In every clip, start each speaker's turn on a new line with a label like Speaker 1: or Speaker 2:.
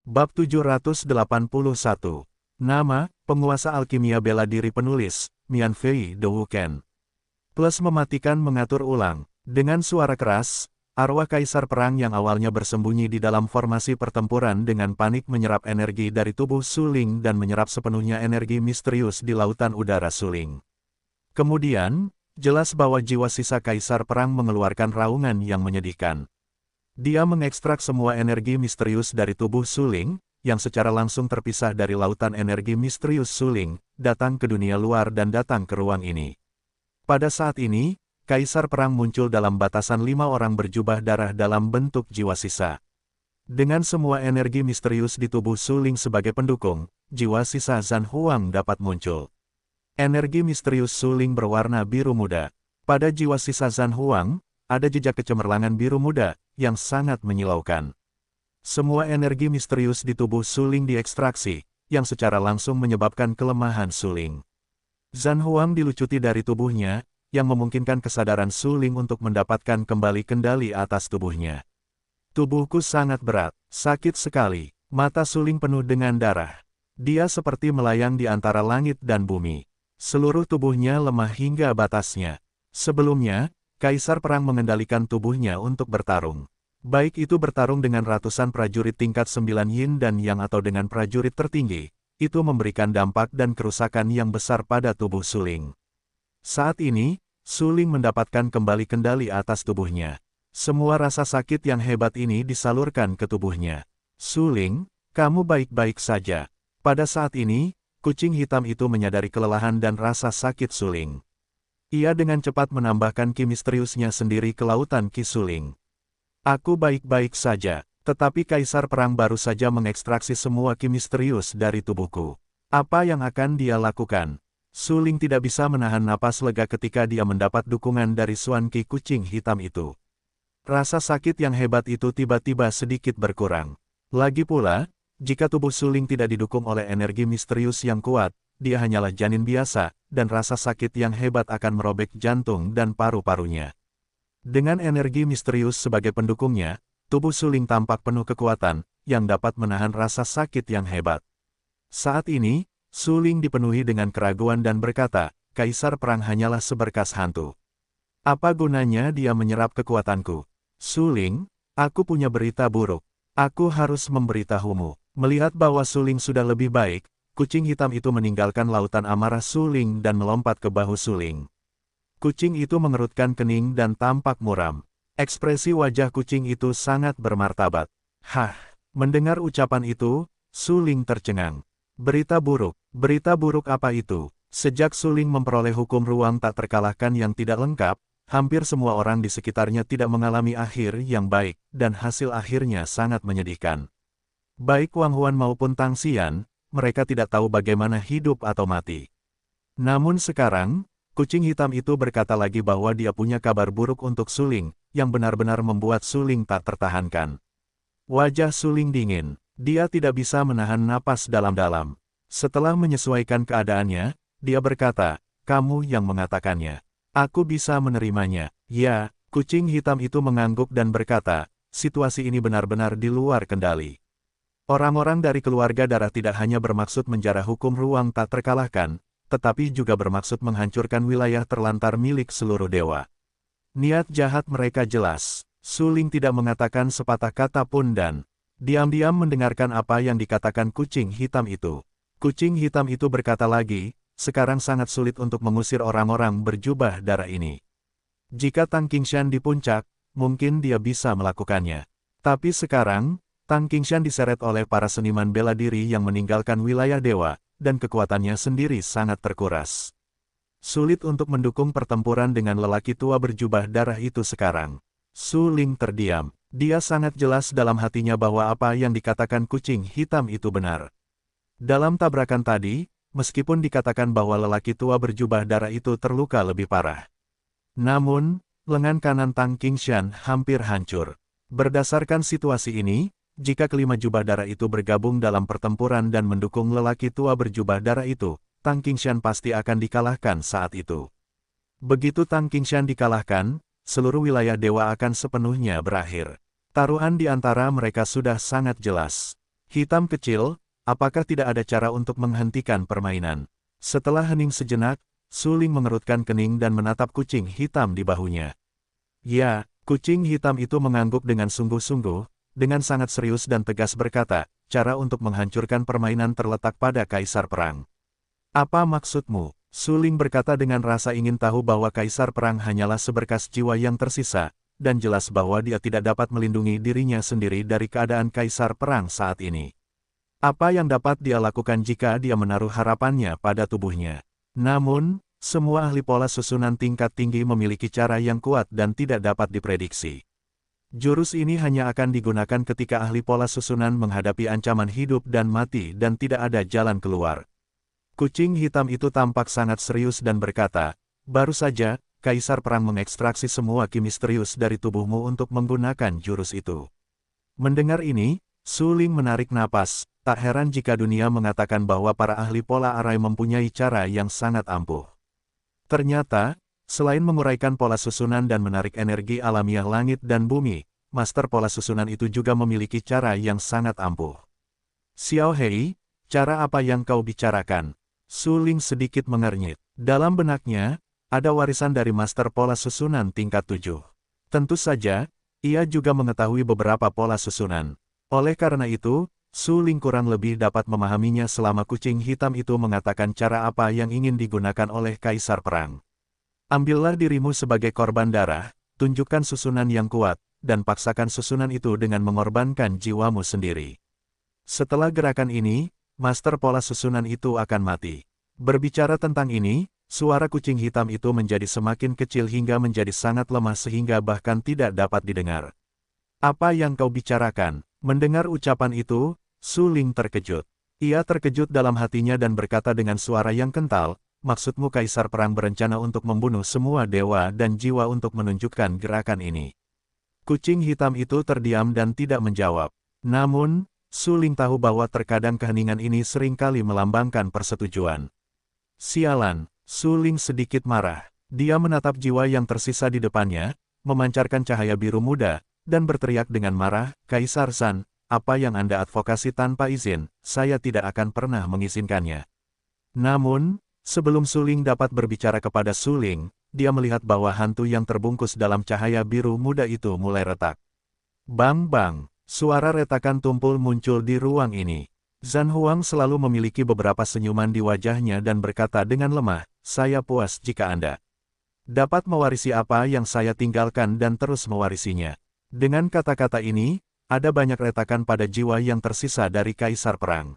Speaker 1: Bab 781. Nama, penguasa alkimia bela diri penulis, Mian Fei De Wuken. Plus mematikan mengatur ulang. Dengan suara keras, arwah kaisar perang yang awalnya bersembunyi di dalam formasi pertempuran dengan panik menyerap energi dari tubuh Su Ling dan menyerap sepenuhnya energi misterius di lautan udara Su Ling. Kemudian, jelas bahwa jiwa sisa kaisar perang mengeluarkan raungan yang menyedihkan. Dia mengekstrak semua energi misterius dari tubuh Su Ling, yang secara langsung terpisah dari lautan energi misterius Su Ling, datang ke dunia luar dan datang ke ruang ini. Pada saat ini, kaisar perang muncul dalam batasan 5 orang berjubah darah dalam bentuk jiwa sisa. Dengan semua energi misterius di tubuh Su Ling sebagai pendukung, jiwa sisa Zhan Huang dapat muncul. Energi misterius Su Ling berwarna biru muda. Pada jiwa sisa Zhan Huang, ada jejak kecemerlangan biru muda, yang sangat menyilaukan. Semua energi misterius di tubuh Su Ling diekstraksi, yang secara langsung menyebabkan kelemahan Su Ling. Zhan Huang dilucuti dari tubuhnya, yang memungkinkan kesadaran Su Ling untuk mendapatkan kembali kendali atas tubuhnya. Tubuhku sangat berat, sakit sekali, mata Su Ling penuh dengan darah. Dia seperti melayang di antara langit dan bumi. Seluruh tubuhnya lemah hingga batasnya. Sebelumnya, Kaisar Perang mengendalikan tubuhnya untuk bertarung. Baik itu bertarung dengan ratusan prajurit tingkat 9 Yin dan Yang atau dengan prajurit tertinggi, itu memberikan dampak dan kerusakan yang besar pada tubuh Su Ling. Saat ini, Su Ling mendapatkan kembali kendali atas tubuhnya. Semua rasa sakit yang hebat ini disalurkan ke tubuhnya. Su Ling, kamu baik-baik saja. Pada saat ini, kucing hitam itu menyadari kelelahan dan rasa sakit Su Ling. Ia dengan cepat menambahkan ki misteriusnya sendiri ke lautan ki Su Ling. Aku baik-baik saja, tetapi Kaisar Perang baru saja mengekstraksi semua ki misterius dari tubuhku. Apa yang akan dia lakukan? Su Ling tidak bisa menahan napas lega ketika dia mendapat dukungan dari Suan Ki kucing hitam itu. Rasa sakit yang hebat itu tiba-tiba sedikit berkurang. Lagi pula, jika tubuh Su Ling tidak didukung oleh energi misterius yang kuat, dia hanyalah janin biasa, dan rasa sakit yang hebat akan merobek jantung dan paru-parunya. Dengan energi misterius sebagai pendukungnya, tubuh Su Ling tampak penuh kekuatan, yang dapat menahan rasa sakit yang hebat. Saat ini, Su Ling dipenuhi dengan keraguan dan berkata, Kaisar Perang hanyalah seberkas hantu. Apa gunanya dia menyerap kekuatanku? Su Ling, aku punya berita buruk. Aku harus memberitahumu. Melihat bahwa Su Ling sudah lebih baik, kucing hitam itu meninggalkan lautan amarah Su Ling dan melompat ke bahu Su Ling. Kucing itu mengerutkan kening dan tampak muram. Ekspresi wajah kucing itu sangat bermartabat. Hah, mendengar ucapan itu, Su Ling tercengang. Berita buruk apa itu? Sejak Su Ling memperoleh hukum ruang tak terkalahkan yang tidak lengkap, hampir semua orang di sekitarnya tidak mengalami akhir yang baik, dan hasil akhirnya sangat menyedihkan. Baik Wang Huan maupun Tang Xian, mereka tidak tahu bagaimana hidup atau mati. Namun sekarang, kucing hitam itu berkata lagi bahwa dia punya kabar buruk untuk Su Ling, yang benar-benar membuat Su Ling tak tertahankan. Wajah Su Ling dingin, dia tidak bisa menahan napas dalam-dalam. Setelah menyesuaikan keadaannya, dia berkata, kamu yang mengatakannya. Aku bisa menerimanya. Ya, kucing hitam itu mengangguk dan berkata, situasi ini benar-benar di luar kendali. Orang-orang dari keluarga darah tidak hanya bermaksud menjara hukum ruang tak terkalahkan, tetapi juga bermaksud menghancurkan wilayah terlantar milik seluruh dewa. Niat jahat mereka jelas. Su Ling tidak mengatakan sepatah kata pun dan diam-diam mendengarkan apa yang dikatakan kucing hitam itu. Kucing hitam itu berkata lagi, sekarang sangat sulit untuk mengusir orang-orang berjubah darah ini. Jika Tang Qingshan di puncak, mungkin dia bisa melakukannya. Tapi sekarang, Tang Qingshan diseret oleh para seniman bela diri yang meninggalkan wilayah dewa, dan kekuatannya sendiri sangat terkuras. Sulit untuk mendukung pertempuran dengan lelaki tua berjubah darah itu sekarang. Su Ling terdiam. Dia sangat jelas dalam hatinya bahwa apa yang dikatakan kucing hitam itu benar. Dalam tabrakan tadi, meskipun dikatakan bahwa lelaki tua berjubah darah itu terluka lebih parah. Namun, lengan kanan Tang Qingshan hampir hancur. Berdasarkan situasi ini, jika kelima jubah darah itu bergabung dalam pertempuran dan mendukung lelaki tua berjubah darah itu, Tang Qingshan pasti akan dikalahkan saat itu. Begitu Tang Qingshan dikalahkan, seluruh wilayah dewa akan sepenuhnya berakhir. Taruhan di antara mereka sudah sangat jelas. Hitam kecil, apakah tidak ada cara untuk menghentikan permainan? Setelah hening sejenak, Su Ling mengerutkan kening dan menatap kucing hitam di bahunya. Ya, kucing hitam itu mengangguk dengan sungguh-sungguh, dengan sangat serius dan tegas berkata, cara untuk menghancurkan permainan terletak pada Kaisar Perang. Apa maksudmu? Su Ling berkata dengan rasa ingin tahu bahwa Kaisar Perang hanyalah seberkas jiwa yang tersisa, dan jelas bahwa dia tidak dapat melindungi dirinya sendiri dari keadaan Kaisar Perang saat ini. Apa yang dapat dia lakukan jika dia menaruh harapannya pada tubuhnya? Namun, semua ahli pola susunan tingkat tinggi memiliki cara yang kuat dan tidak dapat diprediksi. Jurus ini hanya akan digunakan ketika ahli pola susunan menghadapi ancaman hidup dan mati dan tidak ada jalan keluar. Kucing hitam itu tampak sangat serius dan berkata, baru saja, Kaisar Perang mengekstraksi semua ki misterius dari tubuhmu untuk menggunakan jurus itu. Mendengar ini, Su Ling menarik napas, tak heran jika dunia mengatakan bahwa para ahli pola arai mempunyai cara yang sangat ampuh. Ternyata, selain menguraikan pola susunan dan menarik energi alamiah langit dan bumi, master pola susunan itu juga memiliki cara yang sangat ampuh. Xiao Hei, cara apa yang kau bicarakan? Su Ling sedikit mengernyit. Dalam benaknya, ada warisan dari master pola susunan tingkat 7. Tentu saja, ia juga mengetahui beberapa pola susunan. Oleh karena itu, Su Ling kurang lebih dapat memahaminya selama kucing hitam itu mengatakan cara apa yang ingin digunakan oleh Kaisar Perang. Ambillah dirimu sebagai korban darah, tunjukkan susunan yang kuat, dan paksakan susunan itu dengan mengorbankan jiwamu sendiri. Setelah gerakan ini, master pola susunan itu akan mati. Berbicara tentang ini, suara kucing hitam itu menjadi semakin kecil hingga menjadi sangat lemah sehingga bahkan tidak dapat didengar. Apa yang kau bicarakan? Mendengar ucapan itu, Su Ling terkejut. Ia terkejut dalam hatinya dan berkata dengan suara yang kental, maksudmu Kaisar Perang berencana untuk membunuh semua dewa dan jiwa untuk menunjukkan gerakan ini. Kucing hitam itu terdiam dan tidak menjawab. Namun, Su Ling tahu bahwa terkadang keheningan ini seringkali melambangkan persetujuan. Sialan, Su Ling sedikit marah. Dia menatap jiwa yang tersisa di depannya, memancarkan cahaya biru muda, dan berteriak dengan marah, Kaisar San, apa yang Anda advokasi tanpa izin, saya tidak akan pernah mengizinkannya. Namun, sebelum Su Ling dapat berbicara kepada Su Ling, dia melihat bahwa hantu yang terbungkus dalam cahaya biru muda itu mulai retak. Bang-bang, suara retakan tumpul muncul di ruang ini. Zhan Huang selalu memiliki beberapa senyuman di wajahnya dan berkata dengan lemah, saya puas jika Anda dapat mewarisi apa yang saya tinggalkan dan terus mewarisinya. Dengan kata-kata ini, ada banyak retakan pada jiwa yang tersisa dari Kaisar Perang.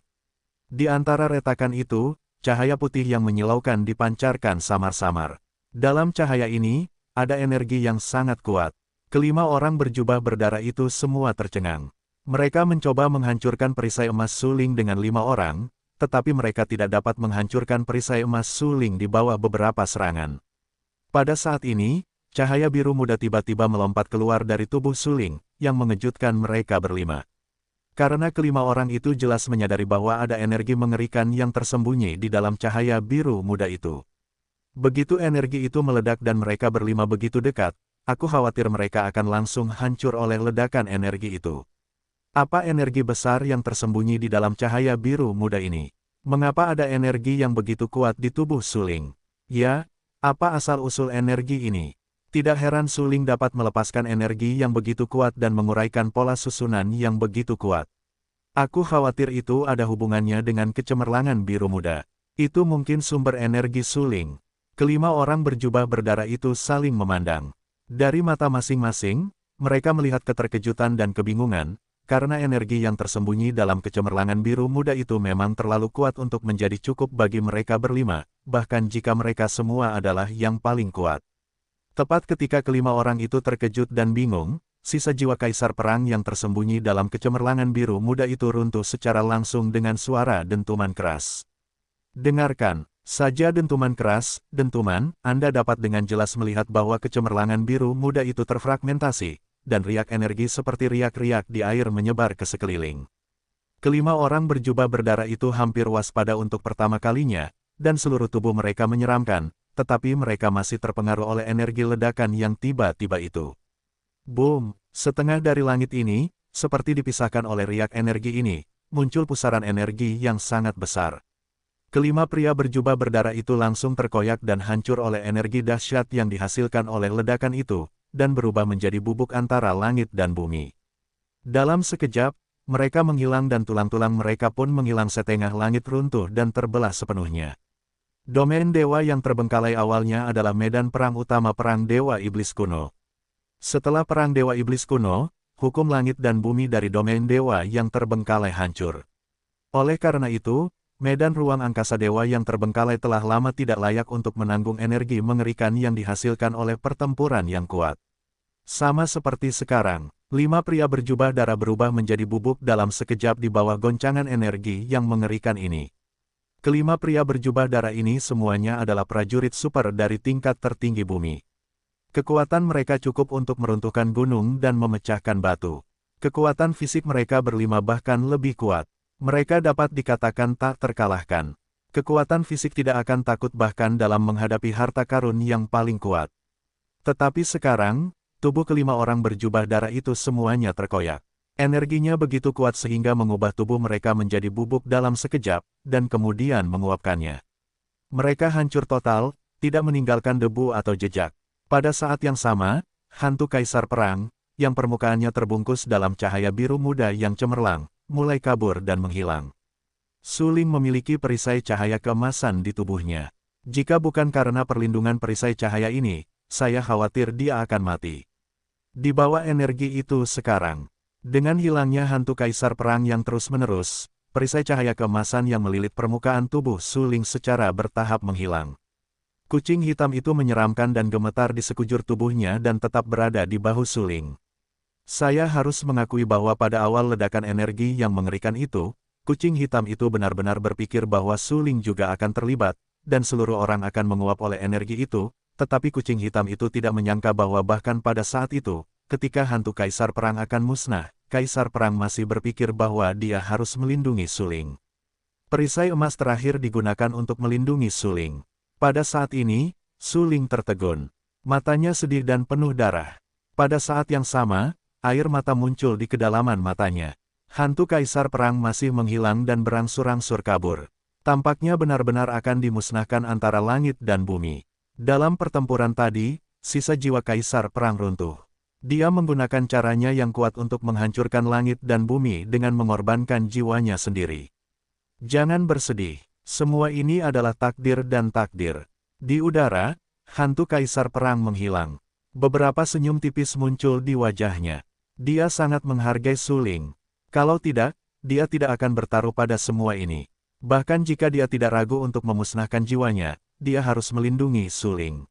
Speaker 1: Di antara retakan itu, cahaya putih yang menyilaukan dipancarkan samar-samar. Dalam cahaya ini, ada energi yang sangat kuat. Kelima orang berjubah berdarah itu semua tercengang. Mereka mencoba menghancurkan perisai emas Su Ling dengan 5 orang, tetapi mereka tidak dapat menghancurkan perisai emas Su Ling di bawah beberapa serangan. Pada saat ini, cahaya biru muda tiba-tiba melompat keluar dari tubuh Su Ling, yang mengejutkan mereka berlima. Karena kelima orang itu jelas menyadari bahwa ada energi mengerikan yang tersembunyi di dalam cahaya biru muda itu. Begitu energi itu meledak dan mereka berlima begitu dekat, aku khawatir mereka akan langsung hancur oleh ledakan energi itu. Apa energi besar yang tersembunyi di dalam cahaya biru muda ini? Mengapa ada energi yang begitu kuat di tubuh Su Ling? Ya, apa asal-usul energi ini? Tidak heran Su Ling dapat melepaskan energi yang begitu kuat dan menguraikan pola susunan yang begitu kuat. Aku khawatir itu ada hubungannya dengan kecemerlangan biru muda. Itu mungkin sumber energi Su Ling. Kelima orang berjubah berdarah itu saling memandang. Dari mata masing-masing, mereka melihat keterkejutan dan kebingungan, karena energi yang tersembunyi dalam kecemerlangan biru muda itu memang terlalu kuat untuk menjadi cukup bagi mereka berlima, bahkan jika mereka semua adalah yang paling kuat. Tepat ketika kelima orang itu terkejut dan bingung, sisa jiwa Kaisar Perang yang tersembunyi dalam kecemerlangan biru muda itu runtuh secara langsung dengan suara dentuman keras. Dengarkan saja dentuman keras, dentuman, Anda dapat dengan jelas melihat bahwa kecemerlangan biru muda itu terfragmentasi, dan riak energi seperti riak-riak di air menyebar ke sekeliling. Kelima orang berjubah berdarah itu hampir waspada untuk pertama kalinya, dan seluruh tubuh mereka menyeramkan, tetapi mereka masih terpengaruh oleh energi ledakan yang tiba-tiba itu. Boom! Setengah dari langit ini, seperti dipisahkan oleh riak energi ini, muncul pusaran energi yang sangat besar. Kelima pria berjubah berdarah itu langsung terkoyak dan hancur oleh energi dahsyat yang dihasilkan oleh ledakan itu, dan berubah menjadi bubuk antara langit dan bumi. Dalam sekejap, mereka menghilang dan tulang-tulang mereka pun menghilang, setengah langit runtuh dan terbelah sepenuhnya. Domain dewa yang terbengkalai awalnya adalah medan perang utama perang Dewa Iblis kuno. Setelah perang Dewa Iblis kuno, hukum langit dan bumi dari domain dewa yang terbengkalai hancur. Oleh karena itu, medan ruang angkasa dewa yang terbengkalai telah lama tidak layak untuk menanggung energi mengerikan yang dihasilkan oleh pertempuran yang kuat. Sama seperti sekarang, 5 pria berjubah darah berubah menjadi bubuk dalam sekejap di bawah goncangan energi yang mengerikan ini. Kelima pria berjubah darah ini semuanya adalah prajurit super dari tingkat tertinggi bumi. Kekuatan mereka cukup untuk meruntuhkan gunung dan memecahkan batu. Kekuatan fisik mereka berlima bahkan lebih kuat. Mereka dapat dikatakan tak terkalahkan. Kekuatan fisik tidak akan takut bahkan dalam menghadapi harta karun yang paling kuat. Tetapi sekarang, tubuh kelima orang berjubah darah itu semuanya terkoyak. Energinya begitu kuat sehingga mengubah tubuh mereka menjadi bubuk dalam sekejap, dan kemudian menguapkannya. Mereka hancur total, tidak meninggalkan debu atau jejak. Pada saat yang sama, hantu Kaisar Perang, yang permukaannya terbungkus dalam cahaya biru muda yang cemerlang, mulai kabur dan menghilang. Su Ling memiliki perisai cahaya keemasan di tubuhnya. Jika bukan karena perlindungan perisai cahaya ini, saya khawatir dia akan mati. Di bawah energi itu sekarang, dengan hilangnya hantu Kaisar Perang yang terus-menerus, perisai cahaya keemasan yang melilit permukaan tubuh Su Ling secara bertahap menghilang. Kucing hitam itu menyeramkan dan gemetar di sekujur tubuhnya dan tetap berada di bahu Su Ling. Saya harus mengakui bahwa pada awal ledakan energi yang mengerikan itu, kucing hitam itu benar-benar berpikir bahwa Su Ling juga akan terlibat, dan seluruh orang akan menguap oleh energi itu. Tetapi kucing hitam itu tidak menyangka bahwa bahkan pada saat itu, ketika hantu Kaisar Perang akan musnah, Kaisar Perang masih berpikir bahwa dia harus melindungi Su Ling. Perisai emas terakhir digunakan untuk melindungi Su Ling. Pada saat ini, Su Ling tertegun. Matanya sedih dan penuh darah. Pada saat yang sama, air mata muncul di kedalaman matanya. Hantu Kaisar Perang masih menghilang dan berangsur-angsur kabur. Tampaknya benar-benar akan dimusnahkan antara langit dan bumi. Dalam pertempuran tadi, sisa jiwa Kaisar Perang runtuh. Dia menggunakan caranya yang kuat untuk menghancurkan langit dan bumi dengan mengorbankan jiwanya sendiri. Jangan bersedih, semua ini adalah takdir dan takdir. Di udara, hantu Kaisar Perang menghilang. Beberapa senyum tipis muncul di wajahnya. Dia sangat menghargai Su Ling. Kalau tidak, dia tidak akan bertaruh pada semua ini. Bahkan jika dia tidak ragu untuk memusnahkan jiwanya, dia harus melindungi Su Ling.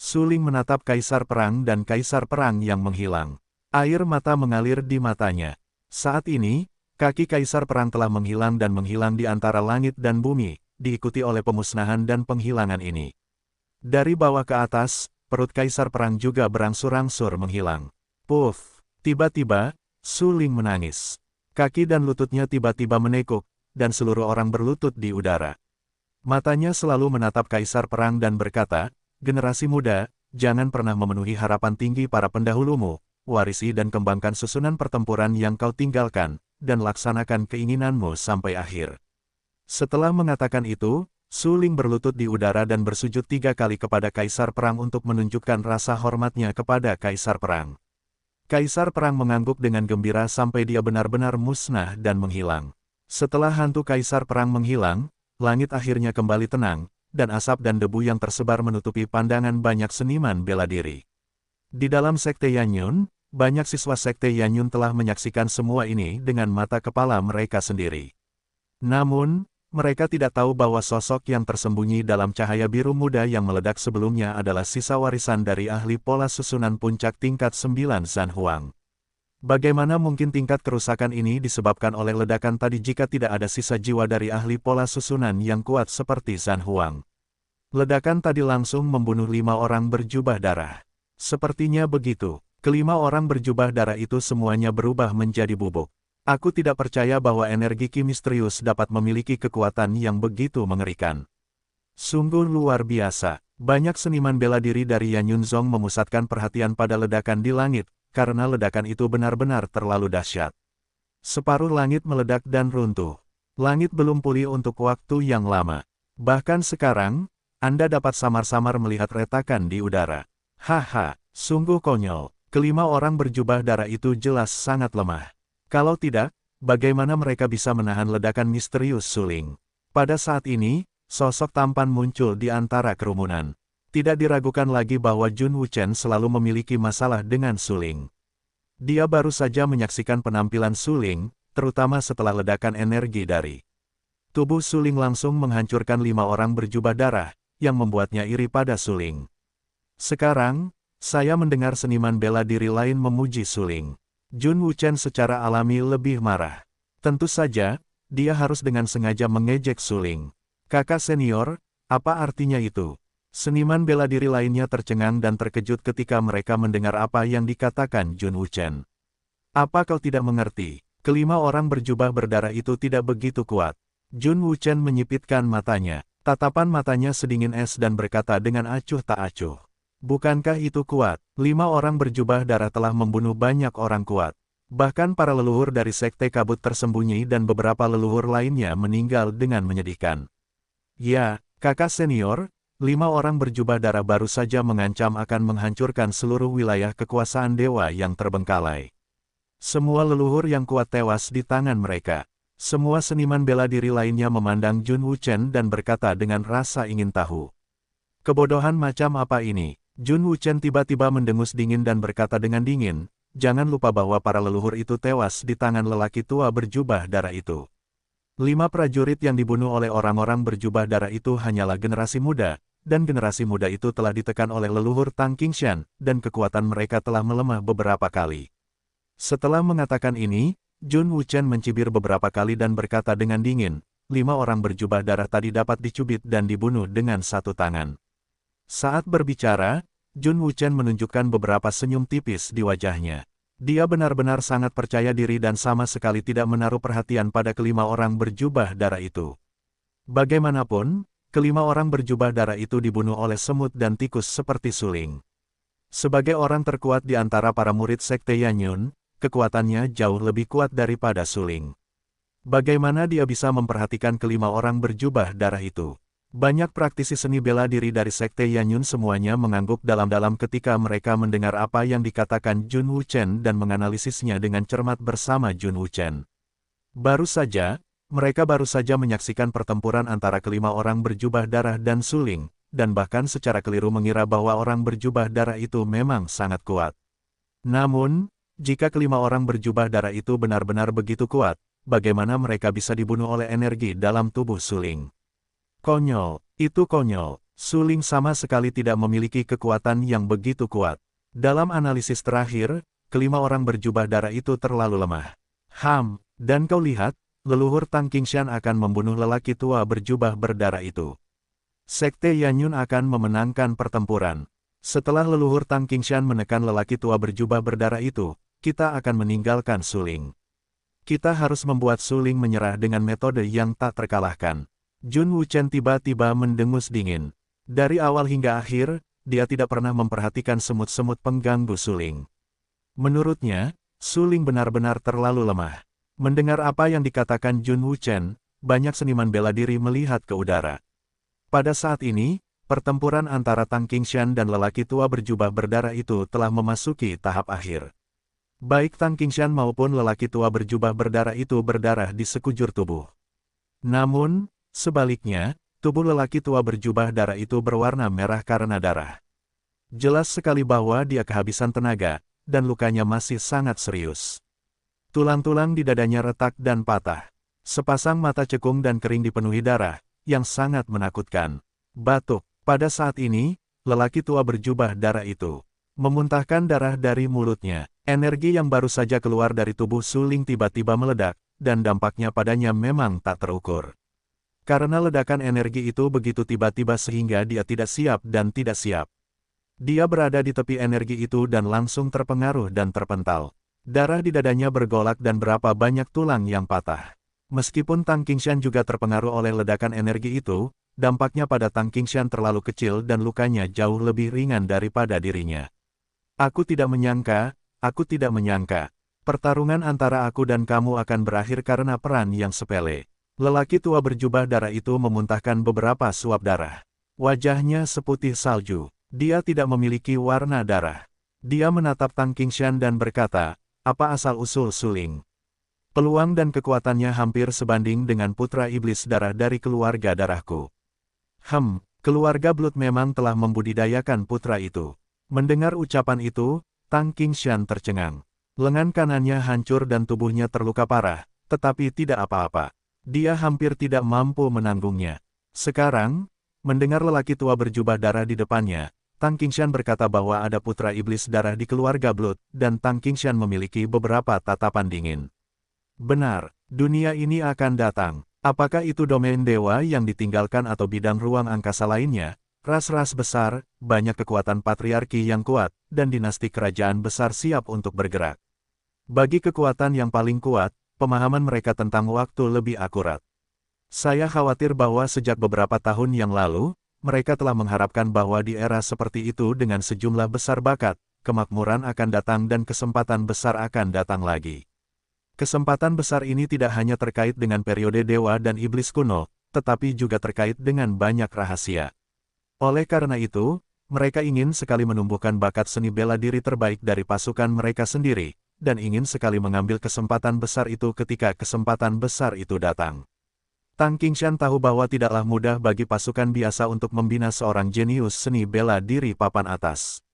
Speaker 1: Su Ling menatap Kaisar Perang dan Kaisar Perang yang menghilang. Air mata mengalir di matanya. Saat ini, kaki Kaisar Perang telah menghilang dan menghilang di antara langit dan bumi, diikuti oleh pemusnahan dan penghilangan ini. Dari bawah ke atas, perut Kaisar Perang juga berangsur-angsur menghilang. Puff! Tiba-tiba, Su Ling menangis. Kaki dan lututnya tiba-tiba menekuk, dan seluruh orang berlutut di udara. Matanya selalu menatap Kaisar Perang dan berkata, "Generasi muda, jangan pernah memenuhi harapan tinggi para pendahulumu, warisi dan kembangkan susunan pertempuran yang kau tinggalkan, dan laksanakan keinginanmu sampai akhir." Setelah mengatakan itu, Su Ling berlutut di udara dan bersujud 3 kali kepada Kaisar Perang untuk menunjukkan rasa hormatnya kepada Kaisar Perang. Kaisar Perang mengangguk dengan gembira sampai dia benar-benar musnah dan menghilang. Setelah hantu Kaisar Perang menghilang, langit akhirnya kembali tenang, dan asap dan debu yang tersebar menutupi pandangan banyak seniman bela diri. Di dalam Sekte Yanyun, banyak siswa Sekte Yanyun telah menyaksikan semua ini dengan mata kepala mereka sendiri. Namun, mereka tidak tahu bahwa sosok yang tersembunyi dalam cahaya biru muda yang meledak sebelumnya adalah sisa warisan dari ahli pola susunan puncak tingkat 9 Zhan Huang. Bagaimana mungkin tingkat kerusakan ini disebabkan oleh ledakan tadi jika tidak ada sisa jiwa dari ahli pola susunan yang kuat seperti Zhan Huang? Ledakan tadi langsung membunuh 5 orang berjubah darah. Sepertinya begitu, kelima orang berjubah darah itu semuanya berubah menjadi bubuk. Aku tidak percaya bahwa energi Ki misterius dapat memiliki kekuatan yang begitu mengerikan. Sungguh luar biasa. Banyak seniman bela diri dari Yanyun Zong memusatkan perhatian pada ledakan di langit, karena ledakan itu benar-benar terlalu dahsyat. Separuh langit meledak dan runtuh. Langit belum pulih untuk waktu yang lama. Bahkan sekarang, Anda dapat samar-samar melihat retakan di udara. Haha, sungguh konyol. Kelima orang berjubah darah itu jelas sangat lemah. Kalau tidak, bagaimana mereka bisa menahan ledakan misterius suling? Pada saat ini, sosok tampan muncul di antara kerumunan. Tidak diragukan lagi bahwa Jun Wuchen selalu memiliki masalah dengan suling. Dia baru saja menyaksikan penampilan suling, terutama setelah ledakan energi dari tubuh suling langsung menghancurkan 5 orang berjubah darah, yang membuatnya iri pada suling. Sekarang, saya mendengar seniman bela diri lain memuji suling. Jun Wuchen secara alami lebih marah. Tentu saja, dia harus dengan sengaja mengejek suling. Kakak senior, apa artinya itu? Seniman bela diri lainnya tercengang dan terkejut ketika mereka mendengar apa yang dikatakan Jun Wuchen. Apa kau tidak mengerti? Kelima orang berjubah berdarah itu tidak begitu kuat. Jun Wuchen menyipitkan matanya. Tatapan matanya sedingin es dan berkata dengan acuh tak acuh. Bukankah itu kuat? 5 orang berjubah darah telah membunuh banyak orang kuat. Bahkan para leluhur dari sekte kabut tersembunyi dan beberapa leluhur lainnya meninggal dengan menyedihkan. Ya, kakak senior, 5 orang berjubah darah baru saja mengancam akan menghancurkan seluruh wilayah kekuasaan dewa yang terbengkalai. Semua leluhur yang kuat tewas di tangan mereka. Semua seniman bela diri lainnya memandang Jun Wuchen dan berkata dengan rasa ingin tahu. Kebodohan macam apa ini? Jun Wuchen tiba-tiba mendengus dingin dan berkata dengan dingin, jangan lupa bahwa para leluhur itu tewas di tangan lelaki tua berjubah darah itu. 5 prajurit yang dibunuh oleh orang-orang berjubah darah itu hanyalah generasi muda, dan generasi muda itu telah ditekan oleh leluhur Tang Qingshan, dan kekuatan mereka telah melemah beberapa kali. Setelah mengatakan ini, Jun Wuchen mencibir beberapa kali dan berkata dengan dingin, 5 orang berjubah darah tadi dapat dicubit dan dibunuh dengan satu tangan. Saat berbicara, Jun Wuchen menunjukkan beberapa senyum tipis di wajahnya. Dia benar-benar sangat percaya diri dan sama sekali tidak menaruh perhatian pada kelima orang berjubah darah itu. Bagaimanapun, kelima orang berjubah darah itu dibunuh oleh semut dan tikus seperti suling. Sebagai orang terkuat di antara para murid Sekte Yanyun, kekuatannya jauh lebih kuat daripada suling. Bagaimana dia bisa memperhatikan kelima orang berjubah darah itu? Banyak praktisi seni bela diri dari Sekte Yanyun semuanya mengangguk dalam-dalam ketika mereka mendengar apa yang dikatakan Jun Wuchen dan menganalisisnya dengan cermat bersama Jun Wuchen. Mereka baru saja menyaksikan pertempuran antara kelima orang berjubah darah dan suling, dan bahkan secara keliru mengira bahwa orang berjubah darah itu memang sangat kuat. Namun, jika kelima orang berjubah darah itu benar-benar begitu kuat, bagaimana mereka bisa dibunuh oleh energi dalam tubuh suling? Konyol, itu konyol. Suling sama sekali tidak memiliki kekuatan yang begitu kuat. Dalam analisis terakhir, kelima orang berjubah darah itu terlalu lemah. Dan kau lihat, leluhur Tang Qingshan akan membunuh lelaki tua berjubah berdarah itu. Sekte Yanyun akan memenangkan pertempuran. Setelah leluhur Tang Qingshan menekan lelaki tua berjubah berdarah itu, kita akan meninggalkan suling. Kita harus membuat suling menyerah dengan metode yang tak terkalahkan. Jun Wuchen tiba-tiba mendengus dingin. Dari awal hingga akhir, dia tidak pernah memperhatikan semut-semut pengganggu suling. Menurutnya, suling benar-benar terlalu lemah. Mendengar apa yang dikatakan Jun Wuchen, banyak seniman bela diri melihat ke udara. Pada saat ini, pertempuran antara Tang Qingshan dan lelaki tua berjubah berdarah itu telah memasuki tahap akhir. Baik Tang Qingshan maupun lelaki tua berjubah berdarah itu berdarah di sekujur tubuh. Namun, sebaliknya, tubuh lelaki tua berjubah darah itu berwarna merah karena darah. Jelas sekali bahwa dia kehabisan tenaga, dan lukanya masih sangat serius. Tulang-tulang di dadanya retak dan patah. Sepasang mata cekung dan kering dipenuhi darah, yang sangat menakutkan. Batuk. Pada saat ini, lelaki tua berjubah darah itu memuntahkan darah dari mulutnya. Energi yang baru saja keluar dari tubuh suling tiba-tiba meledak, dan dampaknya padanya memang tak terukur. Karena ledakan energi itu begitu tiba-tiba sehingga dia tidak siap dan tidak siap. Dia berada di tepi energi itu dan langsung terpengaruh dan terpental. Darah di dadanya bergolak dan berapa banyak tulang yang patah. Meskipun Tang Qingshan juga terpengaruh oleh ledakan energi itu, dampaknya pada Tang Qingshan terlalu kecil dan lukanya jauh lebih ringan daripada dirinya. Aku tidak menyangka. Pertarungan antara aku dan kamu akan berakhir karena peran yang sepele. Lelaki tua berjubah darah itu memuntahkan beberapa suap darah. Wajahnya seputih salju. Dia tidak memiliki warna darah. Dia menatap Tang Qingshan dan berkata, apa asal-usul suling? Peluang dan kekuatannya hampir sebanding dengan putra iblis darah dari keluarga darahku. Keluarga Blood memang telah membudidayakan putra itu. Mendengar ucapan itu, Tang Qingshan tercengang. Lengan kanannya hancur dan tubuhnya terluka parah, tetapi tidak apa-apa. Dia hampir tidak mampu menanggungnya. Sekarang, mendengar lelaki tua berjubah darah di depannya, Tang Qingshan berkata bahwa ada putra iblis darah di keluarga Blood, dan Tang Qingshan memiliki beberapa tatapan dingin. Benar, dunia ini akan datang. Apakah itu domain dewa yang ditinggalkan atau bidang ruang angkasa lainnya? Ras-ras besar, banyak kekuatan patriarki yang kuat, dan dinasti kerajaan besar siap untuk bergerak. Bagi kekuatan yang paling kuat, pemahaman mereka tentang waktu lebih akurat. Saya khawatir bahwa sejak beberapa tahun yang lalu, mereka telah mengharapkan bahwa di era seperti itu dengan sejumlah besar bakat, kemakmuran akan datang dan kesempatan besar akan datang lagi. Kesempatan besar ini tidak hanya terkait dengan periode dewa dan iblis kuno, tetapi juga terkait dengan banyak rahasia. Oleh karena itu, mereka ingin sekali menumbuhkan bakat seni bela diri terbaik dari pasukan mereka sendiri, dan ingin sekali mengambil kesempatan besar itu ketika kesempatan besar itu datang. Tang Qingshan tahu bahwa tidaklah mudah bagi pasukan biasa untuk membina seorang jenius seni bela diri papan atas.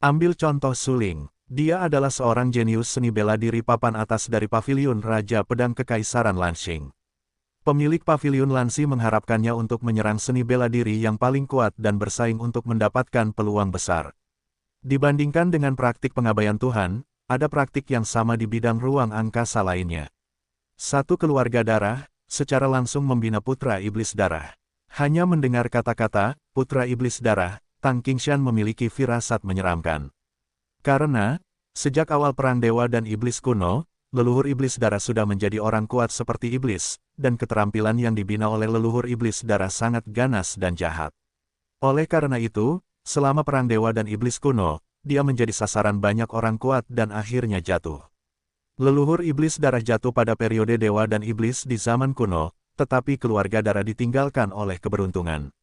Speaker 1: Ambil contoh Suling, dia adalah seorang jenius seni bela diri papan atas dari Paviliun Raja Pedang Kekaisaran Lanxing. Pemilik Paviliun Lanxi mengharapkannya untuk menyerang seni bela diri yang paling kuat dan bersaing untuk mendapatkan peluang besar. Dibandingkan dengan praktik pengabaian Tuhan, ada praktik yang sama di bidang ruang angkasa lainnya. Satu keluarga darah, secara langsung membina putra iblis darah. Hanya mendengar kata-kata, putra iblis darah, Tang Qingshan memiliki firasat menyeramkan. Karena, sejak awal perang dewa dan iblis kuno, leluhur iblis darah sudah menjadi orang kuat seperti iblis, dan keterampilan yang dibina oleh leluhur iblis darah sangat ganas dan jahat. Oleh karena itu, selama perang dewa dan iblis kuno, dia menjadi sasaran banyak orang kuat dan akhirnya jatuh. Leluhur iblis darah jatuh pada periode dewa dan iblis di zaman kuno, tetapi keluarga darah ditinggalkan oleh keberuntungan.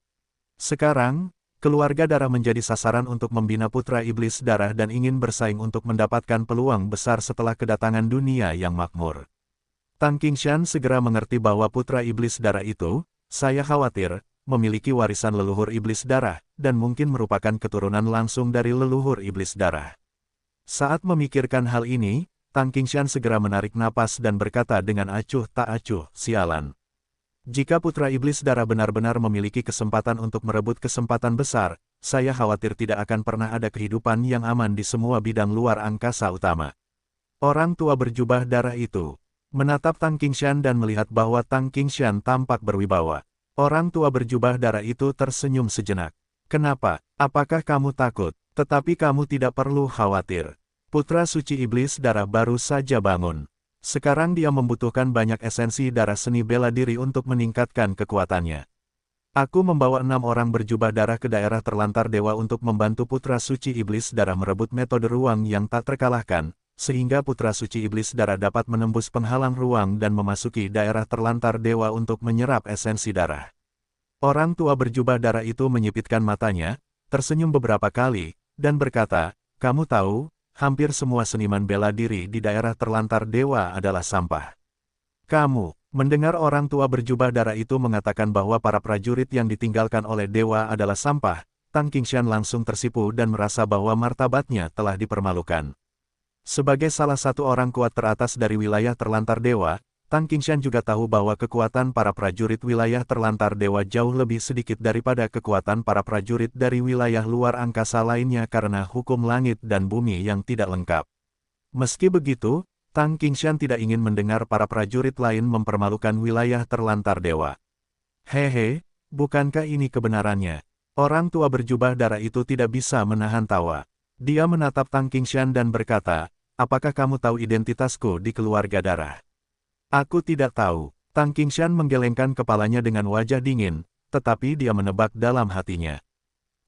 Speaker 1: Sekarang, keluarga darah menjadi sasaran untuk membina putra iblis darah dan ingin bersaing untuk mendapatkan peluang besar setelah kedatangan dunia yang makmur. Tang Qingshan segera mengerti bahwa putra iblis darah itu, saya khawatir, memiliki warisan leluhur iblis darah, dan mungkin merupakan keturunan langsung dari leluhur iblis darah. Saat memikirkan hal ini, Tang Qingshan segera menarik napas dan berkata dengan acuh tak acuh, sialan. Jika putra iblis darah benar-benar memiliki kesempatan untuk merebut kesempatan besar, saya khawatir tidak akan pernah ada kehidupan yang aman di semua bidang luar angkasa utama. Orang tua berjubah darah itu menatap Tang Qingshan dan melihat bahwa Tang Qingshan tampak berwibawa. Orang tua berjubah darah itu tersenyum sejenak. Kenapa? Apakah kamu takut? Tetapi kamu tidak perlu khawatir. Putra suci iblis darah baru saja bangun. Sekarang dia membutuhkan banyak esensi darah seni bela diri untuk meningkatkan kekuatannya. Aku membawa 6 orang berjubah darah ke daerah terlantar dewa untuk membantu putra suci iblis darah merebut metode ruang yang tak terkalahkan, sehingga putra suci iblis darah dapat menembus penghalang ruang dan memasuki daerah terlantar dewa untuk menyerap esensi darah. Orang tua berjubah darah itu menyipitkan matanya, tersenyum beberapa kali, dan berkata, kamu tahu, hampir semua seniman bela diri di daerah terlantar dewa adalah sampah. Kamu, mendengar orang tua berjubah darah itu mengatakan bahwa para prajurit yang ditinggalkan oleh dewa adalah sampah, Tang Qingshan langsung tersipu dan merasa bahwa martabatnya telah dipermalukan. Sebagai salah satu orang kuat teratas dari wilayah terlantar dewa, Tang Qingshan juga tahu bahwa kekuatan para prajurit wilayah terlantar dewa jauh lebih sedikit daripada kekuatan para prajurit dari wilayah luar angkasa lainnya karena hukum langit dan bumi yang tidak lengkap. Meski begitu, Tang Qingshan tidak ingin mendengar para prajurit lain mempermalukan wilayah terlantar dewa. Hehe, bukankah ini kebenarannya? Orang tua berjubah darah itu tidak bisa menahan tawa. Dia menatap Tang Qingshan dan berkata, apakah kamu tahu identitasku di keluarga darah? Aku tidak tahu. Tang Qingshan menggelengkan kepalanya dengan wajah dingin, tetapi dia menebak dalam hatinya.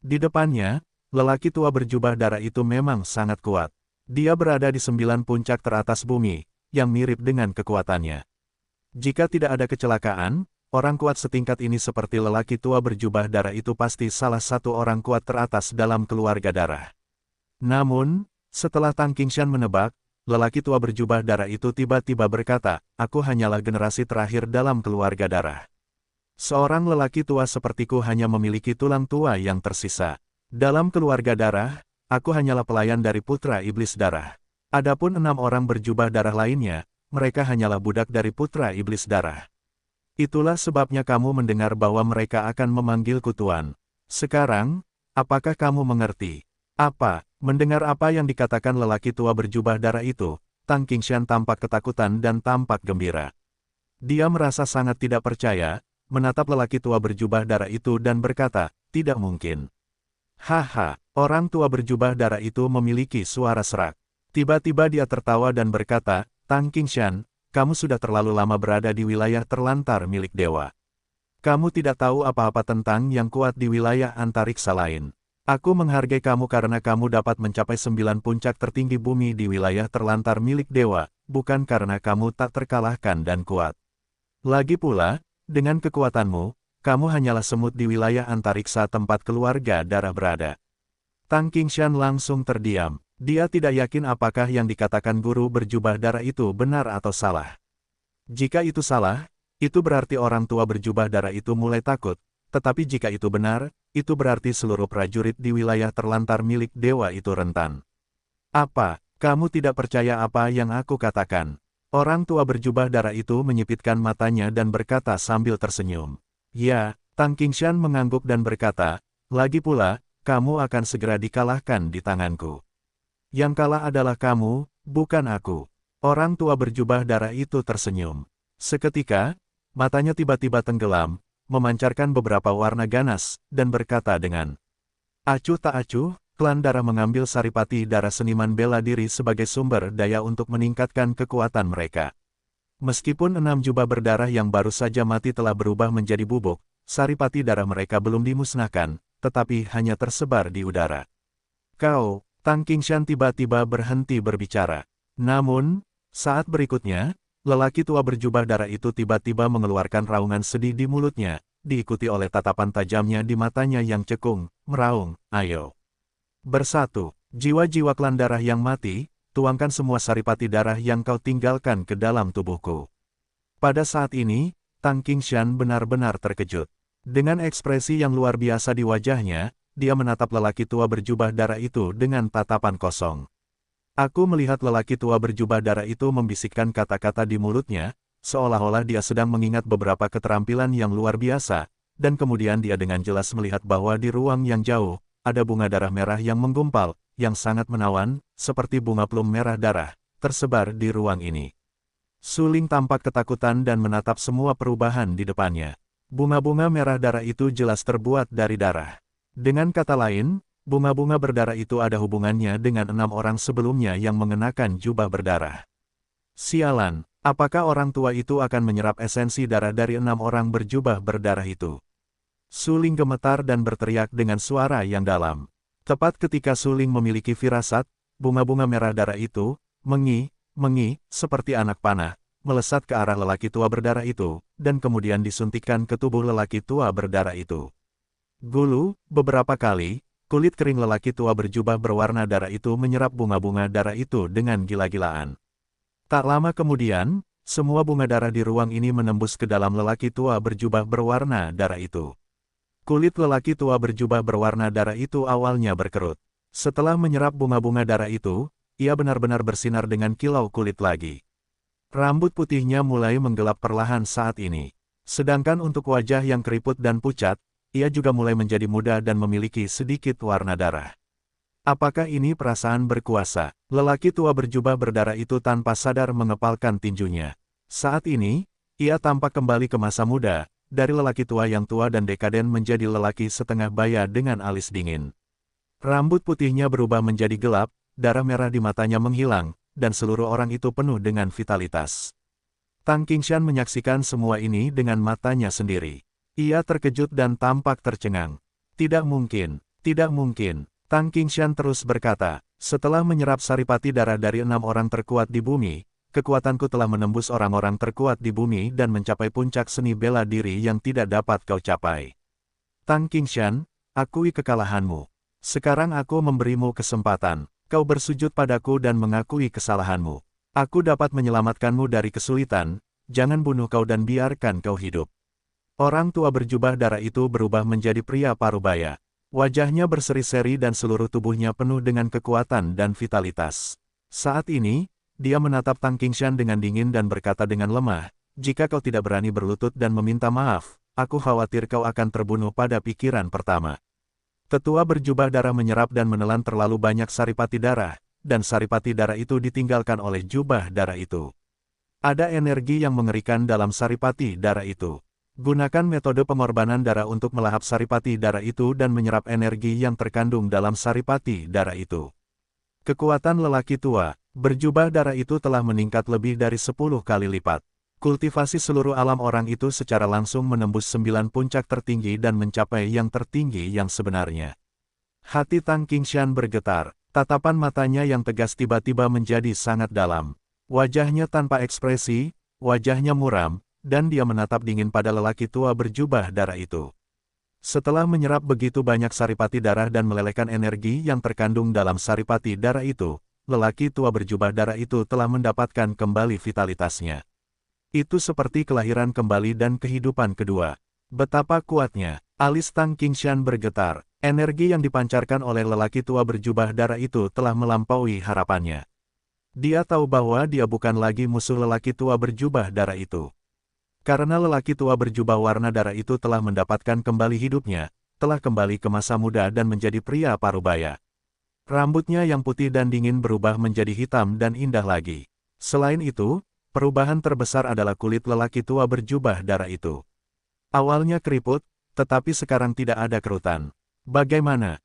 Speaker 1: Di depannya, lelaki tua berjubah darah itu memang sangat kuat. Dia berada di 9 puncak teratas bumi, yang mirip dengan kekuatannya. Jika tidak ada kecelakaan, orang kuat setingkat ini seperti lelaki tua berjubah darah itu pasti salah satu orang kuat teratas dalam keluarga darah. Namun, setelah Tang Qingshan menebak, lelaki tua berjubah darah itu tiba-tiba berkata, "Aku hanyalah generasi terakhir dalam keluarga darah. Seorang lelaki tua sepertiku hanya memiliki tulang tua yang tersisa. Dalam keluarga darah, aku hanyalah pelayan dari putra iblis darah. Adapun 6 orang berjubah darah lainnya, mereka hanyalah budak dari putra iblis darah. Itulah sebabnya kamu mendengar bahwa mereka akan memanggilku Tuan. Sekarang, apakah kamu mengerti?" "Apa?" Mendengar apa yang dikatakan lelaki tua berjubah darah itu, Tang Qingshan tampak ketakutan dan tampak gembira. Dia merasa sangat tidak percaya, menatap lelaki tua berjubah darah itu dan berkata, "Tidak mungkin." "Haha," orang tua berjubah darah itu memiliki suara serak. Tiba-tiba dia tertawa dan berkata, "Tang Qingshan, kamu sudah terlalu lama berada di wilayah terlantar milik dewa. Kamu tidak tahu apa-apa tentang yang kuat di wilayah antariksa lain. Aku menghargai kamu karena kamu dapat mencapai 9 puncak tertinggi bumi di wilayah terlantar milik dewa, bukan karena kamu tak terkalahkan dan kuat. Lagi pula, dengan kekuatanmu, kamu hanyalah semut di wilayah antariksa tempat keluarga darah berada." Tang Qingshan langsung terdiam. Dia tidak yakin apakah yang dikatakan guru berjubah darah itu benar atau salah. Jika itu salah, itu berarti orang tua berjubah darah itu mulai takut. Tetapi jika itu benar, itu berarti seluruh prajurit di wilayah terlantar milik dewa itu rentan. "Apa, kamu tidak percaya apa yang aku katakan?" Orang tua berjubah darah itu menyipitkan matanya dan berkata sambil tersenyum. "Ya," Tang Qingshan mengangguk dan berkata, "lagi pula, kamu akan segera dikalahkan di tanganku. Yang kalah adalah kamu, bukan aku." Orang tua berjubah darah itu tersenyum. Seketika, matanya tiba-tiba tenggelam, memancarkan beberapa warna ganas, dan berkata dengan acuh tak acuh, klan darah mengambil saripati darah seniman bela diri sebagai sumber daya untuk meningkatkan kekuatan mereka. Meskipun 6 jubah berdarah yang baru saja mati telah berubah menjadi bubuk, saripati darah mereka belum dimusnahkan, tetapi hanya tersebar di udara. "Kau," Tang Qingshan tiba-tiba berhenti berbicara. Namun, saat berikutnya, lelaki tua berjubah darah itu tiba-tiba mengeluarkan raungan sedih di mulutnya, diikuti oleh tatapan tajamnya di matanya yang cekung, meraung, "Ayo bersatu, jiwa-jiwa klan darah yang mati, tuangkan semua saripati darah yang kau tinggalkan ke dalam tubuhku." Pada saat ini, Tang Qingshan benar-benar terkejut. Dengan ekspresi yang luar biasa di wajahnya, dia menatap lelaki tua berjubah darah itu dengan tatapan kosong. Aku melihat lelaki tua berjubah darah itu membisikkan kata-kata di mulutnya, seolah-olah dia sedang mengingat beberapa keterampilan yang luar biasa, dan kemudian dia dengan jelas melihat bahwa di ruang yang jauh, ada bunga darah merah yang menggumpal, yang sangat menawan, seperti bunga plum merah darah, tersebar di ruang ini. Su Ling tampak ketakutan dan menatap semua perubahan di depannya. Bunga-bunga merah darah itu jelas terbuat dari darah. Dengan kata lain, bunga-bunga berdarah itu ada hubungannya dengan 6 orang sebelumnya yang mengenakan jubah berdarah. Sialan, apakah orang tua itu akan menyerap esensi darah dari 6 orang berjubah berdarah itu? Su Ling gemetar dan berteriak dengan suara yang dalam. Tepat ketika Su Ling memiliki firasat, bunga-bunga merah darah itu, mengi, seperti anak panah, melesat ke arah lelaki tua berdarah itu, dan kemudian disuntikkan ke tubuh lelaki tua berdarah itu. Gulu, beberapa kali, kulit kering lelaki tua berjubah berwarna darah itu menyerap bunga-bunga darah itu dengan gila-gilaan. Tak lama kemudian, semua bunga darah di ruang ini menembus ke dalam lelaki tua berjubah berwarna darah itu. Kulit lelaki tua berjubah berwarna darah itu awalnya berkerut. Setelah menyerap bunga-bunga darah itu, ia benar-benar bersinar dengan kilau kulit lagi. Rambut putihnya mulai menggelap perlahan saat ini. Sedangkan untuk wajah yang keriput dan pucat, ia juga mulai menjadi muda dan memiliki sedikit warna darah. Apakah ini perasaan berkuasa? Lelaki tua berjubah berdarah itu tanpa sadar mengepalkan tinjunya. Saat ini, ia tampak kembali ke masa muda, dari lelaki tua yang tua dan dekaden menjadi lelaki setengah baya dengan alis dingin. Rambut putihnya berubah menjadi gelap, darah merah di matanya menghilang, dan seluruh orang itu penuh dengan vitalitas. Tang Qingshan menyaksikan semua ini dengan matanya sendiri. Ia terkejut dan tampak tercengang. Tidak mungkin, tidak mungkin. Tang Qingshan terus berkata, setelah menyerap saripati darah dari 6 orang terkuat di bumi, kekuatanku telah menembus orang-orang terkuat di bumi dan mencapai puncak seni bela diri yang tidak dapat kau capai. Tang Qingshan, akui kekalahanmu. Sekarang aku memberimu kesempatan. Kau bersujud padaku dan mengakui kesalahanmu. Aku dapat menyelamatkanmu dari kesulitan, jangan bunuh kau dan biarkan kau hidup. Orang tua berjubah darah itu berubah menjadi pria parubaya. Wajahnya berseri-seri dan seluruh tubuhnya penuh dengan kekuatan dan vitalitas. Saat ini, dia menatap Tang Qingshan dengan dingin dan berkata dengan lemah, jika kau tidak berani berlutut dan meminta maaf, aku khawatir kau akan terbunuh pada pikiran pertama. Tetua berjubah darah menyerap dan menelan terlalu banyak saripati darah, dan saripati darah itu ditinggalkan oleh jubah darah itu. Ada energi yang mengerikan dalam saripati darah itu. Gunakan metode pengorbanan darah untuk melahap saripati darah itu dan menyerap energi yang terkandung dalam saripati darah itu. Kekuatan lelaki tua, berjubah darah itu telah meningkat lebih dari 10 kali lipat. Kultivasi seluruh alam orang itu secara langsung menembus 9 puncak tertinggi dan mencapai yang tertinggi yang sebenarnya. Hati Tang Qingshan bergetar, tatapan matanya yang tegas tiba-tiba menjadi sangat dalam. Wajahnya tanpa ekspresi, wajahnya muram, dan dia menatap dingin pada lelaki tua berjubah darah itu. Setelah menyerap begitu banyak saripati darah dan melelehkan energi yang terkandung dalam saripati darah itu, lelaki tua berjubah darah itu telah mendapatkan kembali vitalitasnya. Itu seperti kelahiran kembali dan kehidupan kedua. Betapa kuatnya, alis Tang Qingshan bergetar, energi yang dipancarkan oleh lelaki tua berjubah darah itu telah melampaui harapannya. Dia tahu bahwa dia bukan lagi musuh lelaki tua berjubah darah itu. Karena lelaki tua berjubah warna darah itu telah mendapatkan kembali hidupnya, telah kembali ke masa muda dan menjadi pria parubaya. Rambutnya yang putih dan dingin berubah menjadi hitam dan indah lagi. Selain itu, perubahan terbesar adalah kulit lelaki tua berjubah darah itu. Awalnya keriput, tetapi sekarang tidak ada kerutan. Bagaimana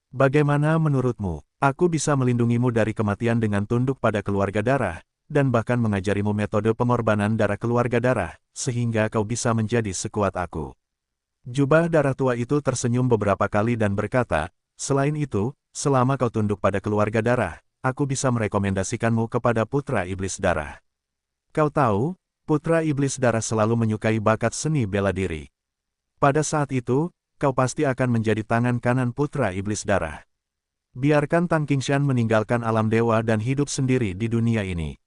Speaker 1: menurutmu? Aku bisa melindungimu dari kematian dengan tunduk pada keluarga darah, dan bahkan mengajarimu metode pengorbanan darah keluarga darah, sehingga kau bisa menjadi sekuat aku. Jubah darah tua itu tersenyum beberapa kali dan berkata, selain itu, selama kau tunduk pada keluarga darah, aku bisa merekomendasikanmu kepada putra iblis darah. Kau tahu, putra iblis darah selalu menyukai bakat seni bela diri. Pada saat itu, kau pasti akan menjadi tangan kanan putra iblis darah. Biarkan Tang Qingshan meninggalkan alam dewa dan hidup sendiri di dunia ini.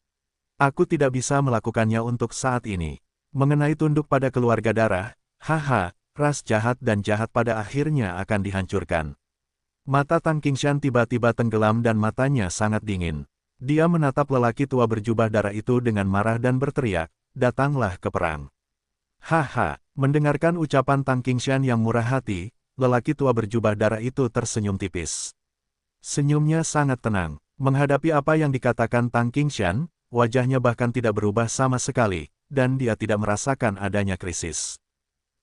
Speaker 1: Aku tidak bisa melakukannya untuk saat ini. Mengenai tunduk pada keluarga darah, haha, ras jahat dan jahat pada akhirnya akan dihancurkan. Mata Tang Qingshan tiba-tiba tenggelam dan matanya sangat dingin. Dia menatap lelaki tua berjubah darah itu dengan marah dan berteriak, datanglah ke perang. Haha, mendengarkan ucapan Tang Qingshan yang murah hati, lelaki tua berjubah darah itu tersenyum tipis. Senyumnya sangat tenang. Menghadapi apa yang dikatakan Tang Qingshan, wajahnya bahkan tidak berubah sama sekali, dan dia tidak merasakan adanya krisis.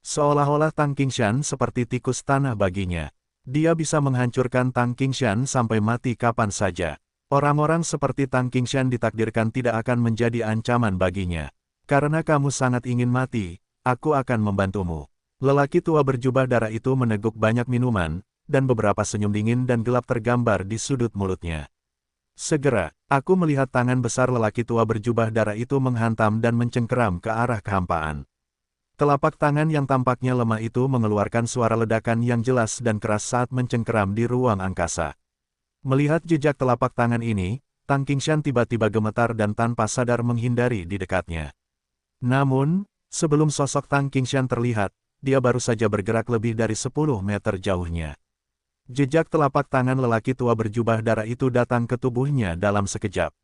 Speaker 1: Seolah-olah Tang Qingshan seperti tikus tanah baginya. Dia bisa menghancurkan Tang Qingshan sampai mati kapan saja. Orang-orang seperti Tang Qingshan ditakdirkan tidak akan menjadi ancaman baginya. Karena kamu sangat ingin mati, aku akan membantumu. Lelaki tua berjubah darah itu meneguk banyak minuman, dan beberapa senyum dingin dan gelap tergambar di sudut mulutnya. Segera, aku melihat tangan besar lelaki tua berjubah darah itu menghantam dan mencengkeram ke arah kehampaan. Telapak tangan yang tampaknya lemah itu mengeluarkan suara ledakan yang jelas dan keras saat mencengkeram di ruang angkasa. Melihat jejak telapak tangan ini, Tang Qingshan tiba-tiba gemetar dan tanpa sadar menghindari di dekatnya. Namun, sebelum sosok Tang Qingshan terlihat, dia baru saja bergerak lebih dari 10 meter jauhnya. Jejak telapak tangan lelaki tua berjubah darah itu datang ke tubuhnya dalam sekejap.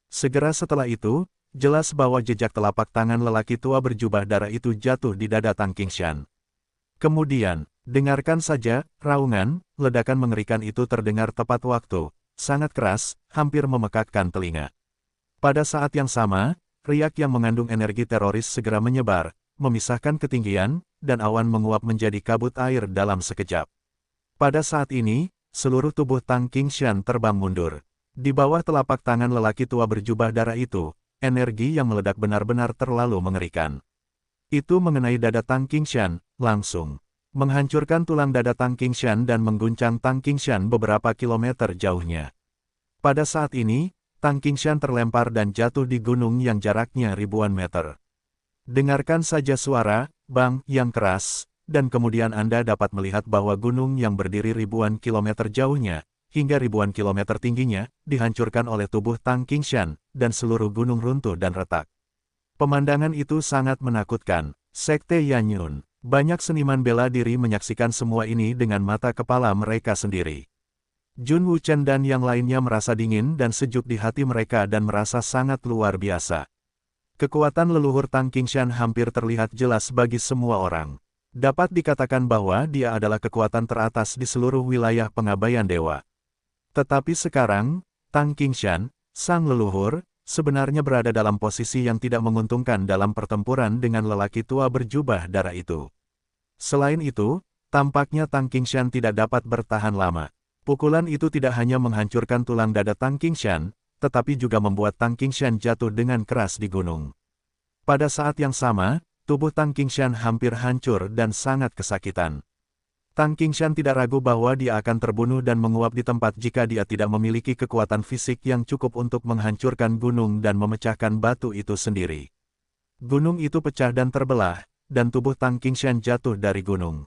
Speaker 1: Segera setelah itu, jelas bahwa jejak telapak tangan lelaki tua berjubah darah itu jatuh di dada Tang Qingshan. Kemudian, dengarkan saja, raungan, ledakan mengerikan itu terdengar tepat waktu, sangat keras, hampir memekakkan telinga. Pada saat yang sama, riak yang mengandung energi teroris segera menyebar, memisahkan ketinggian, dan awan menguap menjadi kabut air dalam sekejap. Pada saat ini, seluruh tubuh Tang Qingshan terbang mundur. Di bawah telapak tangan lelaki tua berjubah darah itu, energi yang meledak benar-benar terlalu mengerikan. Itu mengenai dada Tang Qingshan, langsung. menghancurkan tulang dada Tang Qingshan dan mengguncang Tang Qingshan beberapa kilometer jauhnya. Pada saat ini, Tang Qingshan terlempar dan jatuh di gunung yang jaraknya ribuan meter. Dengarkan saja suara, bang, yang keras, dan kemudian Anda dapat melihat bahwa gunung yang berdiri ribuan kilometer jauhnya, hingga ribuan kilometer tingginya, dihancurkan oleh tubuh Tang Qingshan, dan seluruh gunung runtuh dan retak. Pemandangan itu sangat menakutkan. Sekte Yanyun. Banyak seniman bela diri menyaksikan semua ini dengan mata kepala mereka sendiri. Jun Wuchen dan yang lainnya merasa dingin dan sejuk di hati mereka dan merasa sangat luar biasa. Kekuatan leluhur Tang Qingshan hampir terlihat jelas bagi semua orang. Dapat dikatakan bahwa dia adalah kekuatan teratas di seluruh wilayah pengabaian dewa. Tetapi sekarang, Tang Qingshan, sang leluhur, sebenarnya berada dalam posisi yang tidak menguntungkan dalam pertempuran dengan lelaki tua berjubah darah itu. Selain itu, tampaknya Tang Qingshan tidak dapat bertahan lama. Pukulan itu tidak hanya menghancurkan tulang dada Tang Qingshan, tetapi juga membuat Tang Qingshan jatuh dengan keras di gunung. Pada saat yang sama, tubuh Tang Qingshan hampir hancur dan sangat kesakitan. Tang Qingshan tidak ragu bahwa dia akan terbunuh dan menguap di tempat jika dia tidak memiliki kekuatan fisik yang cukup untuk menghancurkan gunung dan memecahkan batu itu sendiri. Gunung itu pecah dan terbelah, dan tubuh Tang Qingshan jatuh dari gunung.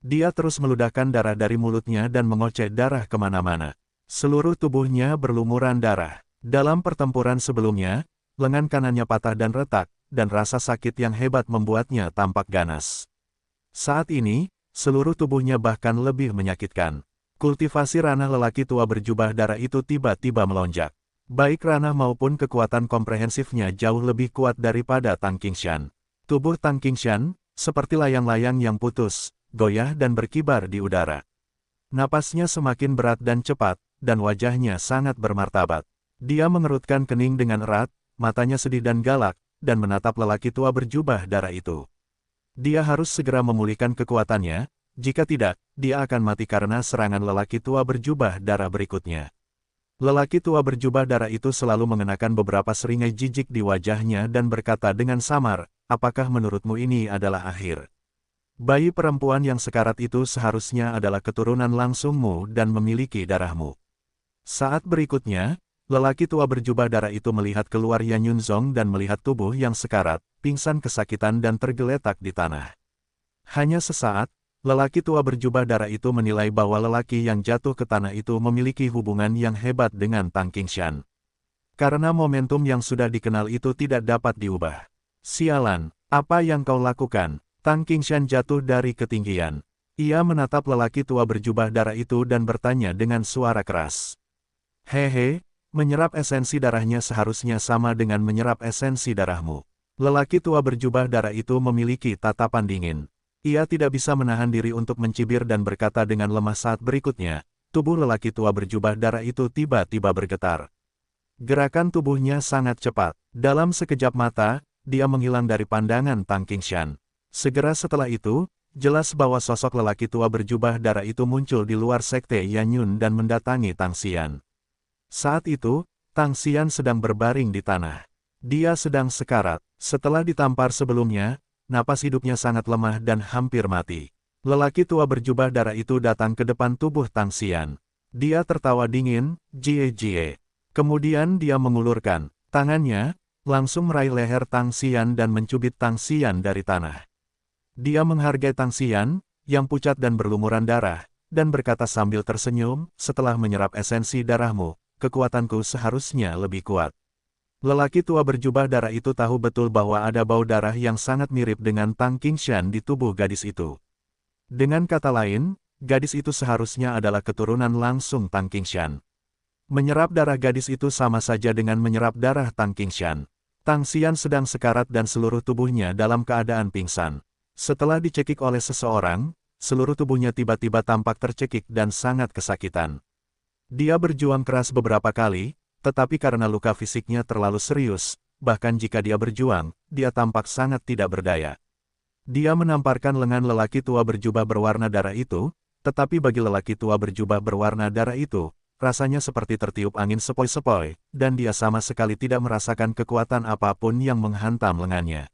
Speaker 1: Dia terus meludahkan darah dari mulutnya dan mengoceh darah kemana-mana. Seluruh tubuhnya berlumuran darah. Dalam pertempuran sebelumnya, lengan kanannya patah dan retak, dan rasa sakit yang hebat membuatnya tampak ganas. Saat ini, seluruh tubuhnya bahkan lebih menyakitkan. Kultivasi ranah lelaki tua berjubah darah itu tiba-tiba melonjak. Baik ranah maupun kekuatan komprehensifnya jauh lebih kuat daripada Tang Qingshan. Tubuh Tang Qingshan, seperti layang-layang yang putus, goyah dan berkibar di udara. Napasnya semakin berat dan cepat, dan wajahnya sangat bermartabat. Dia mengerutkan kening dengan erat, matanya sedih dan galak, dan menatap lelaki tua berjubah darah itu. Dia harus segera memulihkan kekuatannya, jika tidak, dia akan mati karena serangan lelaki tua berjubah darah berikutnya. Lelaki tua berjubah darah itu selalu mengenakan beberapa seringai jijik di wajahnya dan berkata dengan samar, apakah menurutmu ini adalah akhir? Bayi perempuan yang sekarat itu seharusnya adalah keturunan langsungmu dan memiliki darahmu. Saat berikutnya, lelaki tua berjubah darah itu melihat keluar Yanyun Zong dan melihat tubuh yang sekarat, pingsan kesakitan dan tergeletak di tanah. Hanya sesaat, lelaki tua berjubah darah itu menilai bahwa lelaki yang jatuh ke tanah itu memiliki hubungan yang hebat dengan Tang Qingshan. Karena momentum yang sudah dikenal itu tidak dapat diubah. Sialan, apa yang kau lakukan? Tang Qingshan jatuh dari ketinggian. Ia menatap lelaki tua berjubah darah itu dan bertanya dengan suara keras. Hehe. Menyerap esensi darahnya seharusnya sama dengan menyerap esensi darahmu. Lelaki tua berjubah darah itu memiliki tatapan dingin. Ia tidak bisa menahan diri untuk mencibir dan berkata dengan lemah saat berikutnya, tubuh lelaki tua berjubah darah itu tiba-tiba bergetar. Gerakan tubuhnya sangat cepat. Dalam sekejap mata, dia menghilang dari pandangan Tang Qingshan. Segera setelah itu, jelas bahwa sosok lelaki tua berjubah darah itu muncul di luar sekte Yanyun dan mendatangi Tang Xian. Saat itu, Tang Xian sedang berbaring di tanah. Dia sedang sekarat. Setelah ditampar sebelumnya, napas hidupnya sangat lemah dan hampir mati. Lelaki tua berjubah darah itu datang ke depan tubuh Tang Xian. Dia tertawa dingin, jie-jie. Kemudian dia mengulurkan tangannya, langsung meraih leher Tang Xian dan mencubit Tang Xian dari tanah. Dia menghargai Tang Xian, yang pucat dan berlumuran darah, dan berkata sambil tersenyum, setelah menyerap esensi darahmu, kekuatanku seharusnya lebih kuat. Lelaki tua berjubah darah itu tahu betul bahwa ada bau darah yang sangat mirip dengan Tang Qingshan di tubuh gadis itu. Dengan kata lain, gadis itu seharusnya adalah keturunan langsung Tang Qingshan. Menyerap darah gadis itu sama saja dengan menyerap darah Tang Qingshan. Tang Xian sedang sekarat dan seluruh tubuhnya dalam keadaan pingsan. Setelah dicekik oleh seseorang, seluruh tubuhnya tiba-tiba tampak tercekik dan sangat kesakitan. Dia berjuang keras beberapa kali, tetapi karena luka fisiknya terlalu serius, bahkan jika dia berjuang, dia tampak sangat tidak berdaya. Dia menamparkan lengan lelaki tua berjubah berwarna darah itu, tetapi bagi lelaki tua berjubah berwarna darah itu, rasanya seperti tertiup angin sepoi-sepoi, dan dia sama sekali tidak merasakan kekuatan apapun yang menghantam lengannya.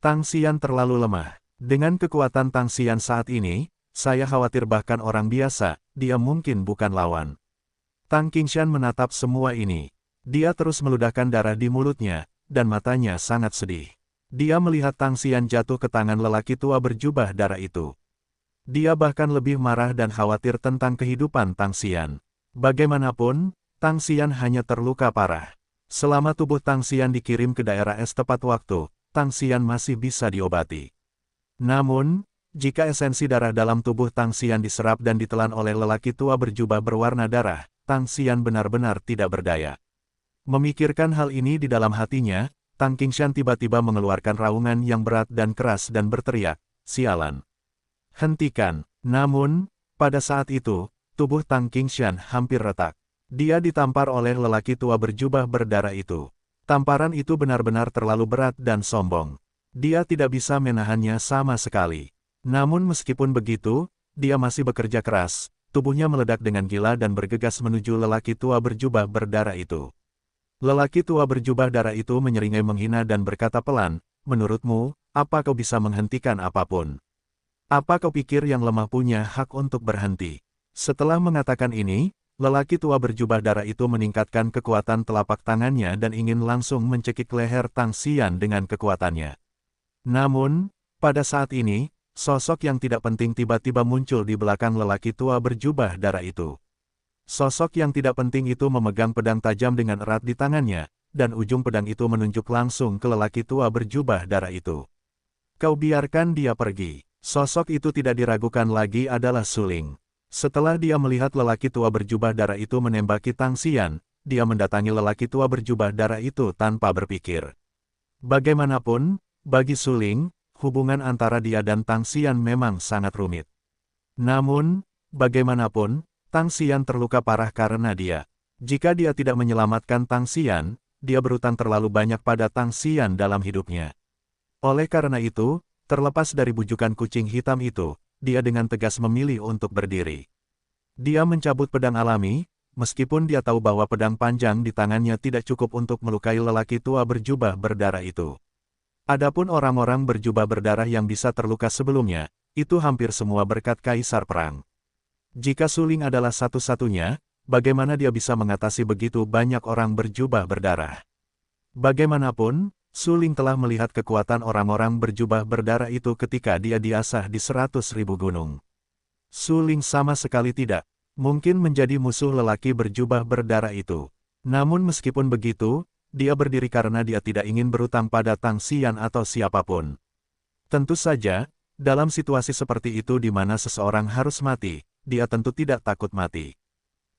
Speaker 1: Tang Xian terlalu lemah. Dengan kekuatan Tang Xian saat ini, saya khawatir bahkan orang biasa, dia mungkin bukan lawan. Tang Qingshan menatap semua ini. Dia terus meludahkan darah di mulutnya, dan matanya sangat sedih. Dia melihat Tang Xian jatuh ke tangan lelaki tua berjubah darah itu. Dia bahkan lebih marah dan khawatir tentang kehidupan Tang Xian. Bagaimanapun, Tang Xian hanya terluka parah. Selama tubuh Tang Xian dikirim ke daerah es tepat waktu, Tang Xian masih bisa diobati. Namun, jika esensi darah dalam tubuh Tang Xian diserap dan ditelan oleh lelaki tua berjubah berwarna darah, Tang Xian benar-benar tidak berdaya. Memikirkan hal ini di dalam hatinya, Tang Qingshan tiba-tiba mengeluarkan raungan yang berat dan keras dan berteriak, "Sialan! Hentikan!" Namun, pada saat itu, tubuh Tang Qingshan hampir retak. Dia ditampar oleh lelaki tua berjubah berdarah itu. Tamparan itu benar-benar terlalu berat dan sombong. Dia tidak bisa menahannya sama sekali. Namun meskipun begitu, dia masih bekerja keras. Tubuhnya meledak dengan gila dan bergegas menuju lelaki tua berjubah berdarah itu. Lelaki tua berjubah darah itu menyeringai menghina dan berkata pelan, "Menurutmu, apa kau bisa menghentikan apapun? Apa kau pikir yang lemah punya hak untuk berhenti?" Setelah mengatakan ini, lelaki tua berjubah darah itu meningkatkan kekuatan telapak tangannya dan ingin langsung mencekik leher Tang Xian dengan kekuatannya. Namun, pada saat ini, sosok yang tidak penting tiba-tiba muncul di belakang lelaki tua berjubah darah itu. Sosok yang tidak penting itu memegang pedang tajam dengan erat di tangannya, dan ujung pedang itu menunjuk langsung ke lelaki tua berjubah darah itu. "Kau biarkan dia pergi." Sosok itu tidak diragukan lagi adalah Su Ling. Setelah dia melihat lelaki tua berjubah darah itu menembaki Tang Xian, dia mendatangi lelaki tua berjubah darah itu tanpa berpikir. Bagaimanapun, bagi Su Ling, hubungan antara dia dan Tang Xian memang sangat rumit. Namun, bagaimanapun, Tang Xian terluka parah karena dia. Jika dia tidak menyelamatkan Tang Xian, dia berutang terlalu banyak pada Tang Xian dalam hidupnya. Oleh karena itu, terlepas dari bujukan kucing hitam itu, dia dengan tegas memilih untuk berdiri. Dia mencabut pedang alami, meskipun dia tahu bahwa pedang panjang di tangannya tidak cukup untuk melukai lelaki tua berjubah berdarah itu. Adapun orang-orang berjubah berdarah yang bisa terluka sebelumnya, itu hampir semua berkat Kaisar Perang. Jika Su Ling adalah satu-satunya, bagaimana dia bisa mengatasi begitu banyak orang berjubah berdarah? Bagaimanapun, Su Ling telah melihat kekuatan orang-orang berjubah berdarah itu ketika dia diasah di 100.000 gunung. Su Ling sama sekali tidak mungkin menjadi musuh lelaki berjubah berdarah itu. Namun meskipun begitu, dia berdiri karena dia tidak ingin berutang pada Tang Xian atau siapapun. Tentu saja, dalam situasi seperti itu di mana seseorang harus mati, dia tentu tidak takut mati.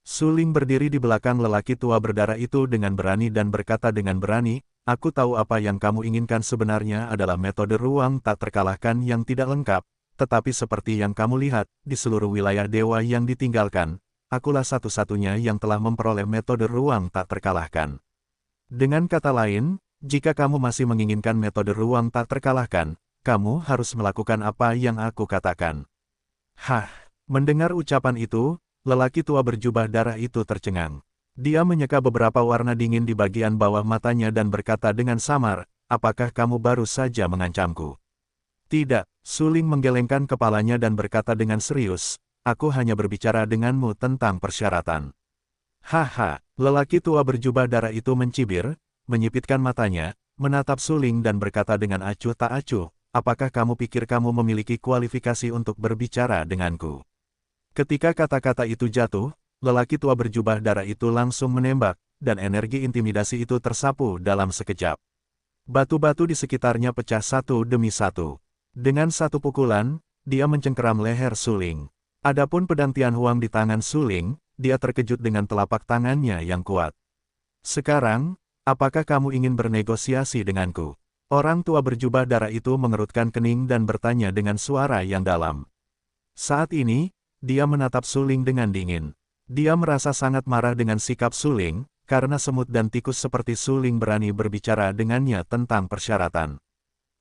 Speaker 1: Su Ling berdiri di belakang lelaki tua berdarah itu dengan berani dan berkata dengan berani, "Aku tahu apa yang kamu inginkan sebenarnya adalah metode ruang tak terkalahkan yang tidak lengkap, tetapi seperti yang kamu lihat, di seluruh wilayah dewa yang ditinggalkan, akulah satu-satunya yang telah memperoleh metode ruang tak terkalahkan. Dengan kata lain, jika kamu masih menginginkan metode ruang tak terkalahkan, kamu harus melakukan apa yang aku katakan." Hah, mendengar ucapan itu, lelaki tua berjubah darah itu tercengang. Dia menyeka beberapa warna dingin di bagian bawah matanya dan berkata dengan samar, "Apakah kamu baru saja mengancamku?" "Tidak," Su Ling menggelengkan kepalanya dan berkata dengan serius, "Aku hanya berbicara denganmu tentang persyaratan." Haha, lelaki tua berjubah darah itu mencibir, menyipitkan matanya, menatap Su Ling dan berkata dengan acuh tak acuh, "Apakah kamu pikir kamu memiliki kualifikasi untuk berbicara denganku?" Ketika kata-kata itu jatuh, lelaki tua berjubah darah itu langsung menembak, dan energi intimidasi itu tersapu dalam sekejap. Batu-batu di sekitarnya pecah satu demi satu. Dengan satu pukulan, dia mencengkeram leher Su Ling. Adapun pedang Tianhuang di tangan Su Ling, dia terkejut dengan telapak tangannya yang kuat. "Sekarang, apakah kamu ingin bernegosiasi denganku?" Orang tua berjubah darah itu mengerutkan kening dan bertanya dengan suara yang dalam. Saat ini, dia menatap Su Ling dengan dingin. Dia merasa sangat marah dengan sikap Su Ling, karena semut dan tikus seperti Su Ling berani berbicara dengannya tentang persyaratan.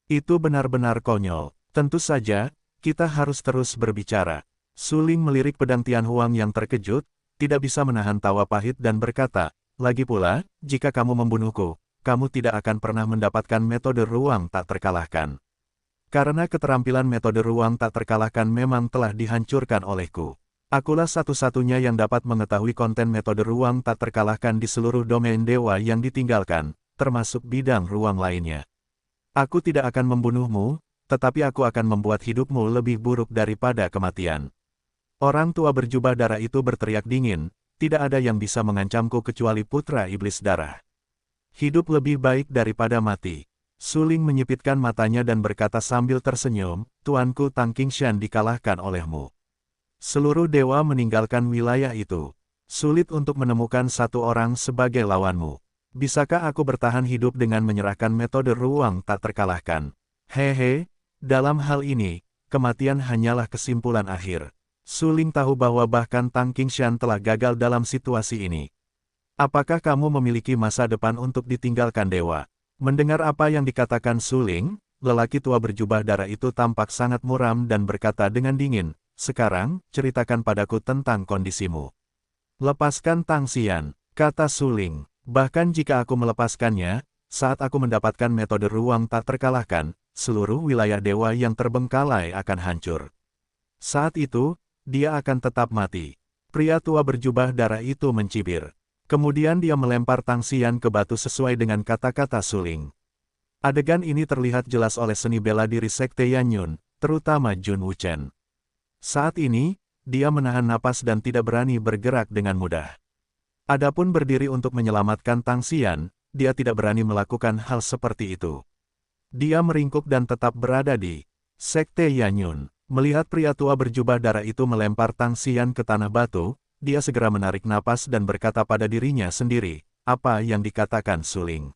Speaker 1: Itu benar-benar konyol. Tentu saja, kita harus terus berbicara. Su Ling melirik pedang Tianhuang yang terkejut, tidak bisa menahan tawa pahit dan berkata, "Lagi pula, jika kamu membunuhku, kamu tidak akan pernah mendapatkan metode ruang tak terkalahkan." Karena keterampilan metode ruang tak terkalahkan memang telah dihancurkan olehku. Akulah satu-satunya yang dapat mengetahui konten metode ruang tak terkalahkan di seluruh domain dewa yang ditinggalkan, termasuk bidang ruang lainnya. Aku tidak akan membunuhmu, tetapi aku akan membuat hidupmu lebih buruk daripada kematian. Orang tua berjubah darah itu berteriak dingin, tidak ada yang bisa mengancamku kecuali putra iblis darah. Hidup lebih baik daripada mati. Suling menyipitkan matanya dan berkata sambil tersenyum, Tuanku Tang Qingshan dikalahkan olehmu. Seluruh dewa meninggalkan wilayah itu. Sulit untuk menemukan satu orang sebagai lawanmu. Bisakah aku bertahan hidup dengan menyerahkan metode ruang tak terkalahkan? Hehe, dalam hal ini, kematian hanyalah kesimpulan akhir. Suling tahu bahwa bahkan Tang Qingshan telah gagal dalam situasi ini. Apakah kamu memiliki masa depan untuk ditinggalkan dewa? Mendengar apa yang dikatakan Suling, lelaki tua berjubah darah itu tampak sangat muram dan berkata dengan dingin, sekarang, ceritakan padaku tentang kondisimu. Lepaskan Tang Xian, kata Suling. Bahkan jika aku melepaskannya, saat aku mendapatkan metode ruang tak terkalahkan, seluruh wilayah dewa yang terbengkalai akan hancur. Saat itu, dia akan tetap mati. Pria tua berjubah darah itu mencibir. Kemudian dia melempar Tang Xian ke batu sesuai dengan kata-kata Suling. Adegan ini terlihat jelas oleh seni bela diri Sekte Yanyun, terutama Jun Wuchen. Saat ini, dia menahan napas dan tidak berani bergerak dengan mudah. Adapun berdiri untuk menyelamatkan Tang Xian, dia tidak berani melakukan hal seperti itu. Dia meringkuk dan tetap berada di Sekte Yanyun. Melihat pria tua berjubah darah itu melempar Tang Xian ke tanah batu, dia segera menarik napas dan berkata pada dirinya sendiri, apa yang dikatakan Suling.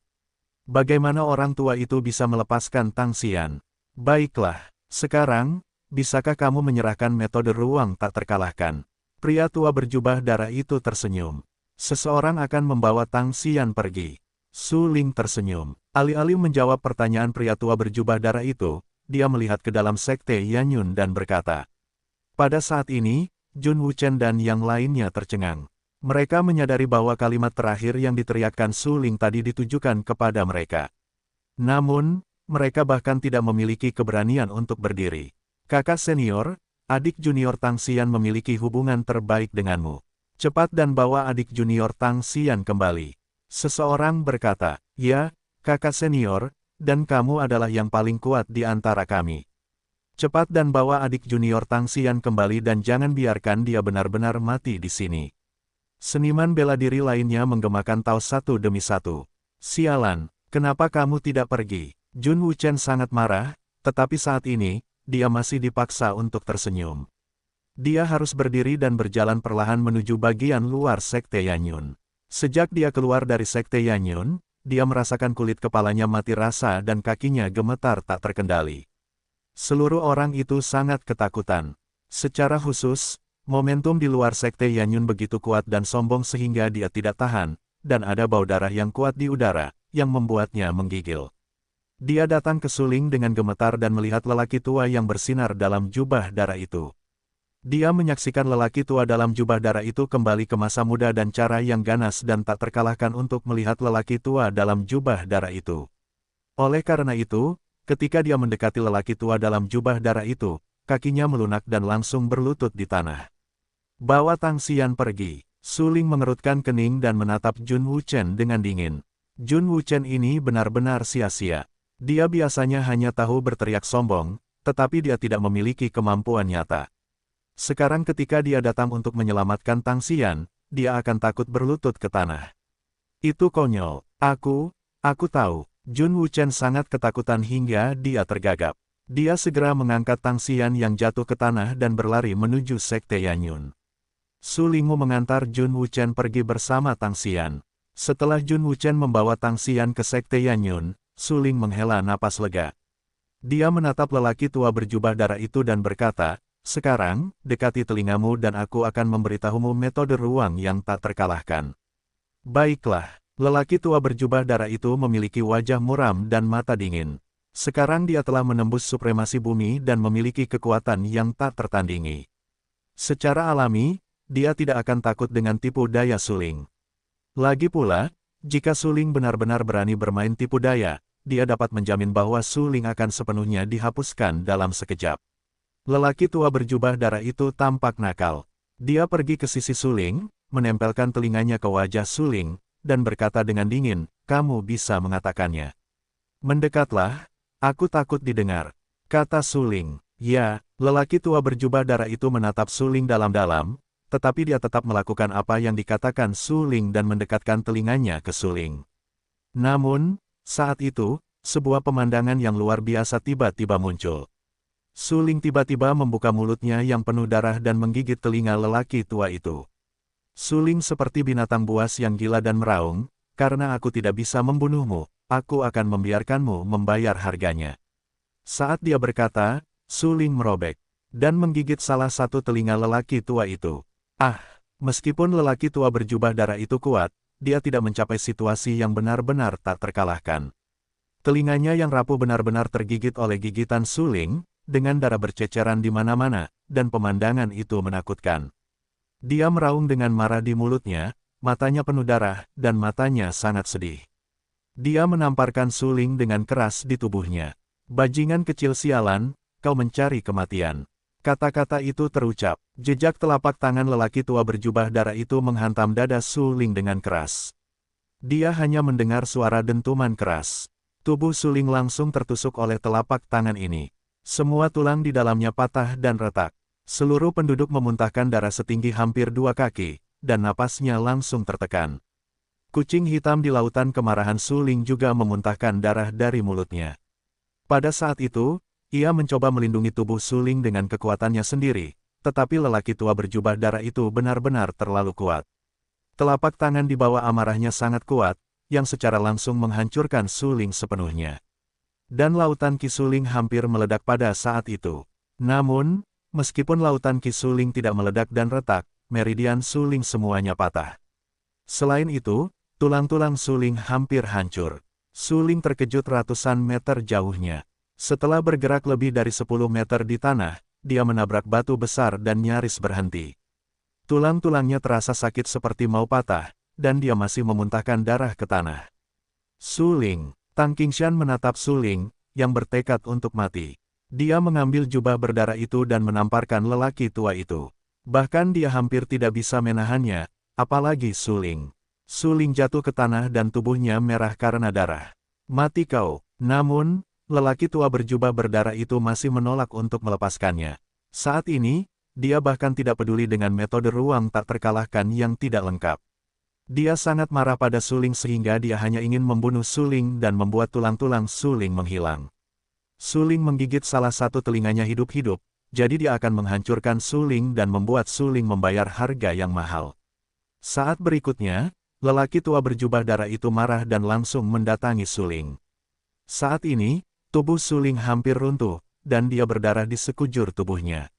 Speaker 1: Bagaimana orang tua itu bisa melepaskan Tang Xian? Baiklah, sekarang, bisakah kamu menyerahkan metode ruang tak terkalahkan? Pria tua berjubah darah itu tersenyum. Seseorang akan membawa Tang Xian pergi. Suling tersenyum. Alih-alih menjawab pertanyaan pria tua berjubah darah itu, dia melihat ke dalam Sekte Yanyun dan berkata, pada saat ini, Jun Wuchen dan yang lainnya tercengang. Mereka menyadari bahwa kalimat terakhir yang diteriakkan Suling tadi ditujukan kepada mereka. Namun, mereka bahkan tidak memiliki keberanian untuk berdiri. Kakak senior, adik junior Tang Xian memiliki hubungan terbaik denganmu. Cepat dan bawa adik junior Tang Xian kembali. Seseorang berkata, ya, kakak senior, dan kamu adalah yang paling kuat di antara kami. Cepat dan bawa adik junior Tang Xian kembali dan jangan biarkan dia benar-benar mati di sini. Seniman bela diri lainnya menggemakan taos satu demi satu. Sialan, kenapa kamu tidak pergi? Jun Wuchen sangat marah, tetapi saat ini, dia masih dipaksa untuk tersenyum. Dia harus berdiri dan berjalan perlahan menuju bagian luar Sekte Yanyun. Sejak dia keluar dari Sekte Yanyun, dia merasakan kulit kepalanya mati rasa dan kakinya gemetar tak terkendali. Seluruh orang itu sangat ketakutan. Secara khusus, momentum di luar Sekte Yanyun begitu kuat dan sombong sehingga dia tidak tahan, dan ada bau darah yang kuat di udara, yang membuatnya menggigil. Dia datang ke Suling dengan gemetar dan melihat lelaki tua yang bersinar dalam jubah darah itu. Dia menyaksikan lelaki tua dalam jubah darah itu kembali ke masa muda dan cara yang ganas dan tak terkalahkan untuk melihat lelaki tua dalam jubah darah itu. Oleh karena itu, ketika dia mendekati lelaki tua dalam jubah darah itu, kakinya melunak dan langsung berlutut di tanah. Bawa Tang Xian pergi. Suling mengerutkan kening dan menatap Jun Wuchen dengan dingin. Jun Wuchen ini benar-benar sia-sia. Dia biasanya hanya tahu berteriak sombong, tetapi dia tidak memiliki kemampuan nyata. Sekarang ketika dia datang untuk menyelamatkan Tang Xian, dia akan takut berlutut ke tanah. Itu konyol. Aku tahu. Jun Wuchen sangat ketakutan hingga dia tergagap. Dia segera mengangkat Tang Xian yang jatuh ke tanah dan berlari menuju Sekte Yanyun. Suling mengantar Jun Wuchen pergi bersama Tang Xian. Setelah Jun Wuchen membawa Tang Xian ke Sekte Yanyun, Suling menghela napas lega. Dia menatap lelaki tua berjubah darah itu dan berkata, sekarang, dekati telingamu dan aku akan memberitahumu metode ruang yang tak terkalahkan. Baiklah. Lelaki tua berjubah darah itu memiliki wajah muram dan mata dingin. Sekarang dia telah menembus supremasi bumi dan memiliki kekuatan yang tak tertandingi. Secara alami, dia tidak akan takut dengan tipu daya Suling. Lagi pula, jika Suling benar-benar berani bermain tipu daya, dia dapat menjamin bahwa suling akan sepenuhnya dihapuskan dalam sekejap. Lelaki tua berjubah darah itu tampak nakal. Dia pergi ke sisi suling, menempelkan telinganya ke wajah suling, dan berkata dengan dingin, "Kamu bisa mengatakannya. Mendekatlah, aku takut didengar," kata suling. Ya, lelaki tua berjubah darah itu menatap suling dalam-dalam, tetapi dia tetap melakukan apa yang dikatakan suling dan mendekatkan telinganya ke suling. Namun, saat itu, sebuah pemandangan yang luar biasa tiba-tiba muncul. Suling tiba-tiba membuka mulutnya yang penuh darah dan menggigit telinga lelaki tua itu. Suling seperti binatang buas yang gila dan meraung, "Karena aku tidak bisa membunuhmu, aku akan membiarkanmu membayar harganya." Saat dia berkata, suling merobek dan menggigit salah satu telinga lelaki tua itu. Meskipun lelaki tua berjubah darah itu kuat, dia tidak mencapai situasi yang benar-benar tak terkalahkan. Telinganya yang rapuh benar-benar tergigit oleh gigitan suling, dengan darah berceceran di mana-mana, dan pemandangan itu menakutkan. Dia meraung dengan marah di mulutnya, matanya penuh darah, dan matanya sangat sedih. Dia menamparkan suling dengan keras di tubuhnya. "Bajingan kecil sialan, kau mencari kematian." Kata-kata itu terucap. Jejak telapak tangan lelaki tua berjubah darah itu menghantam dada suling dengan keras. Dia hanya mendengar suara dentuman keras. Tubuh suling langsung tertusuk oleh telapak tangan ini. Semua tulang di dalamnya patah dan retak. Seluruh penduduk memuntahkan darah setinggi hampir 2 kaki, dan napasnya langsung tertekan. Kucing hitam di lautan kemarahan suling juga memuntahkan darah dari mulutnya. Pada saat itu, ia mencoba melindungi tubuh suling dengan kekuatannya sendiri, tetapi lelaki tua berjubah darah itu benar-benar terlalu kuat. Telapak tangan di bawah amarahnya sangat kuat, yang secara langsung menghancurkan suling sepenuhnya. Dan lautan Ki Suling hampir meledak pada saat itu. Namun, meskipun lautan Ki Suling tidak meledak dan retak, meridian suling semuanya patah. Selain itu, tulang-tulang suling hampir hancur. Suling terkejut ratusan meter jauhnya. Setelah bergerak lebih dari 10 meter di tanah, dia menabrak batu besar dan nyaris berhenti. Tulang-tulangnya terasa sakit seperti mau patah, dan dia masih memuntahkan darah ke tanah. Suling. Tang Qingshan menatap suling, yang bertekad untuk mati. Dia mengambil jubah berdarah itu dan menamparkan lelaki tua itu. Bahkan dia hampir tidak bisa menahannya, apalagi suling. Suling jatuh ke tanah dan tubuhnya merah karena darah. "Mati kau!" Namun, lelaki tua berjubah berdarah itu masih menolak untuk melepaskannya. Saat ini, dia bahkan tidak peduli dengan metode ruang tak terkalahkan yang tidak lengkap. Dia sangat marah pada suling sehingga dia hanya ingin membunuh suling dan membuat tulang-tulang suling menghilang. Suling menggigit salah satu telinganya hidup-hidup, jadi dia akan menghancurkan suling dan membuat suling membayar harga yang mahal. Saat berikutnya, lelaki tua berjubah darah itu marah dan langsung mendatangi suling. Saat ini, tubuh suling hampir runtuh, dan dia berdarah di sekujur tubuhnya.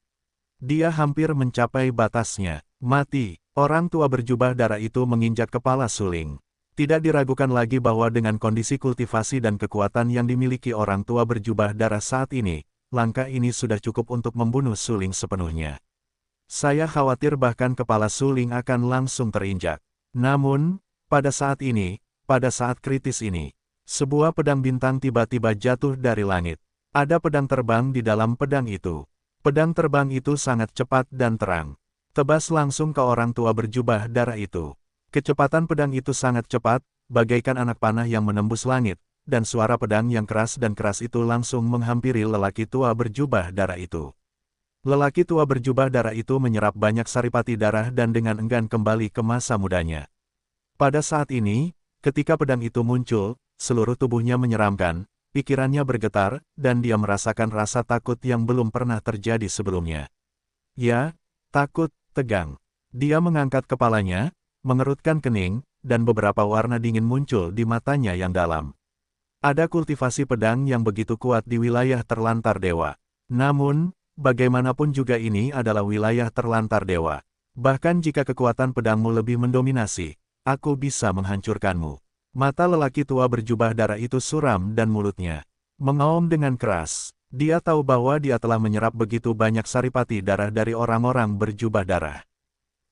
Speaker 1: Dia hampir mencapai batasnya. "Mati!" Orang tua berjubah darah itu menginjak kepala suling. Tidak diragukan lagi bahwa dengan kondisi kultivasi dan kekuatan yang dimiliki orang tua berjubah darah saat ini, langkah ini sudah cukup untuk membunuh suling sepenuhnya. Saya khawatir bahkan kepala suling akan langsung terinjak. Namun, pada saat ini, pada saat kritis ini, sebuah pedang bintang tiba-tiba jatuh dari langit. Ada pedang terbang di dalam pedang itu. Pedang terbang itu sangat cepat dan terang. Tebas langsung ke orang tua berjubah darah itu. Kecepatan pedang itu sangat cepat, bagaikan anak panah yang menembus langit, dan suara pedang yang keras itu langsung menghampiri lelaki tua berjubah darah itu. Lelaki tua berjubah darah itu menyerap banyak saripati darah dan dengan enggan kembali ke masa mudanya. Pada saat ini, ketika pedang itu muncul, seluruh tubuhnya menyeramkan, pikirannya bergetar, dan dia merasakan rasa takut yang belum pernah terjadi sebelumnya. Ya, takut. Tegang. Dia mengangkat kepalanya, mengerutkan kening, dan beberapa warna dingin muncul di matanya yang dalam. Ada kultivasi pedang yang begitu kuat di wilayah terlantar dewa. Namun, bagaimanapun juga ini adalah wilayah terlantar dewa. Bahkan jika kekuatan pedangmu lebih mendominasi, aku bisa menghancurkanmu. Mata lelaki tua berjubah darah itu suram dan mulutnya mengaum dengan keras. Dia tahu bahwa dia telah menyerap begitu banyak saripati darah dari orang-orang berjubah darah.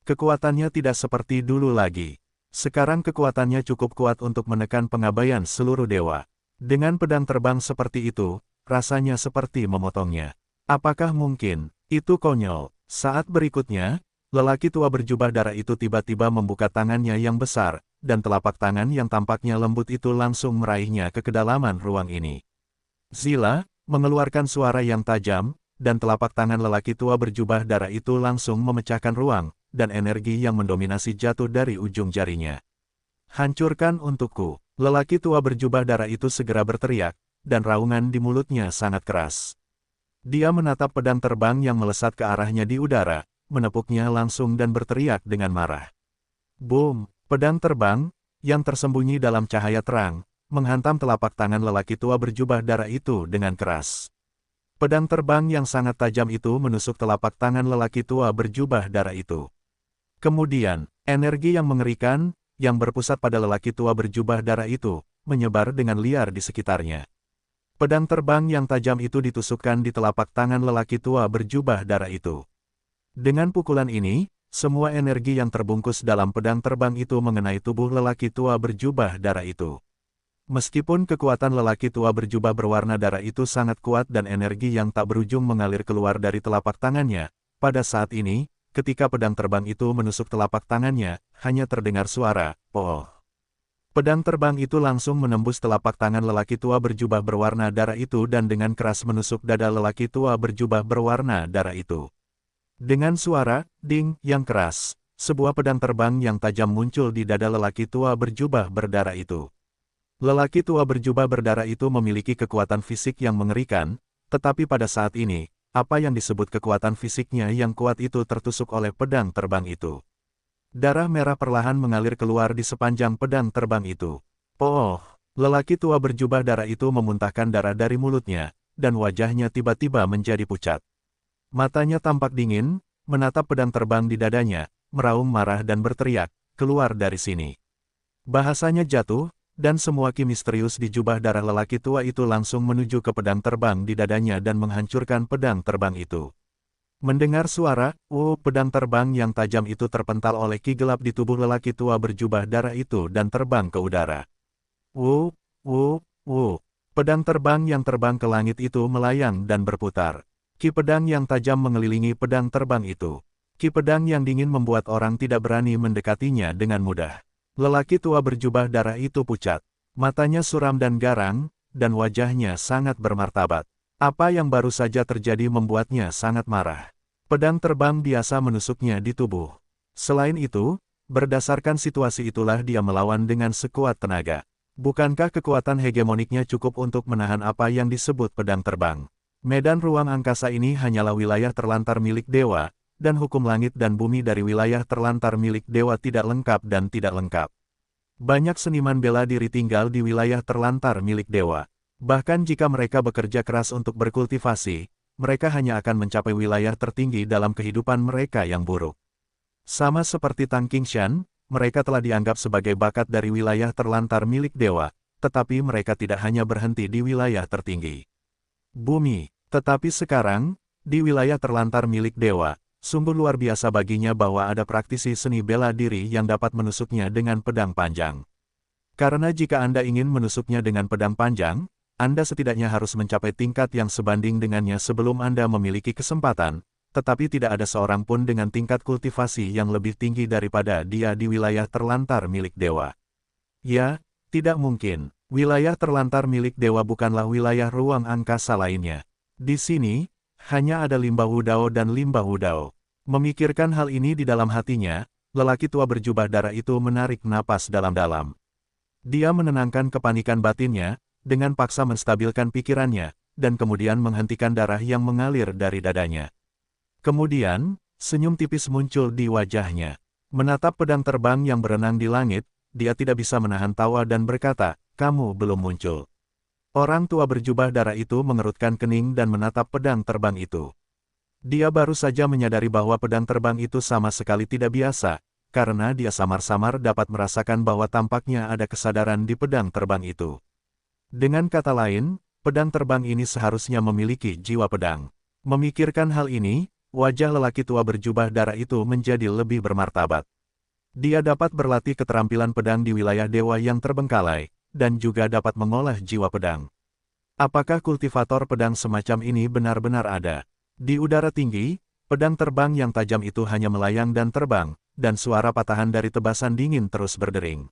Speaker 1: Kekuatannya tidak seperti dulu lagi. Sekarang kekuatannya cukup kuat untuk menekan pengabaian seluruh dewa. Dengan pedang terbang seperti itu, rasanya seperti memotongnya. Apakah mungkin? Itu konyol. Saat berikutnya, lelaki tua berjubah darah itu tiba-tiba membuka tangannya yang besar, dan telapak tangan yang tampaknya lembut itu langsung meraihnya ke kedalaman ruang ini. Zila, mengeluarkan suara yang tajam, dan telapak tangan lelaki tua berjubah darah itu langsung memecahkan ruang, dan energi yang mendominasi jatuh dari ujung jarinya. Hancurkan untukku. Lelaki tua berjubah darah itu segera berteriak, dan raungan di mulutnya sangat keras. Dia menatap pedang terbang yang melesat ke arahnya di udara, menepuknya langsung dan berteriak dengan marah. Boom! Pedang terbang, yang tersembunyi dalam cahaya terang, menghantam telapak tangan lelaki tua berjubah darah itu dengan keras. Pedang terbang yang sangat tajam itu menusuk telapak tangan lelaki tua berjubah darah itu. Kemudian, energi yang mengerikan, yang berpusat pada lelaki tua berjubah darah itu, menyebar dengan liar di sekitarnya. Pedang terbang yang tajam itu ditusukkan di telapak tangan lelaki tua berjubah darah itu. Dengan pukulan ini, semua energi yang terbungkus dalam pedang terbang itu mengenai tubuh lelaki tua berjubah darah itu. Meskipun kekuatan lelaki tua berjubah berwarna darah itu sangat kuat dan energi yang tak berujung mengalir keluar dari telapak tangannya, pada saat ini, ketika pedang terbang itu menusuk telapak tangannya, hanya terdengar suara, "Poh." Pedang terbang itu langsung menembus telapak tangan lelaki tua berjubah berwarna darah itu dan dengan keras menusuk dada lelaki tua berjubah berwarna darah itu. Dengan suara, ding, yang keras, sebuah pedang terbang yang tajam muncul di dada lelaki tua berjubah berdarah itu. Lelaki tua berjubah berdarah itu memiliki kekuatan fisik yang mengerikan, tetapi pada saat ini, apa yang disebut kekuatan fisiknya yang kuat itu tertusuk oleh pedang terbang itu. Darah merah perlahan mengalir keluar di sepanjang pedang terbang itu. "Poh!" Lelaki tua berjubah darah itu memuntahkan darah dari mulutnya, dan wajahnya tiba-tiba menjadi pucat. Matanya tampak dingin, menatap pedang terbang di dadanya, meraung marah dan berteriak, "Keluar dari sini!" Bahasanya jatuh, dan semua ki misterius di jubah darah lelaki tua itu langsung menuju ke pedang terbang di dadanya dan menghancurkan pedang terbang itu. Mendengar suara, pedang terbang yang tajam itu terpental oleh ki gelap di tubuh lelaki tua berjubah darah itu dan terbang ke udara. Wuh, wuh, wuh. Pedang terbang yang terbang ke langit itu melayang dan berputar. Ki pedang yang tajam mengelilingi pedang terbang itu. Ki pedang yang dingin membuat orang tidak berani mendekatinya dengan mudah. Lelaki tua berjubah darah itu pucat. Matanya suram dan garang, dan wajahnya sangat bermartabat. Apa yang baru saja terjadi membuatnya sangat marah. Pedang terbang biasa menusuknya di tubuh. Selain itu, berdasarkan situasi itulah dia melawan dengan sekuat tenaga. Bukankah kekuatan hegemoniknya cukup untuk menahan apa yang disebut pedang terbang? Medan ruang angkasa ini hanyalah wilayah terlantar milik dewa, dan hukum langit dan bumi dari wilayah terlantar milik dewa tidak lengkap dan tidak lengkap. Banyak seniman bela diri tinggal di wilayah terlantar milik dewa. Bahkan jika mereka bekerja keras untuk berkultivasi, mereka hanya akan mencapai wilayah tertinggi dalam kehidupan mereka yang buruk. Sama seperti Tang Qingshan, mereka telah dianggap sebagai bakat dari wilayah terlantar milik dewa, tetapi mereka tidak hanya berhenti di wilayah tertinggi bumi. Tetapi sekarang, di wilayah terlantar milik dewa, sungguh luar biasa baginya bahwa ada praktisi seni bela diri yang dapat menusuknya dengan pedang panjang. Karena jika Anda ingin menusuknya dengan pedang panjang, Anda setidaknya harus mencapai tingkat yang sebanding dengannya sebelum Anda memiliki kesempatan, tetapi tidak ada seorang pun dengan tingkat kultivasi yang lebih tinggi daripada dia di wilayah terlantar milik dewa. Ya, tidak mungkin. Wilayah terlantar milik dewa bukanlah wilayah ruang angkasa lainnya. Di sini, hanya ada limbah Wudao dan limbah Wudao. Memikirkan hal ini di dalam hatinya, lelaki tua berjubah darah itu menarik napas dalam-dalam. Dia menenangkan kepanikan batinnya, dengan paksa menstabilkan pikirannya, dan kemudian menghentikan darah yang mengalir dari dadanya. Kemudian, senyum tipis muncul di wajahnya. Menatap pedang terbang yang berenang di langit, dia tidak bisa menahan tawa dan berkata, "Kamu belum muncul." Orang tua berjubah darah itu mengerutkan kening dan menatap pedang terbang itu. Dia baru saja menyadari bahwa pedang terbang itu sama sekali tidak biasa, karena dia samar-samar dapat merasakan bahwa tampaknya ada kesadaran di pedang terbang itu. Dengan kata lain, pedang terbang ini seharusnya memiliki jiwa pedang. Memikirkan hal ini, wajah lelaki tua berjubah darah itu menjadi lebih bermartabat. Dia dapat berlatih keterampilan pedang di wilayah dewa yang terbengkalai, dan juga dapat mengolah jiwa pedang. Apakah kultivator pedang semacam ini benar-benar ada? Di udara tinggi, pedang terbang yang tajam itu hanya melayang dan terbang, dan suara patahan dari tebasan dingin terus berdering.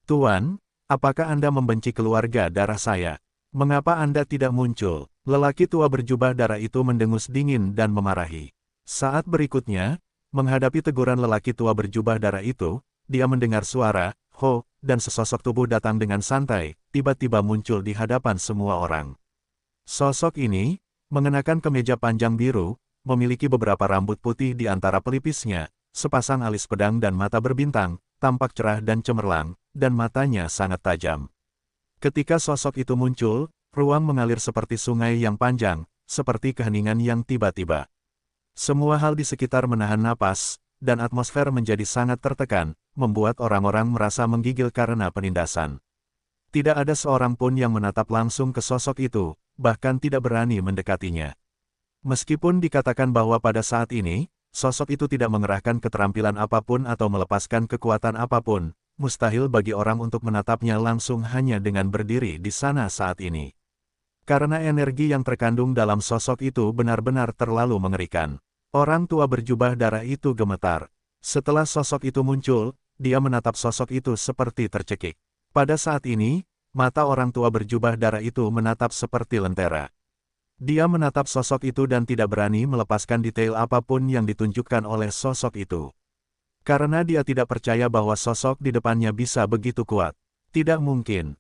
Speaker 1: Tuan, apakah Anda membenci keluarga darah saya? Mengapa Anda tidak muncul? Lelaki tua berjubah darah itu mendengus dingin dan memarahi. Saat berikutnya, menghadapi teguran lelaki tua berjubah darah itu, dia mendengar suara, "Ho," dan sesosok tubuh datang dengan santai, tiba-tiba muncul di hadapan semua orang. Sosok ini, mengenakan kemeja panjang biru, memiliki beberapa rambut putih di antara pelipisnya, sepasang alis pedang dan mata berbintang, tampak cerah dan cemerlang, dan matanya sangat tajam. Ketika sosok itu muncul, ruang mengalir seperti sungai yang panjang, seperti keheningan yang tiba-tiba. Semua hal di sekitar menahan napas, dan atmosfer menjadi sangat tertekan, membuat orang-orang merasa menggigil karena penindasan. Tidak ada seorang pun yang menatap langsung ke sosok itu, bahkan tidak berani mendekatinya. Meskipun dikatakan bahwa pada saat ini, sosok itu tidak mengerahkan keterampilan apapun atau melepaskan kekuatan apapun, mustahil bagi orang untuk menatapnya langsung hanya dengan berdiri di sana saat ini. Karena energi yang terkandung dalam sosok itu benar-benar terlalu mengerikan. Orang tua berjubah darah itu gemetar. Setelah sosok itu muncul, dia menatap sosok itu seperti tercekik. Pada saat ini, mata orang tua berjubah darah itu menatap seperti lentera. Dia menatap sosok itu dan tidak berani melepaskan detail apapun yang ditunjukkan oleh sosok itu. Karena dia tidak percaya bahwa sosok di depannya bisa begitu kuat. Tidak mungkin,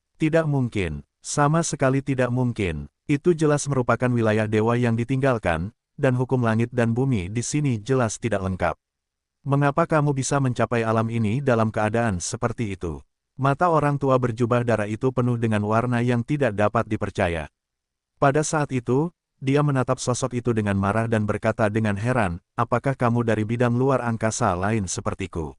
Speaker 1: sama sekali tidak mungkin. Itu jelas merupakan wilayah dewa yang ditinggalkan, dan hukum langit dan bumi di sini jelas tidak lengkap. Mengapa kamu bisa mencapai alam ini dalam keadaan seperti itu? Mata orang tua berjubah darah itu penuh dengan warna yang tidak dapat dipercaya. Pada saat itu, dia menatap sosok itu dengan marah dan berkata dengan heran, "Apakah kamu dari bidang luar angkasa lain sepertiku?"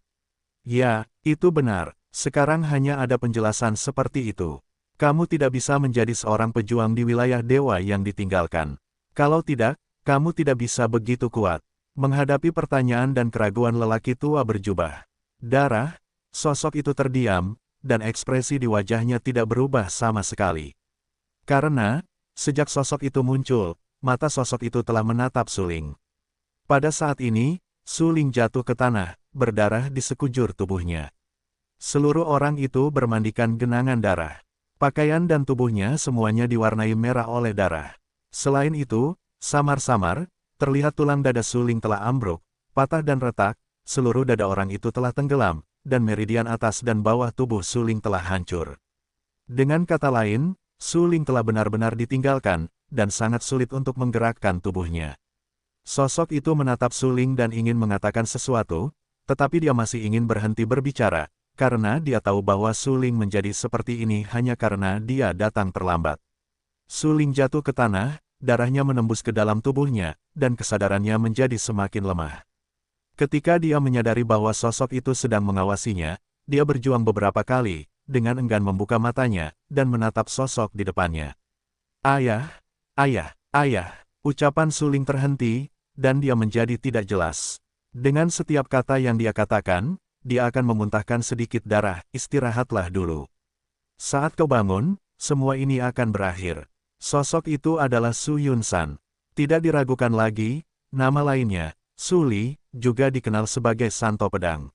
Speaker 1: Ya, itu benar. Sekarang hanya ada penjelasan seperti itu. Kamu tidak bisa menjadi seorang pejuang di wilayah dewa yang ditinggalkan. Kalau tidak, kamu tidak bisa begitu kuat. Menghadapi pertanyaan dan keraguan lelaki tua berjubah darah, sosok itu terdiam, dan ekspresi di wajahnya tidak berubah sama sekali. Karena, sejak sosok itu muncul, mata sosok itu telah menatap Suling. Pada saat ini, Suling jatuh ke tanah, berdarah di sekujur tubuhnya. Seluruh orang itu bermandikan genangan darah. Pakaian dan tubuhnya semuanya diwarnai merah oleh darah. Selain itu, samar-samar, terlihat tulang dada Suling telah ambruk, patah dan retak, seluruh dada orang itu telah tenggelam, dan meridian atas dan bawah tubuh Suling telah hancur. Dengan kata lain, Suling telah benar-benar ditinggalkan, dan sangat sulit untuk menggerakkan tubuhnya. Sosok itu menatap Suling dan ingin mengatakan sesuatu, tetapi dia masih ingin berhenti berbicara, karena dia tahu bahwa Suling menjadi seperti ini hanya karena dia datang terlambat. Suling jatuh ke tanah, darahnya menembus ke dalam tubuhnya, dan kesadarannya menjadi semakin lemah. Ketika dia menyadari bahwa sosok itu sedang mengawasinya, dia berjuang beberapa kali, dengan enggan membuka matanya, dan menatap sosok di depannya. "Ayah, ayah, ayah," ucapan Suling terhenti, dan dia menjadi tidak jelas. Dengan setiap kata yang dia katakan, dia akan memuntahkan sedikit darah. "Istirahatlah dulu. Saat kau bangun, semua ini akan berakhir." Sosok itu adalah Su Yunsan. Tidak diragukan lagi, nama lainnya, Su Li, juga dikenal sebagai Santo Pedang.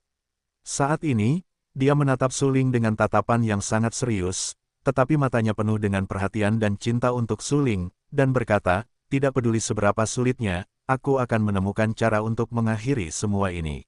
Speaker 1: Saat ini, dia menatap Suling dengan tatapan yang sangat serius, tetapi matanya penuh dengan perhatian dan cinta untuk Suling, dan berkata, "Tidak peduli seberapa sulitnya, aku akan menemukan cara untuk mengakhiri semua ini."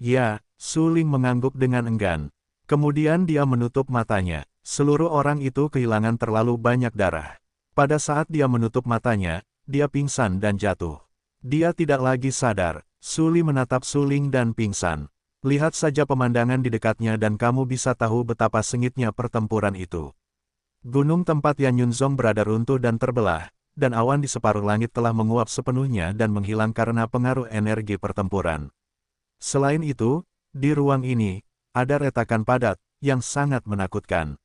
Speaker 1: Ya, Suling mengangguk dengan enggan. Kemudian dia menutup matanya. Seluruh orang itu kehilangan terlalu banyak darah. Pada saat dia menutup matanya, dia pingsan dan jatuh. Dia tidak lagi sadar. Su Li menatap Suling dan pingsan. Lihat saja pemandangan di dekatnya dan kamu bisa tahu betapa sengitnya pertempuran itu. Gunung tempat Yan Yunzong berada runtuh dan terbelah, dan awan di separuh langit telah menguap sepenuhnya dan menghilang karena pengaruh energi pertempuran. Selain itu, di ruang ini, ada retakan padat, yang sangat menakutkan.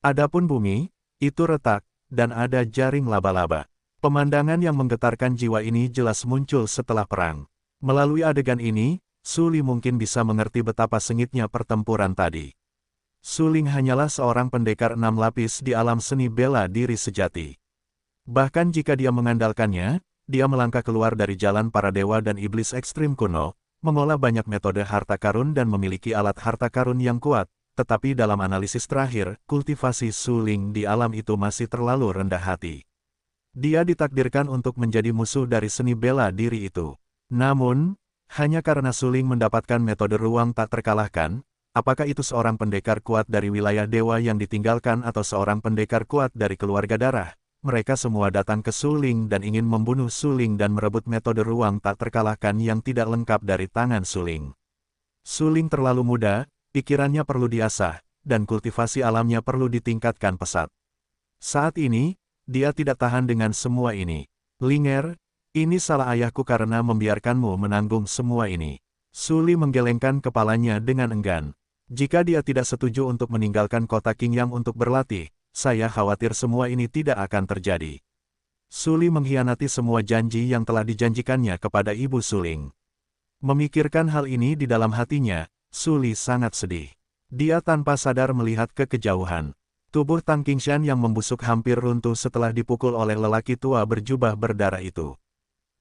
Speaker 1: Adapun bumi, itu retak, dan ada jaring laba-laba. Pemandangan yang menggetarkan jiwa ini jelas muncul setelah perang. Melalui adegan ini, Su Li mungkin bisa mengerti betapa sengitnya pertempuran tadi. Suling hanyalah seorang pendekar 6 lapis di alam seni bela diri sejati. Bahkan jika dia mengandalkannya, dia melangkah keluar dari jalan para dewa dan iblis ekstrim kuno, mengolah banyak metode harta karun dan memiliki alat harta karun yang kuat, tetapi dalam analisis terakhir, kultivasi Suling di alam itu masih terlalu rendah hati. Dia ditakdirkan untuk menjadi musuh dari seni bela diri itu. Namun, hanya karena Suling mendapatkan metode ruang tak terkalahkan, apakah itu seorang pendekar kuat dari wilayah dewa yang ditinggalkan atau seorang pendekar kuat dari keluarga darah? Mereka semua datang ke Suling dan ingin membunuh Suling dan merebut metode ruang tak terkalahkan yang tidak lengkap dari tangan Suling. Suling terlalu muda, pikirannya perlu diasah, dan kultivasi alamnya perlu ditingkatkan pesat. Saat ini, dia tidak tahan dengan semua ini. Linger, ini salah ayahku karena membiarkanmu menanggung semua ini. Suli menggelengkan kepalanya dengan enggan. Jika dia tidak setuju untuk meninggalkan kota Qingyang untuk berlatih, saya khawatir semua ini tidak akan terjadi. Suli mengkhianati semua janji yang telah dijanjikannya kepada Ibu Suling. Memikirkan hal ini di dalam hatinya, Suli sangat sedih. Dia tanpa sadar melihat ke kejauhan. Tubuh Tang Qingshan yang membusuk hampir runtuh setelah dipukul oleh lelaki tua berjubah berdarah itu.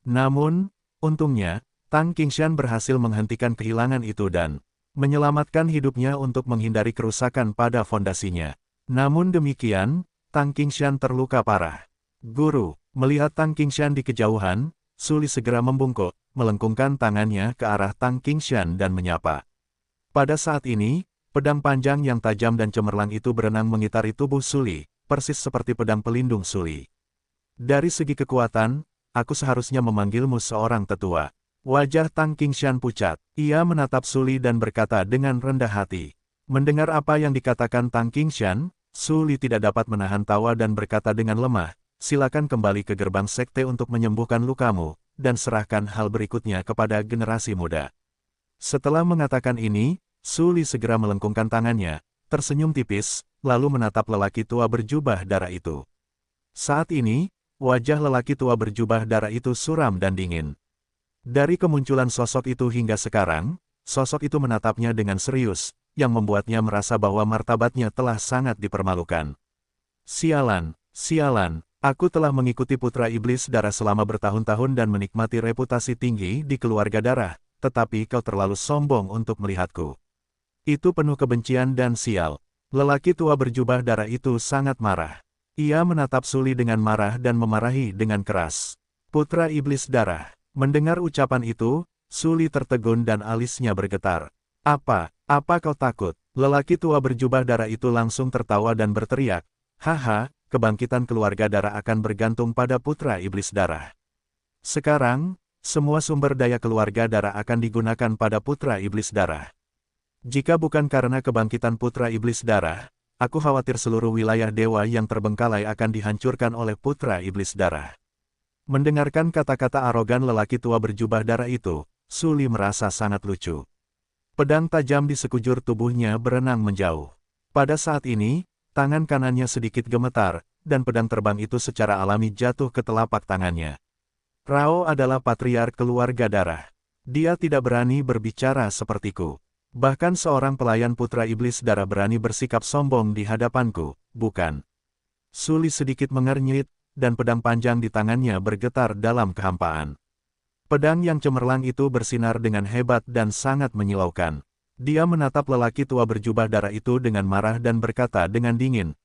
Speaker 1: Namun, untungnya, Tang Qingshan berhasil menghentikan kehilangan itu dan menyelamatkan hidupnya untuk menghindari kerusakan pada fondasinya. Namun demikian, Tang Qingshan terluka parah. Guru, melihat Tang Qingshan di kejauhan, Suli segera membungkuk, melengkungkan tangannya ke arah Tang Qingshan dan menyapa. Pada saat ini, pedang panjang yang tajam dan cemerlang itu berenang mengitari tubuh Suli, persis seperti pedang pelindung Suli. Dari segi kekuatan, aku seharusnya memanggilmu seorang tetua. Wajah Tang Qingshan pucat. Ia menatap Suli dan berkata dengan rendah hati. Mendengar apa yang dikatakan Tang Qingshan, Suli tidak dapat menahan tawa dan berkata dengan lemah, silakan kembali ke gerbang sekte untuk menyembuhkan lukamu, dan serahkan hal berikutnya kepada generasi muda. Setelah mengatakan ini, Suli segera melengkungkan tangannya, tersenyum tipis, lalu menatap lelaki tua berjubah darah itu. Saat ini, wajah lelaki tua berjubah darah itu suram dan dingin. Dari kemunculan sosok itu hingga sekarang, sosok itu menatapnya dengan serius, yang membuatnya merasa bahwa martabatnya telah sangat dipermalukan. Sialan, sialan, aku telah mengikuti putra iblis darah selama bertahun-tahun dan menikmati reputasi tinggi di keluarga darah, tetapi kau terlalu sombong untuk melihatku. Itu penuh kebencian dan sial. Lelaki tua berjubah darah itu sangat marah. Ia menatap Suli dengan marah dan memarahi dengan keras. Putra iblis darah. Mendengar ucapan itu, Suli tertegun dan alisnya bergetar. Apa kau takut? Lelaki tua berjubah darah itu langsung tertawa dan berteriak. Haha, kebangkitan keluarga darah akan bergantung pada putra iblis darah. Sekarang, semua sumber daya keluarga darah akan digunakan pada putra iblis darah. Jika bukan karena kebangkitan putra iblis darah, aku khawatir seluruh wilayah dewa yang terbengkalai akan dihancurkan oleh putra iblis darah. Mendengarkan kata-kata arogan lelaki tua berjubah darah itu, Suli merasa sangat lucu. Pedang tajam di sekujur tubuhnya berenang menjauh. Pada saat ini, tangan kanannya sedikit gemetar, dan pedang terbang itu secara alami jatuh ke telapak tangannya. Rao adalah patriark keluarga darah. Dia tidak berani berbicara sepertiku. Bahkan seorang pelayan putra iblis darah berani bersikap sombong di hadapanku, bukan? Suli sedikit mengernyit, dan pedang panjang di tangannya bergetar dalam kehampaan. Pedang yang cemerlang itu bersinar dengan hebat dan sangat menyilaukan. Dia menatap lelaki tua berjubah darah itu dengan marah dan berkata dengan dingin,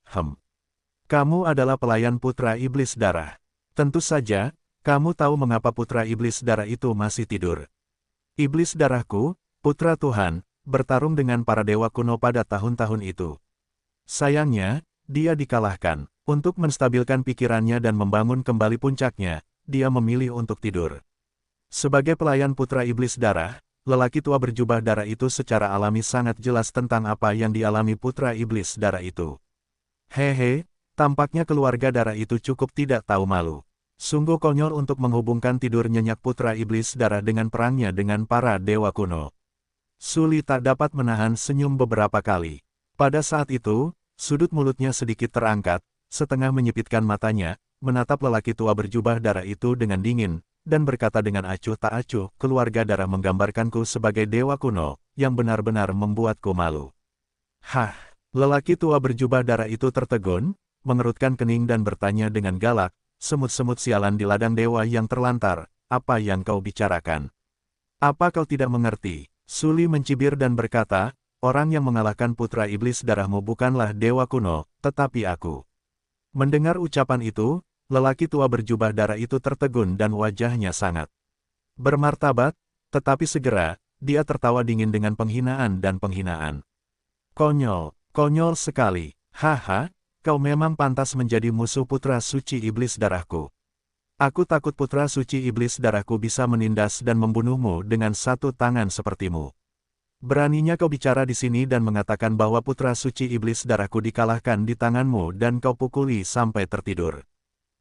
Speaker 1: Kamu adalah pelayan putra iblis darah. Tentu saja, kamu tahu mengapa putra iblis darah itu masih tidur. Iblis darahku, putra Tuhan, bertarung dengan para dewa kuno pada tahun-tahun itu. Sayangnya, dia dikalahkan. Untuk menstabilkan pikirannya dan membangun kembali puncaknya, dia memilih untuk tidur. Sebagai pelayan putra iblis darah, lelaki tua berjubah darah itu secara alami sangat jelas tentang apa yang dialami putra iblis darah itu. Hehe, tampaknya keluarga darah itu cukup tidak tahu malu. Sungguh konyol untuk menghubungkan tidur nyenyak putra iblis darah dengan perangnya dengan para dewa kuno. Suli tak dapat menahan senyum beberapa kali. Pada saat itu, sudut mulutnya sedikit terangkat, setengah menyipitkan matanya, menatap lelaki tua berjubah darah itu dengan dingin, dan berkata dengan acuh tak acuh, keluarga darah menggambarkanku sebagai dewa kuno, yang benar-benar membuatku malu. Hah, Lelaki tua berjubah darah itu tertegun, mengerutkan kening dan bertanya dengan galak, "Semut-semut sialan di ladang dewa yang terlantar, apa yang kau bicarakan? Apa kau tidak mengerti?" Suli mencibir dan berkata, "Orang yang mengalahkan putra iblis darahmu bukanlah dewa kuno, tetapi aku." Mendengar ucapan itu, lelaki tua berjubah darah itu tertegun dan wajahnya sangat bermartabat, tetapi segera, dia tertawa dingin dengan penghinaan dan penghinaan. "Konyol, konyol sekali, haha, kau memang pantas menjadi musuh putra suci iblis darahku. Aku takut putra suci iblis darahku bisa menindas dan membunuhmu dengan satu tangan sepertimu. Beraninya kau bicara di sini dan mengatakan bahwa putra suci iblis darahku dikalahkan di tanganmu dan kau pukuli sampai tertidur.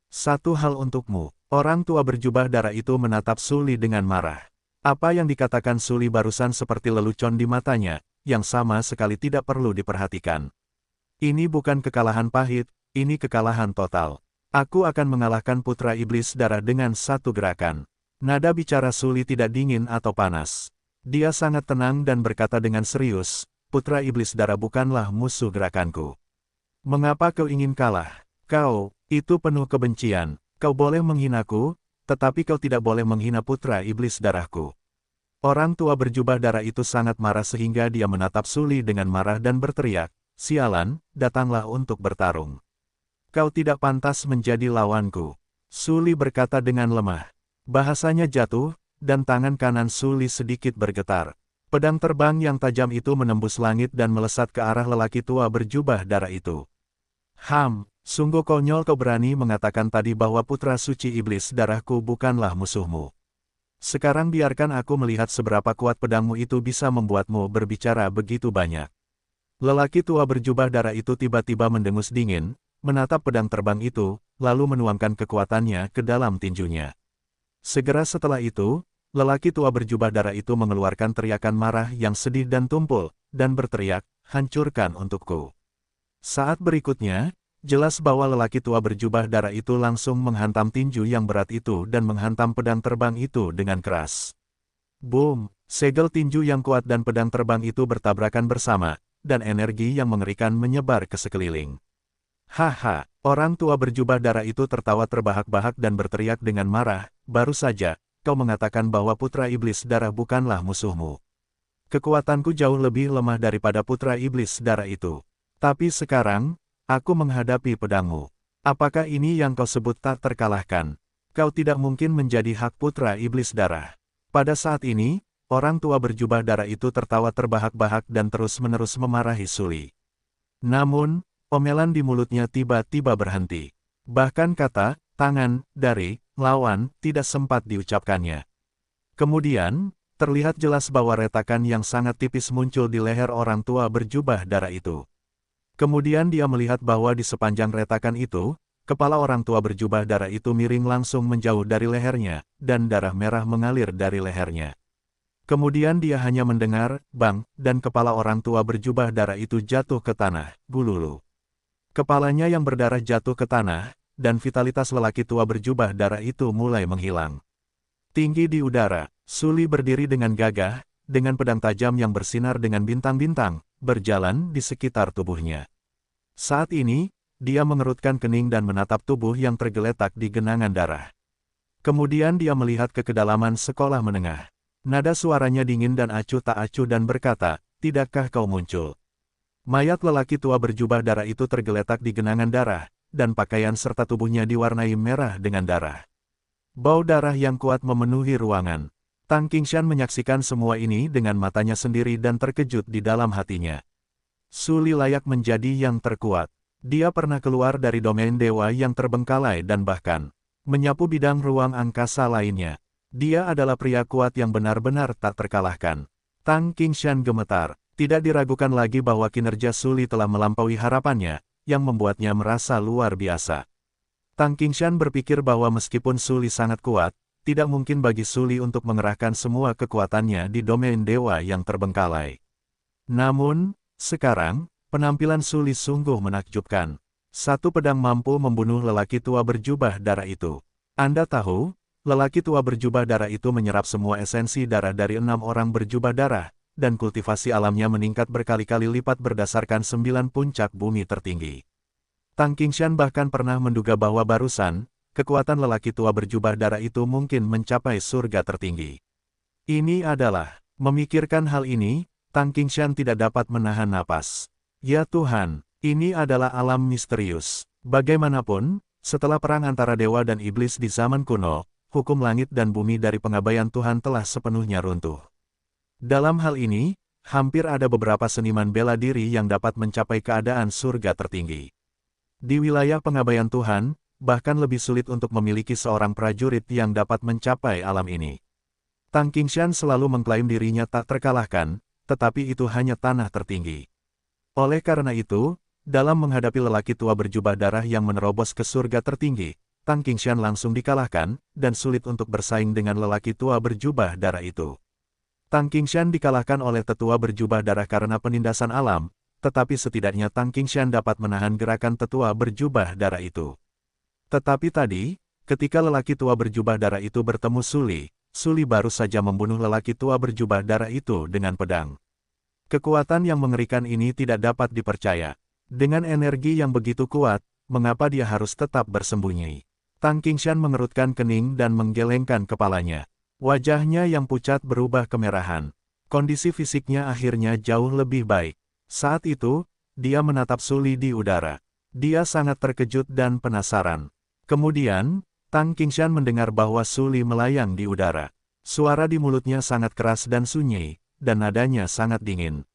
Speaker 1: Satu hal untukmu." Orang tua berjubah darah itu menatap Suli dengan marah. Apa yang dikatakan Suli barusan seperti lelucon di matanya, yang sama sekali tidak perlu diperhatikan. Ini bukan kekalahan pahit, ini kekalahan total. Aku akan mengalahkan putra iblis darah dengan satu gerakan. Nada bicara Suli tidak dingin atau panas. Dia sangat tenang dan berkata dengan serius, "Putra iblis darah bukanlah musuh gerakanku. Mengapa kau ingin kalah? Kau, itu penuh kebencian. Kau boleh menghinaku, tetapi kau tidak boleh menghina putra iblis darahku." Orang tua berjubah darah itu sangat marah sehingga dia menatap Suli dengan marah dan berteriak, "Sialan, datanglah untuk bertarung. Kau tidak pantas menjadi lawanku." Suli berkata dengan lemah. Bahasanya jatuh, dan tangan kanan Suli sedikit bergetar. Pedang terbang yang tajam itu menembus langit dan melesat ke arah lelaki tua berjubah darah itu. Sungguh konyol kau berani mengatakan tadi bahwa putra suci iblis darahku bukanlah musuhmu. Sekarang biarkan aku melihat seberapa kuat pedangmu itu bisa membuatmu berbicara begitu banyak." Lelaki tua berjubah darah itu tiba-tiba mendengus dingin, menatap pedang terbang itu, lalu menuangkan kekuatannya ke dalam tinjunya. Segera setelah itu, lelaki tua berjubah darah itu mengeluarkan teriakan marah yang sedih dan tumpul, dan berteriak, "Hancurkan untukku." Saat berikutnya, jelas bahwa lelaki tua berjubah darah itu langsung menghantam tinju yang berat itu dan menghantam pedang terbang itu dengan keras. Boom! Segel tinju yang kuat dan pedang terbang itu bertabrakan bersama, dan energi yang mengerikan menyebar ke sekeliling. "Haha!" Orang tua berjubah darah itu tertawa terbahak-bahak dan berteriak dengan marah, "Baru saja, kau mengatakan bahwa putra iblis darah bukanlah musuhmu. Kekuatanku jauh lebih lemah daripada putra iblis darah itu. Tapi sekarang, aku menghadapi pedangmu. Apakah ini yang kau sebut tak terkalahkan? Kau tidak mungkin menjadi hak putra iblis darah." Pada saat ini, orang tua berjubah darah itu tertawa terbahak-bahak dan terus-menerus memarahi Suli. Namun, omelan di mulutnya tiba-tiba berhenti. Bahkan kata, "tangan," dari lawan, tidak sempat diucapkannya. Kemudian, terlihat jelas bahwa retakan yang sangat tipis muncul di leher orang tua berjubah darah itu. Kemudian dia melihat bahwa di sepanjang retakan itu, kepala orang tua berjubah darah itu miring langsung menjauh dari lehernya, dan darah merah mengalir dari lehernya. Kemudian dia hanya mendengar, "bang," dan kepala orang tua berjubah darah itu jatuh ke tanah, bululu. Kepalanya yang berdarah jatuh ke tanah, dan vitalitas lelaki tua berjubah darah itu mulai menghilang. Tinggi di udara, Suli berdiri dengan gagah, dengan pedang tajam yang bersinar dengan bintang-bintang, berjalan di sekitar tubuhnya. Saat ini, dia mengerutkan kening dan menatap tubuh yang tergeletak di genangan darah. Kemudian dia melihat ke kedalaman sekolah menengah. Nada suaranya dingin dan acuh tak acuh dan berkata, "Tidakkah kau muncul?" Mayat lelaki tua berjubah darah itu tergeletak di genangan darah, dan pakaian serta tubuhnya diwarnai merah dengan darah. Bau darah yang kuat memenuhi ruangan. Tang Qingshan menyaksikan semua ini dengan matanya sendiri dan terkejut di dalam hatinya. Suli layak menjadi yang terkuat. Dia pernah keluar dari domain dewa yang terbengkalai dan bahkan menyapu bidang ruang angkasa lainnya. Dia adalah pria kuat yang benar-benar tak terkalahkan. Tang Qingshan gemetar. Tidak diragukan lagi bahwa kinerja Suli telah melampaui harapannya, yang membuatnya merasa luar biasa. Tang Qingshan berpikir bahwa meskipun Suli sangat kuat, tidak mungkin bagi Suli untuk mengerahkan semua kekuatannya di domain dewa yang terbengkalai. Namun, sekarang, penampilan Suli sungguh menakjubkan. Satu pedang mampu membunuh lelaki tua berjubah darah itu. Anda tahu, lelaki tua berjubah darah itu menyerap semua esensi darah dari 6 orang berjubah darah, dan kultivasi alamnya meningkat berkali-kali lipat berdasarkan 9 puncak bumi tertinggi. Tang Qingshan bahkan pernah menduga bahwa barusan, kekuatan lelaki tua berjubah darah itu mungkin mencapai surga tertinggi. Ini adalah, memikirkan hal ini, Tang Qingshan tidak dapat menahan napas. Ya Tuhan, ini adalah alam misterius. Bagaimanapun, setelah perang antara dewa dan iblis di zaman kuno, hukum langit dan bumi dari pengabaian Tuhan telah sepenuhnya runtuh. Dalam hal ini, hampir ada beberapa seniman bela diri yang dapat mencapai keadaan surga tertinggi. Di wilayah pengabaian Tuhan, bahkan lebih sulit untuk memiliki seorang prajurit yang dapat mencapai alam ini. Tang Qingshan selalu mengklaim dirinya tak terkalahkan, tetapi itu hanya tanah tertinggi. Oleh karena itu, dalam menghadapi lelaki tua berjubah darah yang menerobos ke surga tertinggi, Tang Qingshan langsung dikalahkan, dan sulit untuk bersaing dengan lelaki tua berjubah darah itu. Tang Qingshan dikalahkan oleh tetua berjubah darah karena penindasan alam, tetapi setidaknya Tang Qingshan dapat menahan gerakan tetua berjubah darah itu. Tetapi tadi, ketika lelaki tua berjubah darah itu bertemu Suli baru saja membunuh lelaki tua berjubah darah itu dengan pedang. Kekuatan yang mengerikan ini tidak dapat dipercaya. Dengan energi yang begitu kuat, mengapa dia harus tetap bersembunyi? Tang Qingshan mengerutkan kening dan menggelengkan kepalanya. Wajahnya yang pucat berubah kemerahan. Kondisi fisiknya akhirnya jauh lebih baik. Saat itu, dia menatap Suli di udara. Dia sangat terkejut dan penasaran. Kemudian, Tang Qingshan mendengar bahwa Suli melayang di udara. Suara di mulutnya sangat keras dan sunyi, dan nadanya sangat dingin.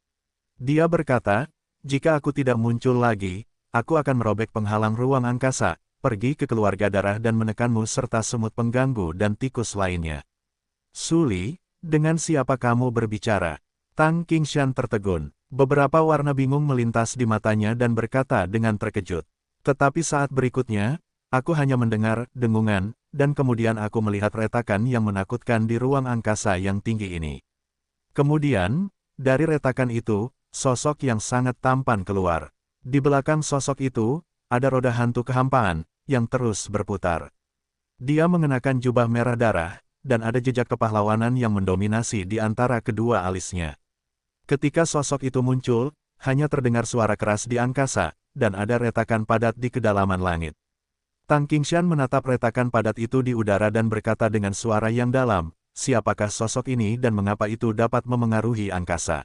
Speaker 1: Dia berkata, "Jika aku tidak muncul lagi, aku akan merobek penghalang ruang angkasa, pergi ke keluarga darah dan menekanmu serta semut pengganggu dan tikus lainnya." "Suli, dengan siapa kamu berbicara?" Tang Qingshan tertegun. Beberapa warna bingung melintas di matanya dan berkata dengan terkejut. Tetapi saat berikutnya, aku hanya mendengar dengungan, dan kemudian aku melihat retakan yang menakutkan di ruang angkasa yang tinggi ini. Kemudian, dari retakan itu, sosok yang sangat tampan keluar. Di belakang sosok itu, ada roda hantu kehampaan, yang terus berputar. Dia mengenakan jubah merah darah, dan ada jejak kepahlawanan yang mendominasi di antara kedua alisnya. Ketika sosok itu muncul, hanya terdengar suara keras di angkasa, dan ada retakan padat di kedalaman langit. Tang Qingshan menatap retakan padat itu di udara dan berkata dengan suara yang dalam, "Siapakah sosok ini dan mengapa itu dapat memengaruhi angkasa?"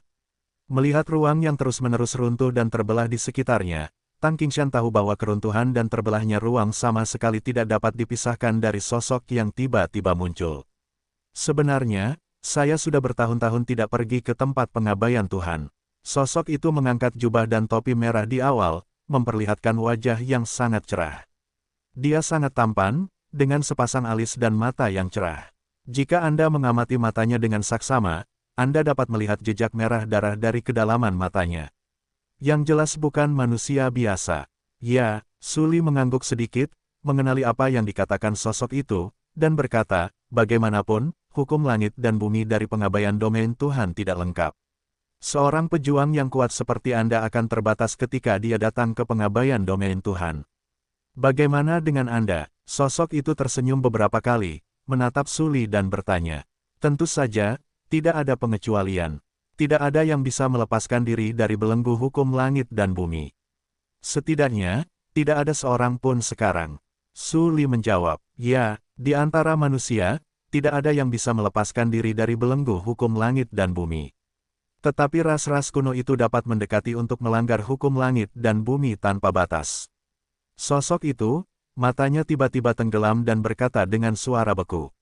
Speaker 1: Melihat ruang yang terus-menerus runtuh dan terbelah di sekitarnya, Tang Qingshan tahu bahwa keruntuhan dan terbelahnya ruang sama sekali tidak dapat dipisahkan dari sosok yang tiba-tiba muncul. "Sebenarnya, saya sudah bertahun-tahun tidak pergi ke tempat pengabaian Tuhan." Sosok itu mengangkat jubah dan topi merah di awal, memperlihatkan wajah yang sangat cerah. Dia sangat tampan, dengan sepasang alis dan mata yang cerah. Jika Anda mengamati matanya dengan saksama, Anda dapat melihat jejak merah darah dari kedalaman matanya. Yang jelas bukan manusia biasa. Ya, Suli mengangguk sedikit, mengenali apa yang dikatakan sosok itu, dan berkata, "Bagaimanapun, hukum langit dan bumi dari pengabaian domain Tuhan tidak lengkap. Seorang pejuang yang kuat seperti Anda akan terbatas ketika dia datang ke pengabaian domain Tuhan. Bagaimana dengan Anda?" Sosok itu tersenyum beberapa kali, menatap Suli dan bertanya. "Tentu saja, tidak ada pengecualian. Tidak ada yang bisa melepaskan diri dari belenggu hukum langit dan bumi. Setidaknya, tidak ada seorang pun sekarang." Suli menjawab, "Ya, di antara manusia, tidak ada yang bisa melepaskan diri dari belenggu hukum langit dan bumi. Tetapi ras-ras kuno itu dapat mendekati untuk melanggar hukum langit dan bumi tanpa batas." Sosok itu, matanya tiba-tiba tenggelam dan berkata dengan suara beku,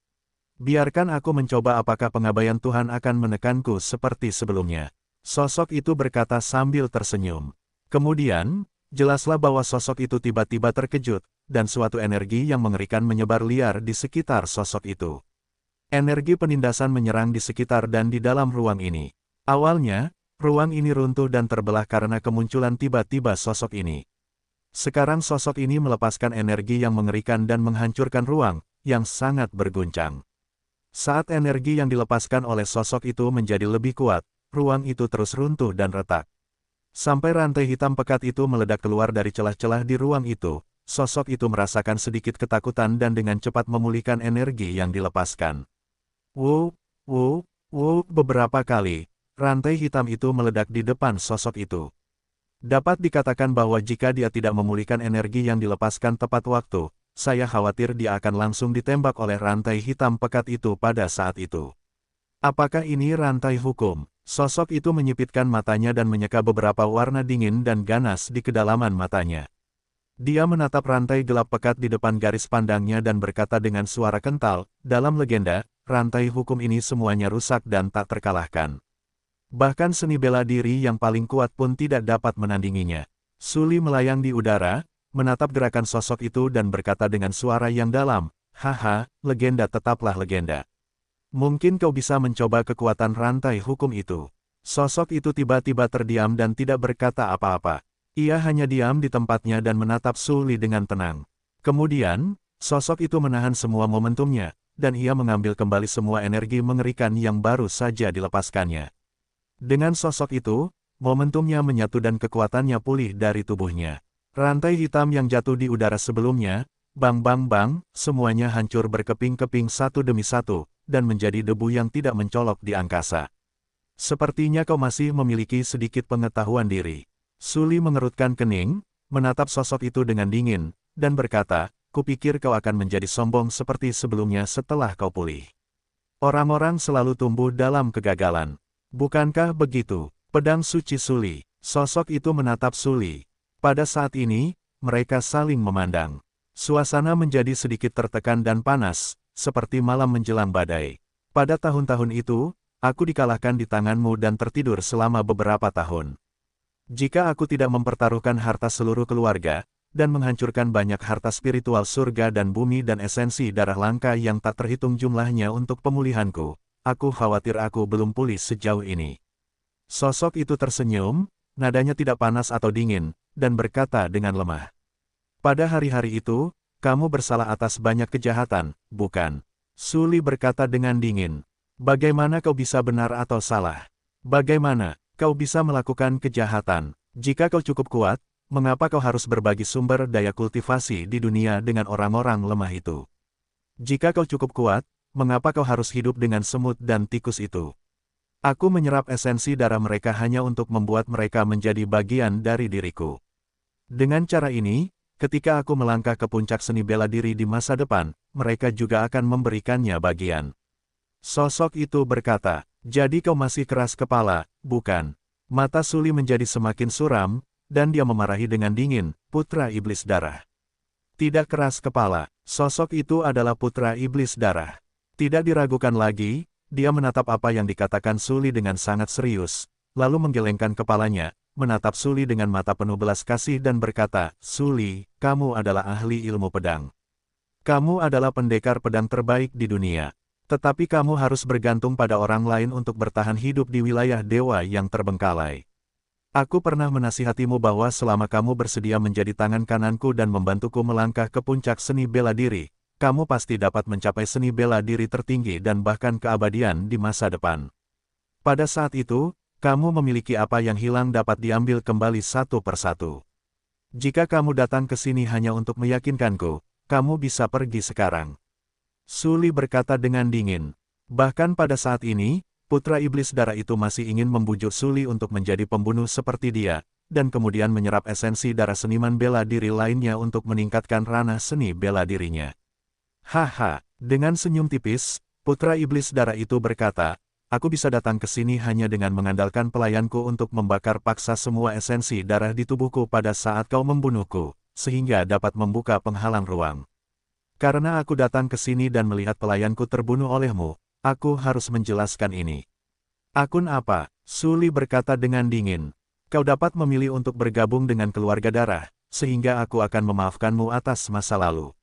Speaker 1: "Biarkan aku mencoba apakah pengabaian Tuhan akan menekanku seperti sebelumnya." Sosok itu berkata sambil tersenyum. Kemudian, jelaslah bahwa sosok itu tiba-tiba terkejut, dan suatu energi yang mengerikan menyebar liar di sekitar sosok itu. Energi penindasan menyerang di sekitar dan di dalam ruang ini. Awalnya, ruang ini runtuh dan terbelah karena kemunculan tiba-tiba sosok ini. Sekarang sosok ini melepaskan energi yang mengerikan dan menghancurkan ruang, yang sangat berguncang. Saat energi yang dilepaskan oleh sosok itu menjadi lebih kuat, ruang itu terus runtuh dan retak. Sampai rantai hitam pekat itu meledak keluar dari celah-celah di ruang itu, sosok itu merasakan sedikit ketakutan dan dengan cepat memulihkan energi yang dilepaskan. Beberapa kali, Rantai hitam itu meledak di depan sosok itu. Dapat dikatakan bahwa jika dia tidak memulihkan energi yang dilepaskan tepat waktu, saya khawatir dia akan langsung ditembak oleh rantai hitam pekat itu pada saat itu. Apakah ini rantai hukum? Sosok itu menyipitkan matanya dan menyeka beberapa warna dingin dan ganas di kedalaman matanya. Dia menatap rantai gelap pekat di depan garis pandangnya dan berkata dengan suara kental, dalam legenda, rantai hukum ini semuanya rusak dan tak terkalahkan. Bahkan seni bela diri yang paling kuat pun tidak dapat menandinginya. Suli melayang di udara, menatap gerakan sosok itu dan berkata dengan suara yang dalam, haha, legenda tetaplah legenda. Mungkin kau bisa mencoba kekuatan rantai hukum itu. Sosok itu tiba-tiba terdiam dan tidak berkata apa-apa. Ia hanya diam di tempatnya dan menatap Suli dengan tenang. Kemudian, sosok itu menahan semua momentumnya, dan ia mengambil kembali semua energi mengerikan yang baru saja dilepaskannya. Dengan sosok itu, momentumnya menyatu dan kekuatannya pulih dari tubuhnya. Rantai hitam yang jatuh di udara sebelumnya, bang bang bang, semuanya hancur berkeping-keping satu demi satu, dan menjadi debu yang tidak mencolok di angkasa. Sepertinya kau masih memiliki sedikit pengetahuan diri. Suli mengerutkan kening, menatap sosok itu dengan dingin, dan berkata, kupikir kau akan menjadi sombong seperti sebelumnya setelah kau pulih. Orang-orang selalu tumbuh dalam kegagalan. Bukankah begitu? Pedang suci Suli. Sosok itu menatap Suli. Pada saat ini, mereka saling memandang. Suasana menjadi sedikit tertekan dan panas, seperti malam menjelang badai. Pada tahun-tahun itu, aku dikalahkan di tanganmu dan tertidur selama beberapa tahun. Jika aku tidak mempertaruhkan harta seluruh keluarga, dan menghancurkan banyak harta spiritual surga dan bumi dan esensi darah langka yang tak terhitung jumlahnya untuk pemulihanku, aku khawatir aku belum pulih sejauh ini. Sosok itu tersenyum, nadanya tidak panas atau dingin, dan berkata dengan lemah. Pada hari-hari itu, kamu bersalah atas banyak kejahatan, bukan? Suli berkata dengan dingin. Bagaimana kau bisa benar atau salah? Bagaimana kau bisa melakukan kejahatan? Jika kau cukup kuat, mengapa kau harus berbagi sumber daya kultivasi di dunia dengan orang-orang lemah itu? Jika kau cukup kuat, mengapa kau harus hidup dengan semut dan tikus itu? Aku menyerap esensi darah mereka hanya untuk membuat mereka menjadi bagian dari diriku. Dengan cara ini, ketika aku melangkah ke puncak seni bela diri di masa depan, mereka juga akan memberikannya bagian. Sosok itu berkata, jadi kau masih keras kepala, bukan? Mata Suli menjadi semakin suram, dan dia memarahi dengan dingin, putra iblis darah. Tidak keras kepala, sosok itu adalah putra iblis darah. Tidak diragukan lagi, dia menatap apa yang dikatakan Suli dengan sangat serius, lalu menggelengkan kepalanya, menatap Suli dengan mata penuh belas kasih dan berkata, Suli, kamu adalah ahli ilmu pedang. Kamu adalah pendekar pedang terbaik di dunia. Tetapi kamu harus bergantung pada orang lain untuk bertahan hidup di wilayah dewa yang terbengkalai. Aku pernah menasihatimu bahwa selama kamu bersedia menjadi tangan kananku dan membantuku melangkah ke puncak seni bela diri, kamu pasti dapat mencapai seni bela diri tertinggi dan bahkan keabadian di masa depan. Pada saat itu, kamu memiliki apa yang hilang dapat diambil kembali satu persatu. Jika kamu datang ke sini hanya untuk meyakinkanku, kamu bisa pergi sekarang. Suli berkata dengan dingin. Bahkan pada saat ini, putra iblis darah itu masih ingin membujuk Suli untuk menjadi pembunuh seperti dia, dan kemudian menyerap esensi darah seniman bela diri lainnya untuk meningkatkan ranah seni bela dirinya. Haha, dengan senyum tipis, putra iblis darah itu berkata, aku bisa datang ke sini hanya dengan mengandalkan pelayanku untuk membakar paksa semua esensi darah di tubuhku pada saat kau membunuhku, sehingga dapat membuka penghalang ruang. Karena aku datang ke sini dan melihat pelayanku terbunuh olehmu, aku harus menjelaskan ini. Akun apa? Suli berkata dengan dingin. Kau dapat memilih untuk bergabung dengan keluarga darah, sehingga aku akan memaafkanmu atas masa lalu.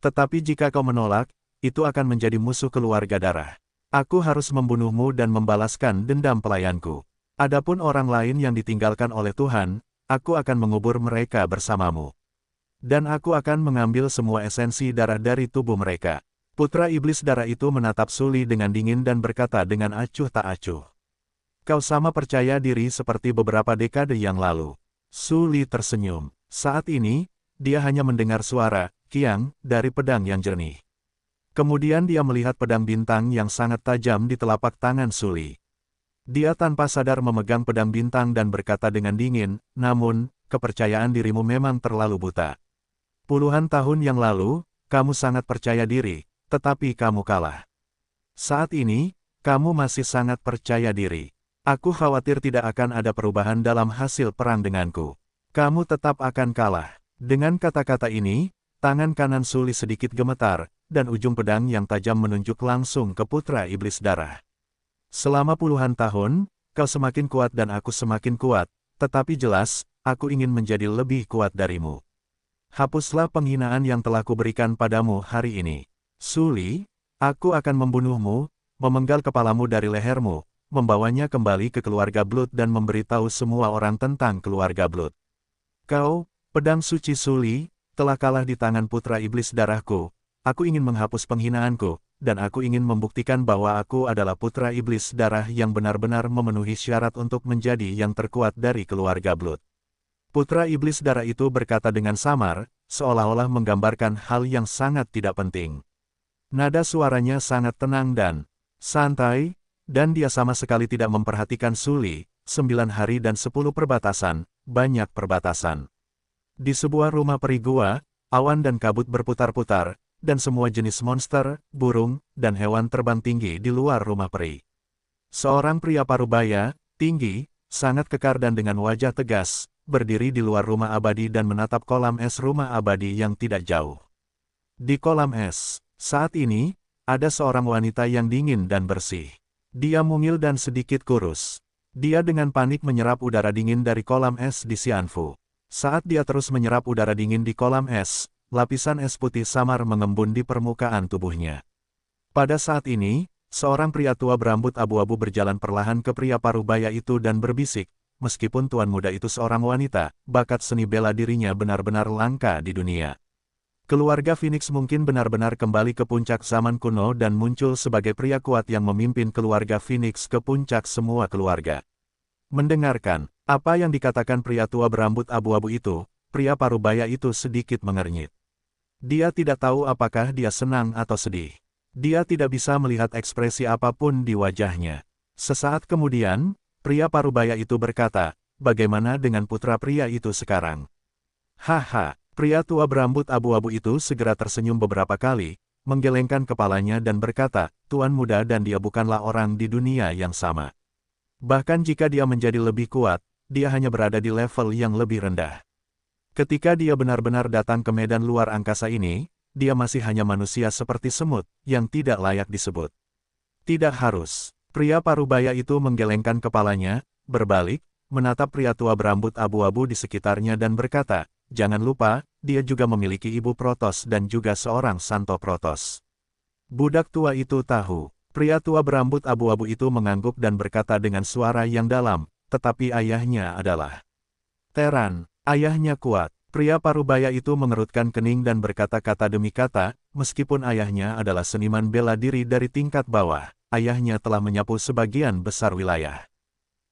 Speaker 1: Tetapi jika kau menolak, itu akan menjadi musuh keluarga darah. Aku harus membunuhmu dan membalaskan dendam pelayanku. Adapun orang lain yang ditinggalkan oleh Tuhan, aku akan mengubur mereka bersamamu. Dan aku akan mengambil semua esensi darah dari tubuh mereka. Putra iblis darah itu menatap Suli dengan dingin dan berkata dengan acuh tak acuh. Kau sama percaya diri seperti beberapa dekade yang lalu. Suli tersenyum. Saat ini, dia hanya mendengar suara, kiang, dari pedang yang jernih. Kemudian dia melihat pedang bintang yang sangat tajam di telapak tangan Suli. Dia tanpa sadar memegang pedang bintang dan berkata dengan dingin, namun, kepercayaan dirimu memang terlalu buta. Puluhan tahun yang lalu, kamu sangat percaya diri, tetapi kamu kalah. Saat ini, kamu masih sangat percaya diri. Aku khawatir tidak akan ada perubahan dalam hasil perang denganku. Kamu tetap akan kalah. Dengan kata-kata ini, tangan kanan Suli sedikit gemetar, dan ujung pedang yang tajam menunjuk langsung ke Putra Iblis Darah. Selama puluhan tahun, kau semakin kuat dan aku semakin kuat, tetapi jelas, aku ingin menjadi lebih kuat darimu. Hapuslah penghinaan yang telah kuberikan padamu hari ini. Suli, aku akan membunuhmu, memenggal kepalamu dari lehermu, membawanya kembali ke keluarga Blood dan memberitahu semua orang tentang keluarga Blood. Kau, pedang suci Suli, telah kalah di tangan Putra Iblis Darahku. Aku ingin menghapus penghinaanku, dan aku ingin membuktikan bahwa aku adalah Putra Iblis Darah yang benar-benar memenuhi syarat untuk menjadi yang terkuat dari keluarga Blood. Putra Iblis Darah itu berkata dengan samar, seolah-olah menggambarkan hal yang sangat tidak penting. Nada suaranya sangat tenang dan santai, dan dia sama sekali tidak memperhatikan Suli. 9 hari dan 10 perbatasan, banyak perbatasan. Di sebuah rumah peri gua, awan dan kabut berputar-putar, dan semua jenis monster, burung, dan hewan terbang tinggi di luar rumah peri. Seorang pria parubaya, tinggi, sangat kekar dan dengan wajah tegas, berdiri di luar rumah abadi dan menatap kolam es rumah abadi yang tidak jauh. Di kolam es, saat ini, ada seorang wanita yang dingin dan bersih. Dia mungil dan sedikit kurus. Dia dengan panik menyerap udara dingin dari kolam es di Xianfu. Saat dia terus menyerap udara dingin di kolam es, lapisan es putih samar mengembun di permukaan tubuhnya. Pada saat ini, seorang pria tua berambut abu-abu berjalan perlahan ke pria parubaya itu dan berbisik, meskipun tuan muda itu seorang wanita, bakat seni bela dirinya benar-benar langka di dunia. Keluarga Phoenix mungkin benar-benar kembali ke puncak zaman kuno dan muncul sebagai pria kuat yang memimpin keluarga Phoenix ke puncak semua keluarga. Mendengarkan apa yang dikatakan pria tua berambut abu-abu itu, pria parubaya itu sedikit mengernyit. Dia tidak tahu apakah dia senang atau sedih. Dia tidak bisa melihat ekspresi apapun di wajahnya. Sesaat kemudian, pria parubaya itu berkata, "Bagaimana dengan putra pria itu sekarang?" Haha, pria tua berambut abu-abu itu segera tersenyum beberapa kali, menggelengkan kepalanya dan berkata, "Tuan muda dan dia bukanlah orang di dunia yang sama. Bahkan jika dia menjadi lebih kuat, dia hanya berada di level yang lebih rendah. Ketika dia benar-benar datang ke medan luar angkasa ini, dia masih hanya manusia seperti semut, yang tidak layak disebut." Tidak harus. Pria parubaya itu menggelengkan kepalanya, berbalik, menatap pria tua berambut abu-abu di sekitarnya dan berkata, "Jangan lupa, dia juga memiliki ibu Protos dan juga seorang Santo Protos." Budak tua itu tahu. Pria tua berambut abu-abu itu mengangguk dan berkata dengan suara yang dalam, "Tetapi ayahnya adalah Teran, ayahnya kuat." Pria parubaya itu mengerutkan kening dan berkata-kata demi kata, meskipun ayahnya adalah seniman bela diri dari tingkat bawah, ayahnya telah menyapu sebagian besar wilayah.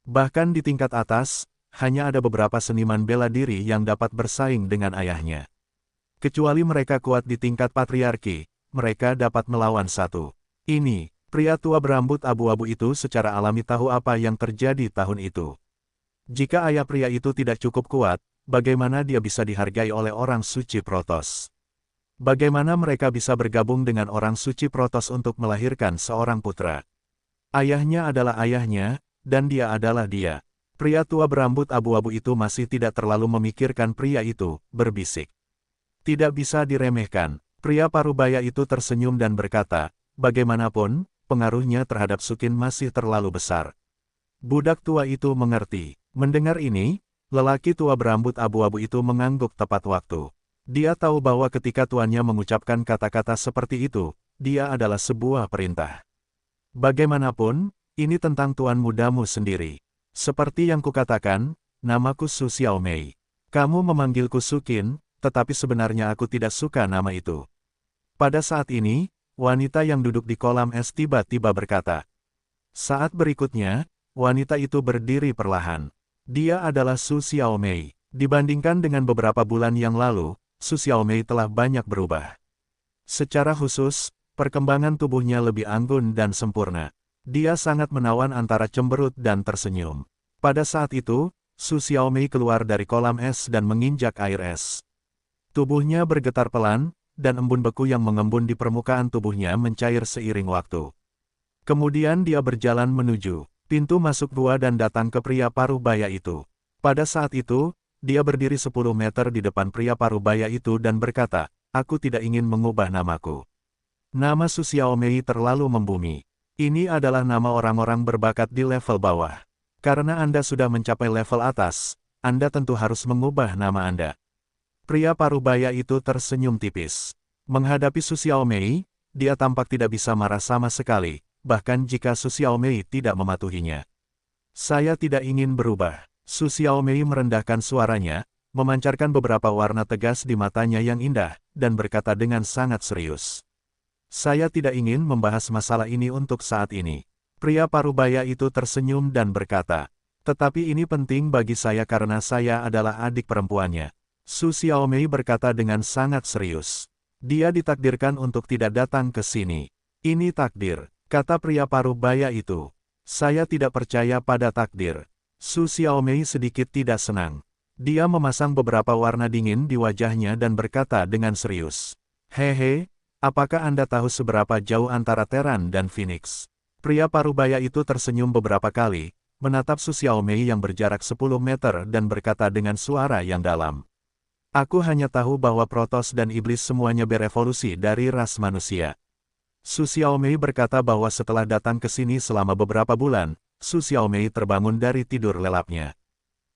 Speaker 1: Bahkan di tingkat atas, hanya ada beberapa seniman bela diri yang dapat bersaing dengan ayahnya. Kecuali mereka kuat di tingkat patriarki, mereka dapat melawan satu. Ini, pria tua berambut abu-abu itu secara alami tahu apa yang terjadi tahun itu. Jika ayah pria itu tidak cukup kuat, bagaimana dia bisa dihargai oleh orang suci Protos? Bagaimana mereka bisa bergabung dengan orang suci Protos untuk melahirkan seorang putra? Ayahnya adalah ayahnya, dan dia adalah dia. Pria tua berambut abu-abu itu masih tidak terlalu memikirkan pria itu, berbisik. Tidak bisa diremehkan. Pria parubaya itu tersenyum dan berkata, "Bagaimanapun, pengaruhnya terhadap Sukin masih terlalu besar." Budak tua itu mengerti. Mendengar ini, lelaki tua berambut abu-abu itu mengangguk tepat waktu. Dia tahu bahwa ketika tuannya mengucapkan kata-kata seperti itu, dia adalah sebuah perintah. Bagaimanapun, ini tentang tuan mudamu sendiri. Seperti yang kukatakan, namaku Su Xiaomei. Kamu memanggilku Sukin, tetapi sebenarnya aku tidak suka nama itu. Pada saat ini, wanita yang duduk di kolam es tiba-tiba berkata. Saat berikutnya, wanita itu berdiri perlahan. Dia adalah Su Xiaomei. Dibandingkan dengan beberapa bulan yang lalu, Su Xiaomei telah banyak berubah. Secara khusus, perkembangan tubuhnya lebih anggun dan sempurna. Dia sangat menawan antara cemberut dan tersenyum. Pada saat itu, Su Xiaomei keluar dari kolam es dan menginjak air es. Tubuhnya bergetar pelan, dan embun beku yang mengembun di permukaan tubuhnya mencair seiring waktu. Kemudian dia berjalan menuju pintu masuk gua dan datang ke pria paruh baya itu. Pada saat itu, dia berdiri 10 meter di depan pria paruh baya itu dan berkata, "Aku tidak ingin mengubah namaku. Nama Su Xiaomei terlalu membumi. Ini adalah nama orang-orang berbakat di level bawah. Karena Anda sudah mencapai level atas, Anda tentu harus mengubah nama Anda." Pria parubaya itu tersenyum tipis. Menghadapi Su Xiaomei, dia tampak tidak bisa marah sama sekali, bahkan jika Su Xiaomei tidak mematuhinya. "Saya tidak ingin berubah." Su Xiaomei merendahkan suaranya, memancarkan beberapa warna tegas di matanya yang indah, dan berkata dengan sangat serius. "Saya tidak ingin membahas masalah ini untuk saat ini." Pria parubaya itu tersenyum dan berkata, "Tetapi ini penting bagi saya karena saya adalah adik perempuannya." Su Xiaomei berkata dengan sangat serius. "Dia ditakdirkan untuk tidak datang ke sini. Ini takdir," kata pria parubaya itu. "Saya tidak percaya pada takdir." Su Xiaomei sedikit tidak senang. Dia memasang beberapa warna dingin di wajahnya dan berkata dengan serius, "Hehe, apakah Anda tahu seberapa jauh antara Teran dan Phoenix?" Pria parubaya itu tersenyum beberapa kali, menatap Su Xiaomei yang berjarak 10 meter dan berkata dengan suara yang dalam, "Aku hanya tahu bahwa Protoss dan Iblis semuanya berevolusi dari ras manusia." Su Xiaomei berkata bahwa setelah datang ke sini selama beberapa bulan, Su Xiaomei terbangun dari tidur lelapnya.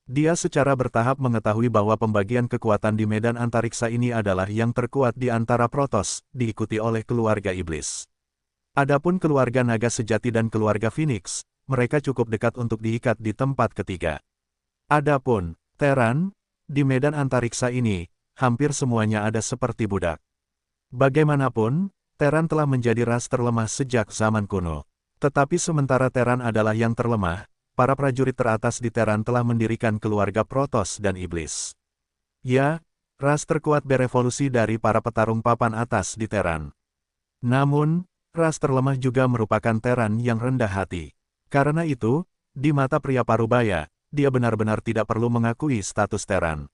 Speaker 1: Dia secara bertahap mengetahui bahwa pembagian kekuatan di medan antariksa ini adalah yang terkuat di antara Protoss, diikuti oleh keluarga Iblis. Adapun keluarga naga sejati dan keluarga Phoenix, mereka cukup dekat untuk diikat di tempat ketiga. Adapun Teran, di medan antariksa ini, hampir semuanya ada seperti budak. Bagaimanapun, Teran telah menjadi ras terlemah sejak zaman kuno. Tetapi sementara Teran adalah yang terlemah, para prajurit teratas di Teran telah mendirikan keluarga Protoss dan Iblis. Ya, ras terkuat berevolusi dari para petarung papan atas di Teran. Namun, ras terlemah juga merupakan Teran yang rendah hati. Karena itu, di mata pria parubaya, dia benar-benar tidak perlu mengakui status Teran.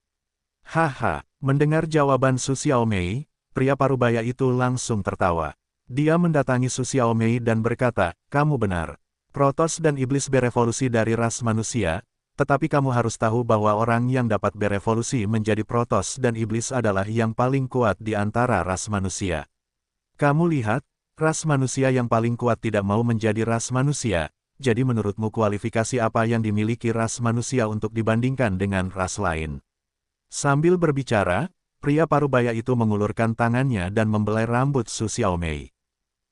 Speaker 1: Haha, mendengar jawaban Su Xiaomei, pria parubaya itu langsung tertawa. Dia mendatangi Su Xiaomei dan berkata, "Kamu benar. Protoss dan Iblis berevolusi dari ras manusia, tetapi kamu harus tahu bahwa orang yang dapat berevolusi menjadi Protoss dan Iblis adalah yang paling kuat di antara ras manusia. Kamu lihat, ras manusia yang paling kuat tidak mau menjadi ras manusia. Jadi menurutmu kualifikasi apa yang dimiliki ras manusia untuk dibandingkan dengan ras lain?" Sambil berbicara, pria parubaya itu mengulurkan tangannya dan membelai rambut Su Xiaomei.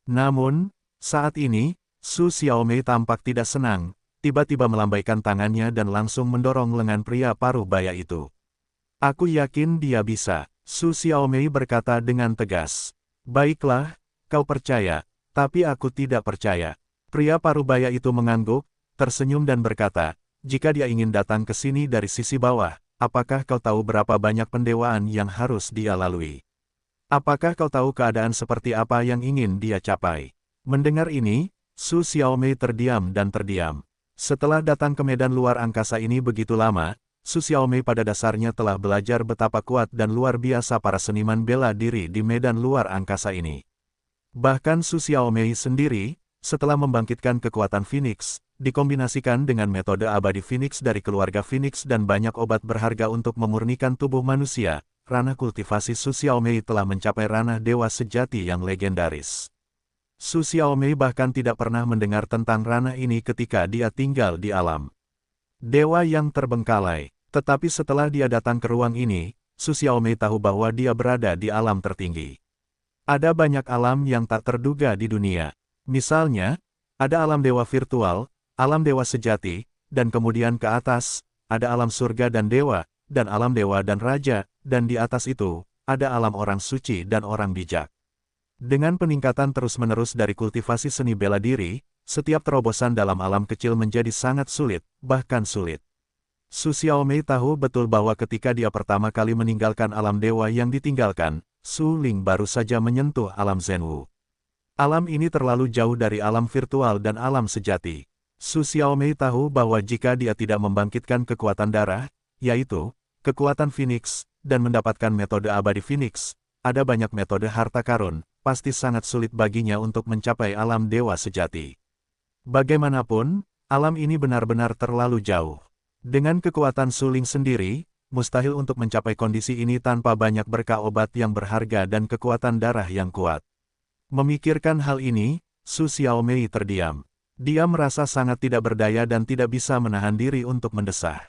Speaker 1: Namun, saat ini, Su Xiaomei tampak tidak senang, tiba-tiba melambaikan tangannya dan langsung mendorong lengan pria parubaya itu. "Aku yakin dia bisa," Su Xiaomei berkata dengan tegas. "Baiklah, kau percaya, tapi aku tidak percaya." Pria parubaya itu mengangguk, tersenyum dan berkata, "Jika dia ingin datang ke sini dari sisi bawah, apakah kau tahu berapa banyak pendewaan yang harus dia lalui? Apakah kau tahu keadaan seperti apa yang ingin dia capai?" Mendengar ini, Su Xiaomei terdiam dan terdiam. Setelah datang ke medan luar angkasa ini begitu lama, Su Xiaomei pada dasarnya telah belajar betapa kuat dan luar biasa para seniman bela diri di medan luar angkasa ini. Bahkan Su Xiaomei sendiri, setelah membangkitkan kekuatan Phoenix, dikombinasikan dengan metode abadi Phoenix dari keluarga Phoenix dan banyak obat berharga untuk memurnikan tubuh manusia, ranah kultivasi Su Xiaomei telah mencapai ranah dewa sejati yang legendaris. Su Xiaomei bahkan tidak pernah mendengar tentang ranah ini ketika dia tinggal di alam dewa yang terbengkalai. Tetapi setelah dia datang ke ruang ini, Su Xiaomei tahu bahwa dia berada di alam tertinggi. Ada banyak alam yang tak terduga di dunia. Misalnya, ada alam dewa virtual, alam dewa sejati, dan kemudian ke atas, ada alam surga dan dewa, dan alam dewa dan raja, dan di atas itu, ada alam orang suci dan orang bijak. Dengan peningkatan terus-menerus dari kultivasi seni bela diri, setiap terobosan dalam alam kecil menjadi sangat sulit, bahkan sulit. Su Xiaomei tahu betul bahwa ketika dia pertama kali meninggalkan alam dewa yang ditinggalkan, Su Ling baru saja menyentuh alam Zhenwu. Alam ini terlalu jauh dari alam virtual dan alam sejati. Su Xiaomei tahu bahwa jika dia tidak membangkitkan kekuatan darah, yaitu kekuatan Phoenix, dan mendapatkan metode abadi Phoenix, ada banyak metode harta karun, pasti sangat sulit baginya untuk mencapai alam dewa sejati. Bagaimanapun, alam ini benar-benar terlalu jauh. Dengan kekuatan Su Ling sendiri, mustahil untuk mencapai kondisi ini tanpa banyak berkah obat yang berharga dan kekuatan darah yang kuat. Memikirkan hal ini, Su Xiaomei terdiam. Dia merasa sangat tidak berdaya dan tidak bisa menahan diri untuk mendesah.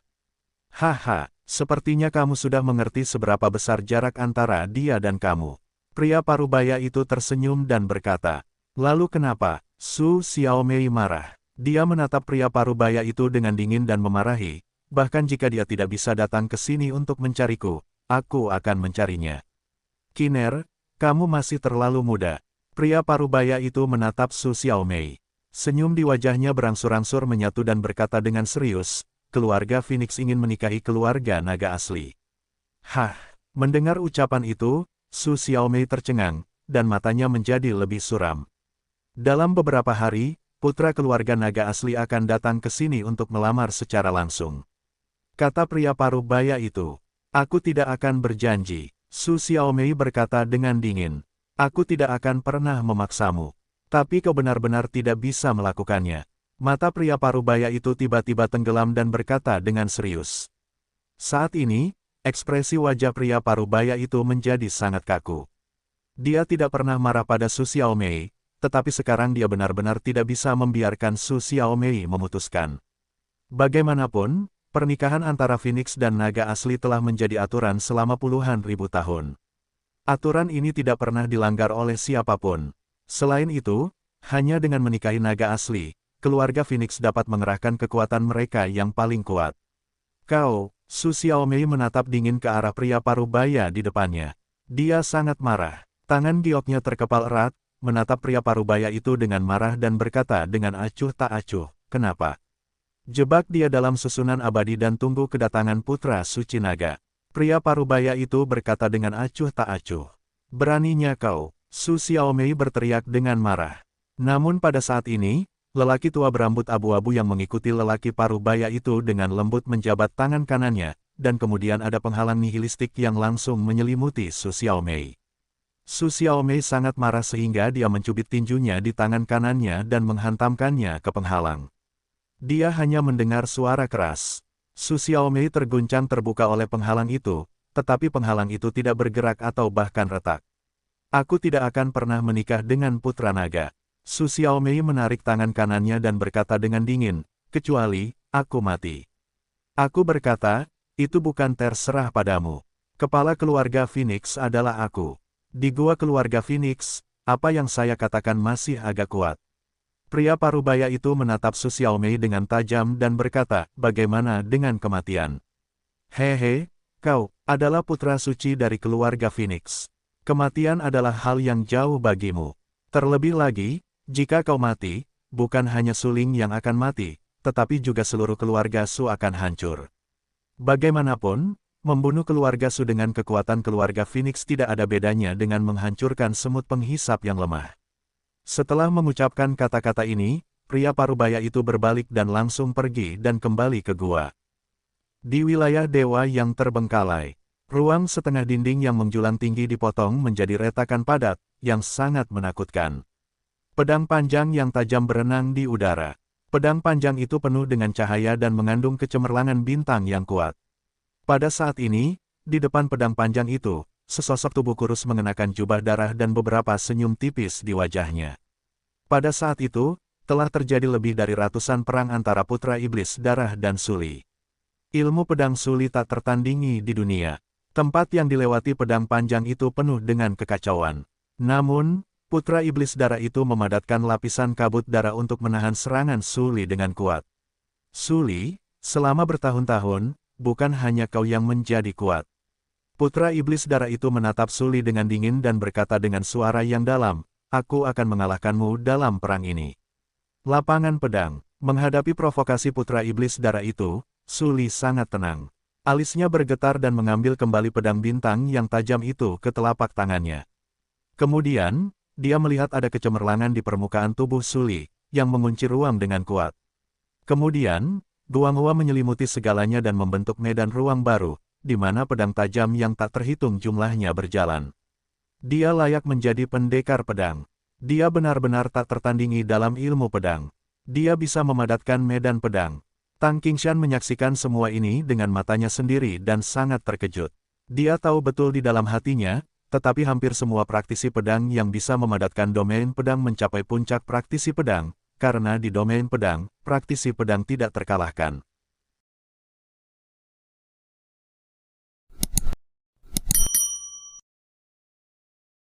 Speaker 1: Haha, sepertinya kamu sudah mengerti seberapa besar jarak antara dia dan kamu. Pria parubaya itu tersenyum dan berkata, "Lalu kenapa?" Su Xiaomei marah. Dia menatap pria parubaya itu dengan dingin dan memarahi, "Bahkan jika dia tidak bisa datang ke sini untuk mencariku, aku akan mencarinya." "Kiner, kamu masih terlalu muda." Pria parubaya itu menatap Su Xiaomei. Senyum di wajahnya berangsur-angsur menyatu dan berkata dengan serius, "Keluarga Phoenix ingin menikahi keluarga naga asli." Hah, mendengar ucapan itu, Su Xiaomei tercengang, dan matanya menjadi lebih suram. Dalam beberapa hari, putra keluarga naga asli akan datang ke sini untuk melamar secara langsung. Kata pria parubaya itu, "Aku tidak akan berjanji." Su Xiaomei berkata dengan dingin, "Aku tidak akan pernah memaksamu. Tapi kau benar-benar tidak bisa melakukannya." Mata pria parubaya itu tiba-tiba tenggelam dan berkata dengan serius. Saat ini, ekspresi wajah pria parubaya itu menjadi sangat kaku. Dia tidak pernah marah pada Su Xiaomei, tetapi sekarang dia benar-benar tidak bisa membiarkan Su Xiaomei memutuskan. Bagaimanapun, pernikahan antara Phoenix dan naga asli telah menjadi aturan selama puluhan ribu tahun. Aturan ini tidak pernah dilanggar oleh siapapun. Selain itu, hanya dengan menikahi naga asli, keluarga Phoenix dapat mengerahkan kekuatan mereka yang paling kuat. "Kau," Su Xiaomei menatap dingin ke arah pria parubaya di depannya. Dia sangat marah. Tangan gioknya terkepal erat, menatap pria parubaya itu dengan marah dan berkata dengan acuh tak acuh, "Kenapa? Jebak dia dalam susunan abadi dan tunggu kedatangan putra suci naga." Pria parubaya itu berkata dengan acuh tak acuh. "Beraninya kau!" Su Xiaomei berteriak dengan marah. Namun pada saat ini, lelaki tua berambut abu-abu yang mengikuti lelaki parubaya itu dengan lembut menjabat tangan kanannya, dan kemudian ada penghalang nihilistik yang langsung menyelimuti Su Xiaomei. Su Xiaomei sangat marah sehingga dia mencubit tinjunya di tangan kanannya dan menghantamkannya ke penghalang. Dia hanya mendengar suara keras. Su Xiaomei terguncang terbuka oleh penghalang itu, tetapi penghalang itu tidak bergerak atau bahkan retak. "Aku tidak akan pernah menikah dengan putra naga." Su Xiaomei menarik tangan kanannya dan berkata dengan dingin, "Kecuali, aku mati." "Aku berkata, itu bukan terserah padamu. Kepala keluarga Phoenix adalah aku. Di gua keluarga Phoenix, apa yang saya katakan masih agak kuat." Pria parubaya itu menatap Su Xiaomei dengan tajam dan berkata, "Bagaimana dengan kematian?" "Hehe, kau adalah putra suci dari keluarga Phoenix. Kematian adalah hal yang jauh bagimu. Terlebih lagi, jika kau mati, bukan hanya Su Ling yang akan mati, tetapi juga seluruh keluarga Su akan hancur. Bagaimanapun, membunuh keluarga Su dengan kekuatan keluarga Phoenix tidak ada bedanya dengan menghancurkan semut penghisap yang lemah." Setelah mengucapkan kata-kata ini, pria parubaya itu berbalik dan langsung pergi dan kembali ke gua. Di wilayah dewa yang terbengkalai, ruang setengah dinding yang menjulang tinggi dipotong menjadi retakan padat, yang sangat menakutkan. Pedang panjang yang tajam berenang di udara. Pedang panjang itu penuh dengan cahaya dan mengandung kecemerlangan bintang yang kuat. Pada saat ini, di depan pedang panjang itu, sesosok tubuh kurus mengenakan jubah darah dan beberapa senyum tipis di wajahnya. Pada saat itu, telah terjadi lebih dari ratusan perang antara putra iblis darah dan Su Li. Ilmu pedang Su Li tak tertandingi di dunia. Tempat yang dilewati pedang panjang itu penuh dengan kekacauan. Namun, putra iblis darah itu memadatkan lapisan kabut darah untuk menahan serangan Su Li dengan kuat. "Su Li, selama bertahun-tahun, bukan hanya kau yang menjadi kuat." Putra iblis darah itu menatap Su Li dengan dingin dan berkata dengan suara yang dalam, "Aku akan mengalahkanmu dalam perang ini." Lapangan pedang. Menghadapi provokasi putra iblis darah itu, Su Li sangat tenang. Alisnya bergetar dan mengambil kembali pedang bintang yang tajam itu ke telapak tangannya. Kemudian, Dia melihat ada kecemerlangan di permukaan tubuh Suli, yang mengunci ruang dengan kuat. Kemudian, Guanghua menyelimuti segalanya dan membentuk medan ruang baru, di mana pedang tajam yang tak terhitung jumlahnya berjalan. Dia layak menjadi pendekar pedang. Dia benar-benar tak tertandingi dalam ilmu pedang. Dia bisa memadatkan medan pedang. Tang Qingshan menyaksikan semua ini dengan matanya sendiri dan sangat terkejut. Dia tahu betul di dalam hatinya, tetapi hampir semua praktisi pedang yang bisa memadatkan domain pedang mencapai puncak praktisi pedang, karena di domain pedang, praktisi pedang tidak terkalahkan.